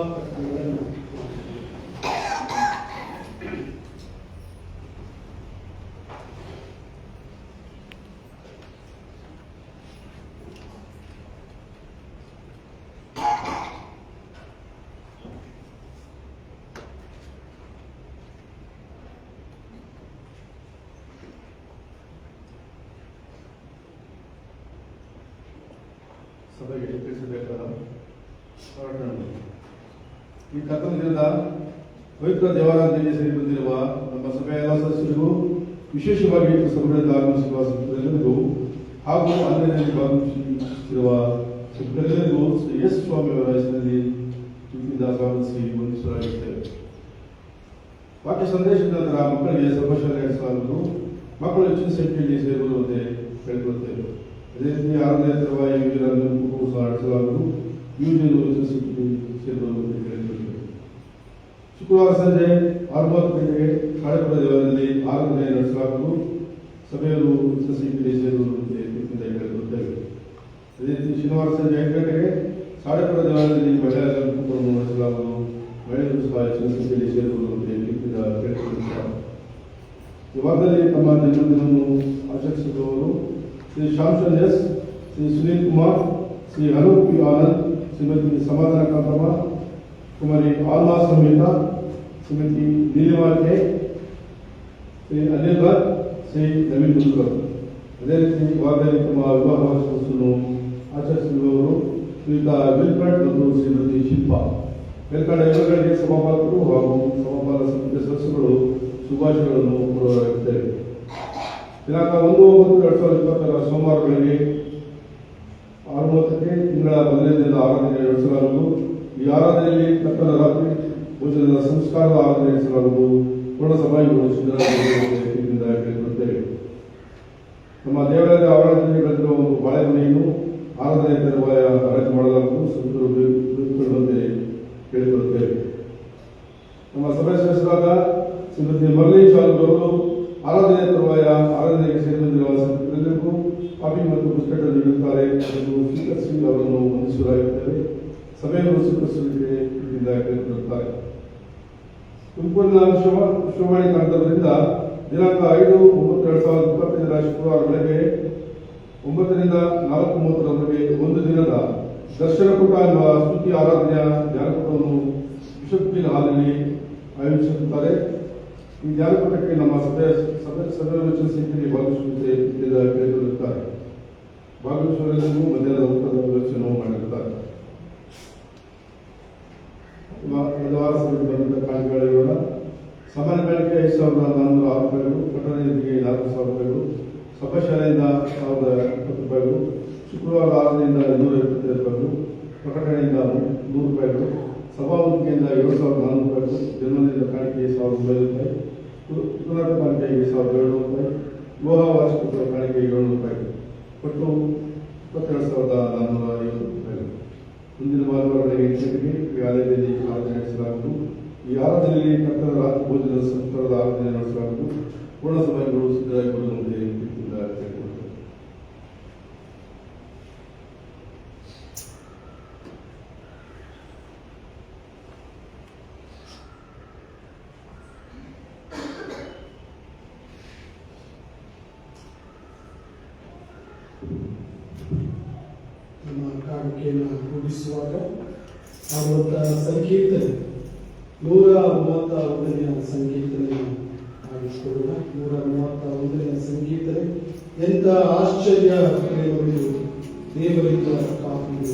ಸಭೆಗೆ ತಿಳಿಸಬೇಕಾದ ಹೊರಟು. ಈ ಕರ್ತನ ದಿನದ ಪವಿತ್ರ ದೇವಾಲಯದಲ್ಲಿ ಸೇರಿ ಬಂದಿರುವ ನಮ್ಮ ಸಭೆಯ ಎಲ್ಲ ಸದಸ್ಯರಿಗೂ, ವಿಶೇಷವಾಗಿ ಸಭೆಗಳಿಂದ ಆಗಮಿಸಿರುವ ಎಲ್ಲರಿಗೂ ಹಾಗೂ ಆನ್ಲೈನ್ನಲ್ಲಿ ಭಾಗವಹಿಸಿರುವ ಎಲ್ಲರಿಗೂ ಶ್ರೀ ಯೇಸು ಸ್ವಾಮಿಯವರ ಹೆಸರಿನಲ್ಲಿ ಪ್ರೀತಿಯಿಂದ ಸ್ವಾಗತಿಸಿ ವಂದಿಸಲಾಗುತ್ತೇವೆ. ವಾಕ್ಯ ಸಂದೇಶದ ನಂತರ ಮಕ್ಕಳಿಗೆ ಸರ್ವಶಾಲೆ ನಡೆಸಲಾಗುವುದು. ಮಕ್ಕಳು ಹೆಚ್ಚಿನ ಸಂಖ್ಯೆಯಲ್ಲಿ ಸೇರುವುದಂತೆ ಕೇಳಿಕೊಳ್ಳುತ್ತೇವೆ. ಅದೇ ರೀತಿ 6ನೇ ತರವಾಯಿ ಯೋಜನೆಯನ್ನು ಸಹ ನಡೆಸಲಾಗುವುದು. ಯೋಜನೆಯನ್ನು ಸೇರುವುದಂತೆ ಕೇಳಿಕೊಳ್ಳುತ್ತೇವೆ. ಶುಕ್ರವಾರ ಸಂಜೆ 6:30 ಗಂಟೆಗೆ ಕಾಳೆಪುರ ದೇವಾಲಯದಲ್ಲಿ ಆರಾಧನೆ ನಡೆಸಲಾಗುವುದು. ಸಭೆಯವರು ಸಂಖ್ಯೆಯಲ್ಲಿ ಸೇರುವುದಂತೆ ಪ್ರೀತಿಯಿಂದ ಕೇಳಿಕೊಳ್ಳುತ್ತೇವೆ. ಅದೇ ರೀತಿ ಶನಿವಾರ ಸಂಜೆ 5 ಗಂಟೆಗೆ ಕಾಳೆಪುರ ದೇವಾಲಯದಲ್ಲಿ ಮಹಿಳೆಯರ ಕೂಟವನ್ನು ನಡೆಸಲಾಗುವುದು. ಮಹಿಳೆಯರು ಸಹ ಹೆಚ್ಚಿನ ಸಂಖ್ಯೆಯಲ್ಲಿ ಸೇರುವುದಂತೆ ಪ್ರೀತಿಯಿಂದ ಕೇಳಿಕೊಳ್ಳುತ್ತಾರೆ. ಈ ವಾರದಲ್ಲಿ ತಮ್ಮ ಜನ್ಮದಿನವನ್ನು ಆಚರಿಸಿರುವವರು ಶ್ರೀ ಶಾಂಶನ್ ಎಸ್, ಶ್ರೀ ಸುನೀಲ್ ಕುಮಾರ್, ಶ್ರೀ ಅನೂಪ್ ಪಿ ಆನಂದ್, ಶ್ರೀಮತಿ ಸಮಾಧಾನ ಕಾಂತಮ್ಮ, ಕುಮಾರಿ ಆಲ್ಮಾ ಸಮೇತ, ಶ್ರೀಮತಿ ನೀಲಿಮಾ ಕೆ, ಶ್ರೀ ಅನಿಲ್ ಭಟ್, ಶ್ರೀ ನವೀನ್ ಮುಲ್ಕರ್. ಅದೇ ರೀತಿ ವಾರದಲ್ಲಿ ತಮ್ಮ ವಿವಾಹ ವಾರ್ಷಿಕೋತ್ಸವವನ್ನು ಆಚರಿಸಿರುವವರು ಶ್ರೀಯುತ ವಿಲ್ಫ್ರೆಡ್ ಮತ್ತು ಶ್ರೀಮತಿ ಶಿಲ್ಪಾ. ಮೇಲ್ಕಂಡ ಇವರುಗಳಿಗೆ ಸಭಾಪಾಲಕರು ಹಾಗೂ ಸಭಾಪಾಲಕ ಸಮಿತಿಯ ಸದಸ್ಯರು ಶುಭಾಶಯಗಳನ್ನು ಕೋರಲಾಗುತ್ತೇವೆ. ದಿನಾಂಕ 1/9/2020 ಸೋಮವಾರ ಬೆಳಗ್ಗೆ 6:30ಕ್ಕೆ ತಿಂಗಳ 1ನೇ ದಿನದ ಆರಾಧನೆ ನಡೆಸಲಾಗುವುದು. ಈ ಆರಾಧನೆಯಲ್ಲಿ ಕರ್ತನ ರಾತ್ರಿ ಭೋಜನದ ಸಂಸ್ಕಾರದ ಆರಾಧನೆ ನಡೆಸಲಾಗುವುದು. ಪೂರ್ಣ ಸಭಾಯಿಗಳು ಸಿದ್ಧರಾಗಿರುವುದರಿಂದ ಕೇಳಿಕೊಳ್ಳುತ್ತೇವೆ. ನಮ್ಮ ದೇವಾಲಯದ ಆರಾಧನೆ ಬಂದಿರುವ ಒಂದು ಬಾಳೆಮನೆಯನ್ನು ಆರಾಧನೆ ತರುವಾಯ ಆರಾಧನೆ ಮಾಡಲಾಗುವುದು. ಸಂತರು ಬೇಡಿಕೊಳ್ಳುವಂತೆ ಕೇಳಿಕೊಳ್ಳುತ್ತೇವೆ. ನಮ್ಮ ಸಭೆ ಸದಸ್ಯರಾದ ಶ್ರೀಮತಿ ಮರಳಿ ಚಾಲುರವರು ಆರಾಧನೆ ತರುವಾಯ ಆರಾಧನೆಗೆ ಸೇರಿಕೊಂಡಿರುವ ಸಂತರೆಲ್ಲರಿಗೂ ಕಾಫಿ ಮತ್ತು ಬಿಸ್ಕೆಟ್ ನೀಡುತ್ತಾರೆ. ಅದನ್ನು ಸ್ವೀಕರಿಸಿ ಅವರನ್ನು ವಂದಿಸಲಾಗುತ್ತೇವೆ. ಸಭೆಯನ್ನು ಸ್ವೀಕರಿಸುವಿಕೆ ಇದರಿಂದ ಕೇಳಿಕೊಳ್ಳುತ್ತಾರೆ. ತುಮಕೂರಿನ ಶಿವವಾಣಿ ಕಾಂತವರಿಂದ ದಿನಾಂಕ 5/9/2025 ಶುಕ್ರವಾರ ಬೆಳಗ್ಗೆ 9 ರಿಂದ 4:30 ಒಂದು ದಿನದ ದರ್ಶನಕೂಟ ಎನ್ನುವ ಸ್ತುತಿ ಆರಾಧನೆಯ ಧ್ಯಾನಕೂಟವನ್ನು ಬಿಷಪ್ ಹಾಲ್ನಲ್ಲಿ ಆಯೋಜಿಸುತ್ತಾರೆ. ಈ ಧ್ಯಾನಕೂಟಕ್ಕೆ ನಮ್ಮ ಸಭೆ ಸಂಹಿತೆಗೆ ಭಾಗವಹಿಸುವಂತೆ ಕೇಳಿಕೊಳ್ಳುತ್ತಾರೆ. ಭಾಗವಹಿಸುವವರೆಲ್ಲರಿಗೂ ಮಧ್ಯಾಹ್ನದ ಊಟದ ವ್ಯವಸ್ಥೆಯನ್ನು ಮಾಡಿರುತ್ತಾರೆ. ಬುಧವಾರ ಸಭೆಗೆ ಬಂದ ಕಾಣಿಕೆಗಳಿರೋಣ. ಸಾಮಾನ್ಯ ಕಾಣಿಕೆ 5,406 ರೂಪಾಯಿಗಳು, ಪಟ್ಟಣ ನಿಧಿಗೆ 4,000 ರೂಪಾಯಿಗಳು, ಸಭಾಶಾಲೆಯಿಂದ 1,020 ರೂಪಾಯಿಗಳು, ಶುಕ್ರವಾರ ಆರಾಧನೆಯಿಂದ 275 ರೂಪಾಯಿಗಳು, ಪ್ರಕಟಣೆಯಿಂದ 100 ರೂಪಾಯಿಗಳು, ಸಭಾವಂತಿಕೆಯಿಂದ 7,400 ರೂಪಾಯಿಗಳು, ಜನ್ಮದಿನದ ಕಾಣಿಕೆ 1,000 ರೂಪಾಯಿ, ಪುನರ್ ಕಾಣಿಕೆಗೆ 1,700 ರೂಪಾಯಿ, ವಿವಾಹ ವಾರ್ಷಿಕೋತ್ಸವ ಕಾಣಿಕೆ 700 ರೂಪಾಯಿಗಳು, ಒಟ್ಟು 22,450 ರೂಪಾಯಿಗಳು. ಮುಂದಿನ ಭಾನುವಾರ ಬೆಳಗ್ಗೆ 8 ಗಂಟೆಗೆ ಈ ಆಲಯದಲ್ಲಿ ಆರಾಧನೆ ನಡೆಸಲಾಗುವುದು. ಈ ಆರಾಧನೆಯಲ್ಲಿ ಕರ್ತನ ರಾತ್ರಿ ಭೋಜನದ ಸಂಸ್ಕಾರದ ಆರಾಧನೆ ನಡೆಸಲಾಗುವುದು. ಪೂರ್ಣ ಸಭೆಗಳು ಸಿದ್ಧರಾಗಿರುವಂತೆ ಕೇಳಿಕೊಳ್ಳುತ್ತಾರೆ. ನಮ್ಮ ಕಾಣಿಕೆಯನ್ನು ರೂಢಿಸುವಾಗ ಆಗುವಂಥ ಸಂಕೀರ್ತನೆ 131ನೇ ಸಂಕೀರ್ತನೆಯನ್ನು ಆಡಿಸಿಕೊಳ್ಳೋಣ. 131ನೇ ಸಂಕೀರ್ತನೆ. ಎಂಥ ಆಶ್ಚರ್ಯ ದೇವರಿಂದ ಕಾಪಿಗೆ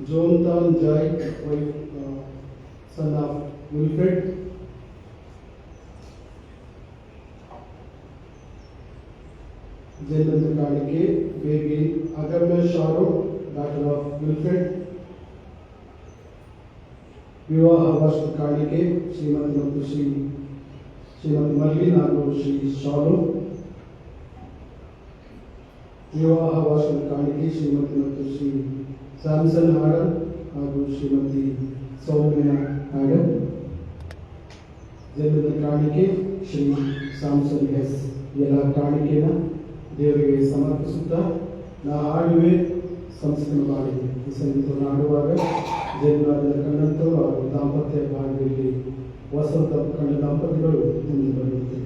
Jonathan Jai, wife, son of Wilfred. ಜನ್ಮದ ಕಾಣಿಕೆ ಬೇಬಿ ಅಗಮ್ಯ ಶಾರೋ, ಡಾಕ್ಟರ್ ಆಫ್ ವಿಲ್ಫ್ರೆಡ್. ವಿವಾಹ ವಾರ್ಷಿಕ ಕಾಣಿಕೆ ಶ್ರೀಮತಿ ಮತ್ತು ಶ್ರೀಮತಿ ಮರ್ಲಿನ್ ಹಾಗೂ ಶ್ರೀ ಶಾಲು. ವಿವಾಹ ವಾರ್ಷಿಕ ಕಾಣಿಕೆ ಶ್ರೀಮತಿ ಮತ್ತು ಶ್ರೀ ಸ್ಯಾಮ್ಸನ್ ಹಾಡರ್ ಹಾಗೂ ಶ್ರೀಮತಿ ಸೌಮ್ಯ ಹಾಡರ್. ಜನ್ಮದ ಕಾಣಿಕೆ ಶ್ರೀ ಸ್ಯಾಮ್ಸನ್ ಎಸ್. ಎಲ್ಲ ಕಾಣಿಕೆನ ದೇವರಿಗೆ ಸಮರ್ಪಿಸುತ್ತಾ ನಾ ಹಾಡುವೆ ಸಂಸ್ಕೃತ ಮಾಡಿದೆ. ಈ ಸಂಗೀತ ಹಾಡುವಾಗ ಜನ್ಮದ ಕಂಡಂತವರು ಹಾಗೂ ದಾಂಪತ್ಯ ಭಾಗದಲ್ಲಿ ವಸಂತ ಕಂಡ ದಂಪತಿಗಳು ಮುಂದೆ ಬರುತ್ತೇವೆ.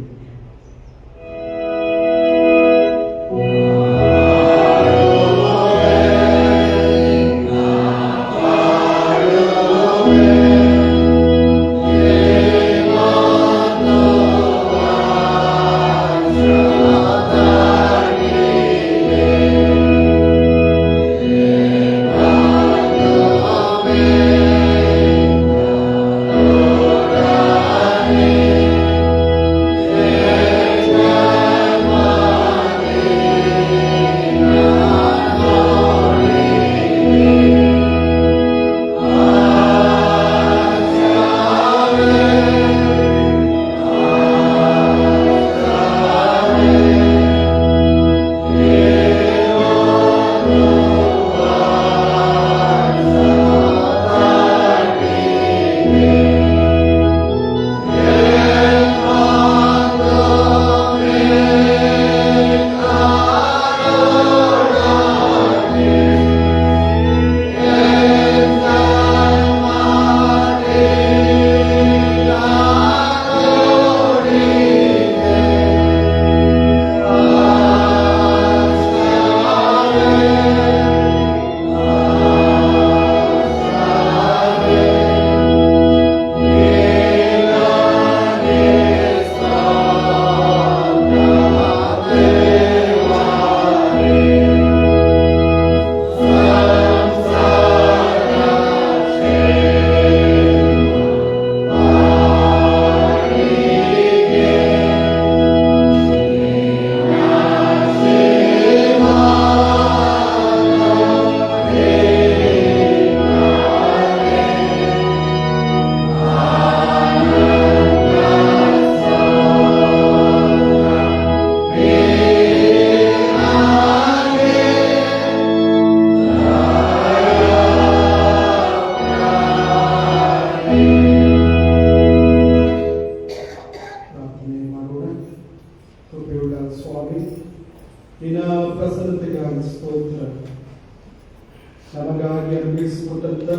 ನಮಗಾಗಿ ಅನುಗ್ರಹಿಸಿಕೊಟ್ಟಂತ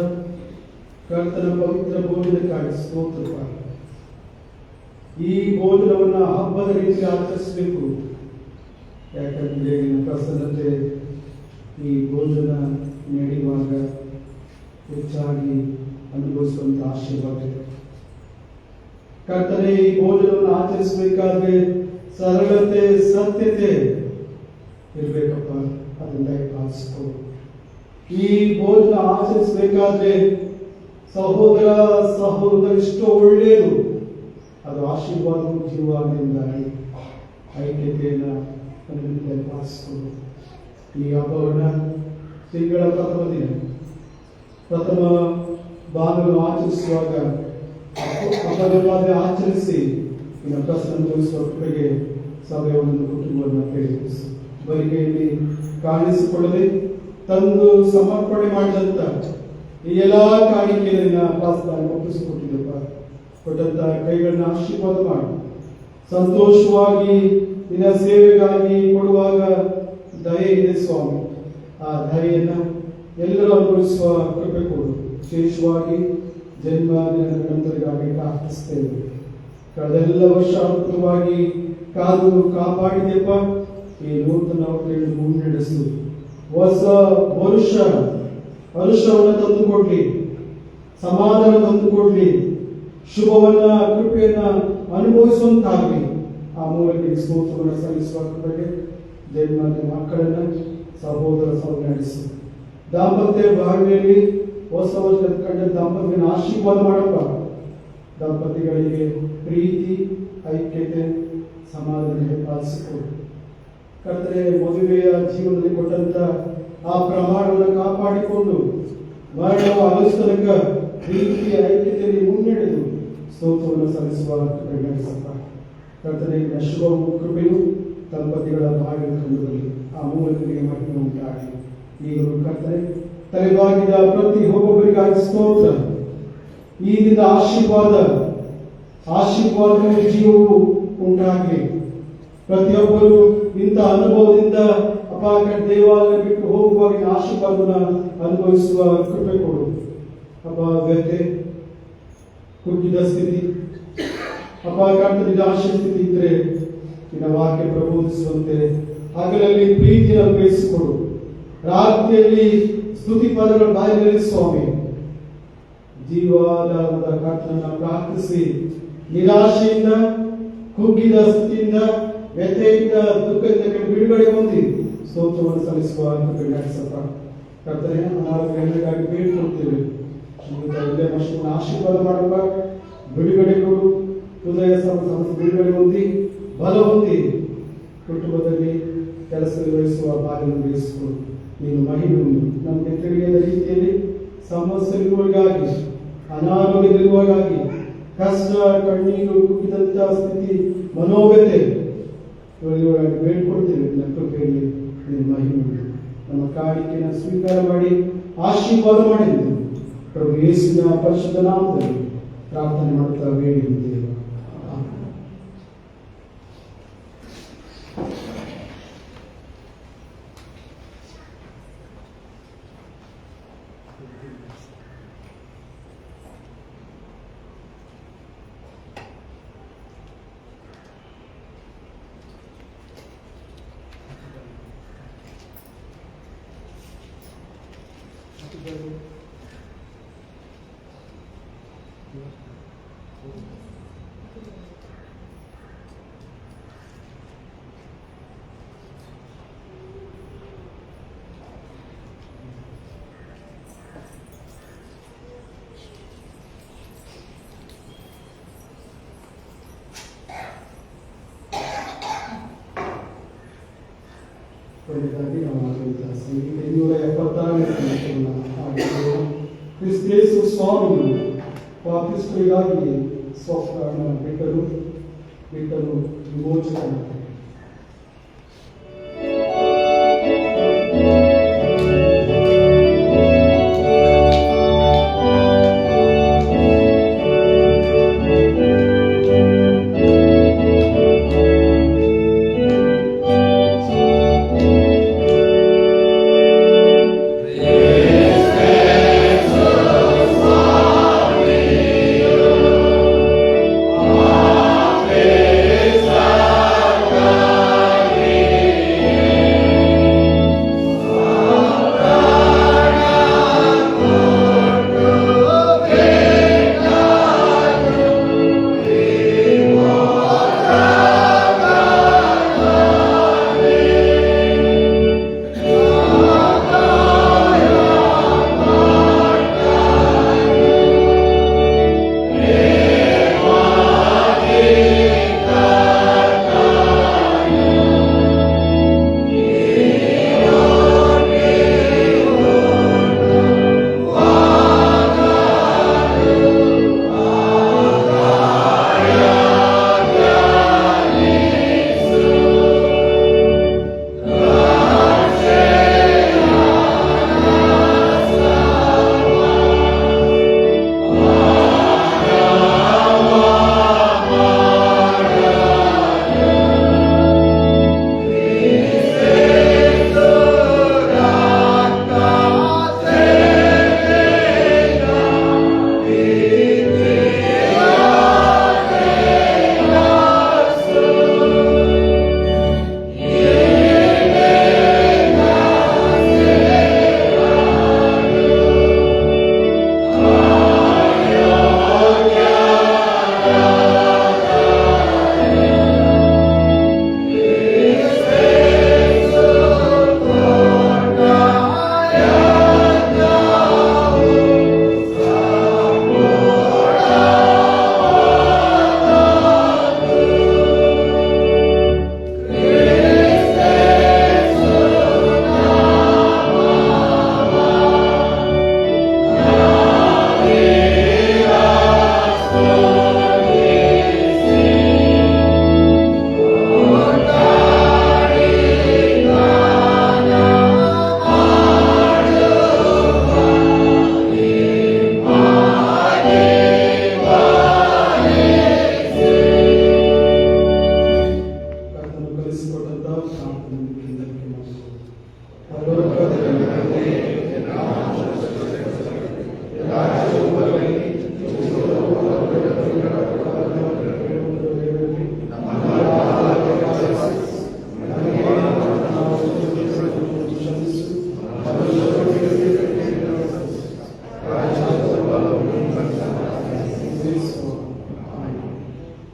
ಕರ್ತನ ಪವಿತ್ರ ಭೋಜನಕ್ಕಾಗಿ ಸ್ತೋತ್ರ. ಈ ಭೋಜನವನ್ನ ಹಬ್ಬದ ರೀತಿ ಆಚರಿಸಬೇಕು. ಯಾಕಂದ್ರೆ ಪ್ರಸನ್ನತೆ ಈ ಭೋಜನ ನಡೆಯುವಾಗ ಹೆಚ್ಚಾಗಿ ಅನುಭವಿಸುವಂತ ಆಶೀರ್ವಾದ. ಕರ್ತನೆ ಈ ಭೋಜನವನ್ನು ಆಚರಿಸಬೇಕಾದ್ರೆ ಸರಳತೆ ಸತ್ಯತೆ ಇರ್ಬೇಕಪ್ಪ. ಅದನ್ನ ಪಾಲಿಸ್ಕೊ. ಈ ಭೋಜನ ಆಚರಿಸಬೇಕಾದ್ರೆ ಸಹೋದರ ಸಹೋದರಿಷ್ಟು ಒಳ್ಳೆಯದು. ಅದು ಆಶೀರ್ವಾದ ಜೀವದಿಂದಾಗಿ ಐಕ್ಯತೆಯನ್ನ ಪಾಲಿಸಿಕೊಂಡು ಈ ಹಬ್ಬವನ್ನ ತಿಂಗಳ ಪ್ರಥಮ ದಿನ ಪ್ರಥಮ ಭಾಗವನ್ನು ಆಚರಿಸುವಾಗ ಹಬ್ಬದಲ್ಲಾದ್ರೆ ಆಚರಿಸಿ ಇನ್ನು ಪ್ರಸನ್ನ ತೋರಿಸುವ ಕಡೆಗೆ ಸಭೆಯನ್ನು ಕುಟುಂಬವನ್ನು ಪ್ರೇರೇಪಿಸಿ ಬರಿಗೆಯಲ್ಲಿ ಕಾಣಿಸಿಕೊಳ್ಳದೆ ತಂದು ಸಮರ್ಪಣೆ ಮಾಡಿದಂತ ಈ ಎಲ್ಲಾ ಕಾಣಿಕೆಯನ್ನ ಪಾಸ್ತಾಗಿ ಒಪ್ಪಿಸಿಕೊಟ್ಟಿದ್ದಪ್ಪ. ಕೊಟ್ಟಂತ ಕೈಗಳನ್ನ ಆಶೀರ್ವಾದ ಮಾಡಿ ಸಂತೋಷವಾಗಿ ನಿನ್ನ ಸೇವೆಗಾಗಿ ಕೊಡುವಾಗ ದಯೆ ಇದೆ ಸ್ವಾಮಿ. ಆ ದಯೆಯನ್ನ ಎಲ್ಲರೂ ಅನುಭವಿಸುವ ಕೃಪೆ ಕೊಡು. ವಿಶೇಷವಾಗಿ ಜನ್ಮ ದಿನಗಳಿಗಾಗಿ ಪ್ರಾರ್ಥಿಸ್ತೇವೆ. ಕಳೆದೆಲ್ಲ ವರ್ಷ ಅದ್ಭುತವಾಗಿ ಕಾದು ಕಾಪಾಡಿದೆಪ್ಪ. ಈ ನೂತನ ಮುನ್ನಡೆಸು. ಹೊಸ ವರುಷವನ್ನು ತಂದುಕೊಡ್ಲಿ, ಸಮಾಧಾನ ತಂದುಕೊಡ್ಲಿ, ಶುಭವನ್ನ ಕೃಪೆಯನ್ನ ಅನುಭವಿಸುವಂತಾಗಲಿ. ಆ ಮೂಲಕ ಸ್ತೋತ್ರವನ್ನು ಸಲ್ಲಿಸುವ ಕೃಪೆಗೆ ಜನ್ಮದ ಮಕ್ಕಳನ್ನ ಸಹೋದರ ನಡೆಸು. ದಾಂಪತ್ಯ ಭಾವನೆಯಲ್ಲಿ ಹೊಸ ವರ್ಷದ ಕಂಡ ದಂಪತಿಗಳನ್ನ ಆಶೀರ್ವಾದ ಮಾಡಪ್ಪ. ದಂಪತಿಗಳಿಗೆ ಪ್ರೀತಿ, ಐಕ್ಯತೆ, ಸಮಾಧಾನ ಪಾಲಿಸಿಕೊಡು. ಕರ್ತನೆ, ಮದುವೆಯ ಜೀವನದಲ್ಲಿ ಕೊಟ್ಟಂತ ಆ ಪ್ರಮಾಣವನ್ನು ಕಾಪಾಡಿಕೊಂಡು ಮರಣವ ಅನುಸ್ತನಕ ಪ್ರೀತಿ, ಐಕ್ಯತೆಯಲ್ಲಿ ಮುನ್ನಡೆದು ಸ್ತೋತ್ರವನ್ನು ಸಲ್ಲಿಸುವ ನಡೆಸಪ್ಪ. ಕರ್ತನೆ, ಶುಭವು ಕೃಪೆಯು ದಂಪತಿಗಳ ಭಾಗ್ಯ ಕಂಡುಬರಲಿ. ಆ ಮೂಲಕನಿಗೆ ಮಹಿಮೆ ಉಂಟಾಗಲಿ. ಈಗಲೂ ಕರ್ತನೆ, ತಲೆಬಾಗಿದ ಪ್ರತಿ ಒಬ್ಬೊಬ್ಬರಿಗಾಗಿ ಸ್ತೋತ್ರ. ಈಗಿನ ಆಶೀರ್ವಾದವು ಜೀವವು ಉಂಟಾಗಲಿ. ಪ್ರತಿಯೊಬ್ಬರು ಇಂಥ ಅನುಭವದಿಂದ ಅಪಾಕ ದೇವಾಲಯ ಬಿಟ್ಟು ಹೋಗುವಾಗ ಆಶೀರ್ವಾದವನ್ನು ಅನುಭವಿಸುವ ಕೃಪೆ ಕೊಡು. ವ್ಯಥೆ, ಕುಗ್ಗಿದ ಸ್ಥಿತಿ, ಅಪಾಕದಿಂದ ಆಶಯ ಸ್ಥಿತಿ ಇದ್ರೆ ನಿನ್ನ ವಾಕ್ಯ ಪ್ರಬೋಧಿಸುವಂತೆ ಹಗಲಲ್ಲಿ ಪ್ರೀತಿಯನ್ನು ಅನುಭವಿಸಿಕೊಡು. ರಾತ್ರಿಯಲ್ಲಿ ಸ್ತುತಿ ಪದಗಳ ಬಾಯಿನಲ್ಲಿ ಸ್ವಾಮಿ ಜೀವಾಧಾರದ ಕರ್ತನನ್ನ ಪ್ರಾರ್ಥಿಸಿ ನಿರಾಶೆಯಿಂದ, ಕುಗ್ಗಿದ ಸ್ಥಿತಿಯಿಂದ, ವ್ಯಥೆಯಿಂದ, ದುಃಖದಿಂದ ಬಿಡುಗಡೆ ಹೊಂದಿ ಸ್ತೋತ್ರವನ್ನು ಸಲ್ಲಿಸುವ ನಡೆಸಪ್ಪ. ಕರ್ತನೆ, ಅನಾರೋಗ್ಯಗಳಿಗಾಗಿ ಬೇಡಿಕೊಳ್ತೇವೆ. ಆಶೀರ್ವಾದ ಮಾಡಪ್ಪ. ಬಿಡುಗಡೆ ಕೊಡು. ಹೃದಯ ಸಮಸ್ಯೆ ಬಿಡುಗಡೆ ಹೊಂದಿ, ಬಲ ಹೊಂದಿ, ಕುಟುಂಬದಲ್ಲಿ ಕೆಲಸ ನಿರ್ವಹಿಸುವ ಭಾಗ್ಯವನ್ನು ವಹಿಸಿಕೊಡು. ನೀನು ಮಹಿಮೆಯನ್ನು ನಮಗೆ ತಿಳಿಯದ ರೀತಿಯಲ್ಲಿ ಸಮಸ್ಯೆಗಳಿಗಾಗಿ, ಅನಾರೋಗ್ಯವಿರುವಾಗಾಗಿ, ಕಷ್ಟ, ಕಣ್ಣೀರು, ಕುಗ್ಗಿದಂತ ಸ್ಥಿತಿ, ಮನೋವ್ಯತೆ ಬೇಡ್ಕೊಡ್ತೇವೆ. ನನ್ನ ಕೃಪೆಯಲ್ಲಿ ನೀನು ಮಹಿಮೆಯನ್ನು ನಮ್ಮ ಕಾಣಿಕೆಯನ್ನು ಸ್ವೀಕಾರ ಮಾಡಿ ಆಶೀರ್ವಾದ ಮಾಡಿದ್ದು ಪ್ರಭು ಯೇಸುವಿನ ಪರಿಶುದ್ಧ ನಾಮದಲ್ಲಿ ಪ್ರಾರ್ಥನೆ ಮಾಡುತ್ತಾ ಬೇಡಿದ್ದೇವೆ. ಕೊನೆಯದಾಗಿ ನಾವು ಆಡುವಂತಹ ಸಂಗೀತ 276 ಕ್ರಿಸ್ತೇಸು ಸ್ವಾಮಿಯು ಪಾಪಿಸ್ಟರಿಗಾಗಿ ಸ್ವಪ್ರಾಣ ಬಿಟ್ಟರು ವಿಮೋಚಕನಾಗಿ. Amen.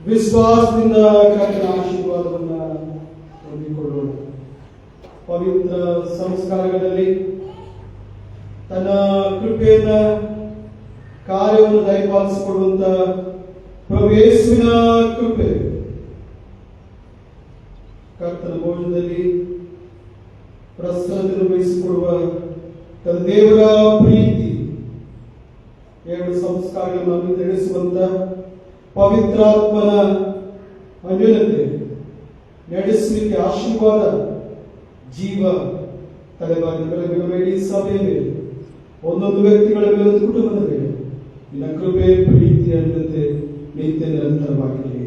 ವಿಶ್ವಾಸದಿಂದ ಕರ್ತನ ಆಶೀರ್ವಾದವನ್ನ ಹೊಂದಿಕೊಳ್ಳೋಣ. ಪವಿತ್ರ ಸಂಸ್ಕಾರಗಳಲ್ಲಿ ತನ್ನ ಕೃಪೆಯನ್ನ ಕಾರ್ಯವನ್ನು ದಯಪಾಲಿಸಿಕೊಡುವಂತ ಪ್ರಭು ಯೇಸುವಿನ ಕೃಪೆ, ಕರ್ತನ ಭೋಜನದಲ್ಲಿ ಪ್ರಸಾದ ನಿರ್ವಹಿಸಿಕೊಡುವ ತನ್ನ ದೇವರ ಪ್ರೀತಿ, ಎರಡು ಸಂಸ್ಕಾರಗಳನ್ನು ತಿಳಿಸುವಂತ ಪವಿತ್ರಾತ್ಮನ ಅನ್ಯೋನ್ಯತೆ, ನಡೆಸಲಿಕ್ಕೆ ಆಶೀರ್ವಾದ, ಜೀವ ತಲೆಬಾಗಿನ ಬೆಳಗಿನ ಸಭೆಯ ಮೇಲೆ, ಒಂದೊಂದು ವ್ಯಕ್ತಿಗಳ ಮೇಲೆ, ಒಂದು ಕುಟುಂಬದ ಮೇಲೆ ನಿನ್ನ ಕೃಪೆ, ಪ್ರೀತಿ, ಅನ್ಯತೆ ನಿತ್ಯ ನಿರಂತರವಾಗಿರಲಿ.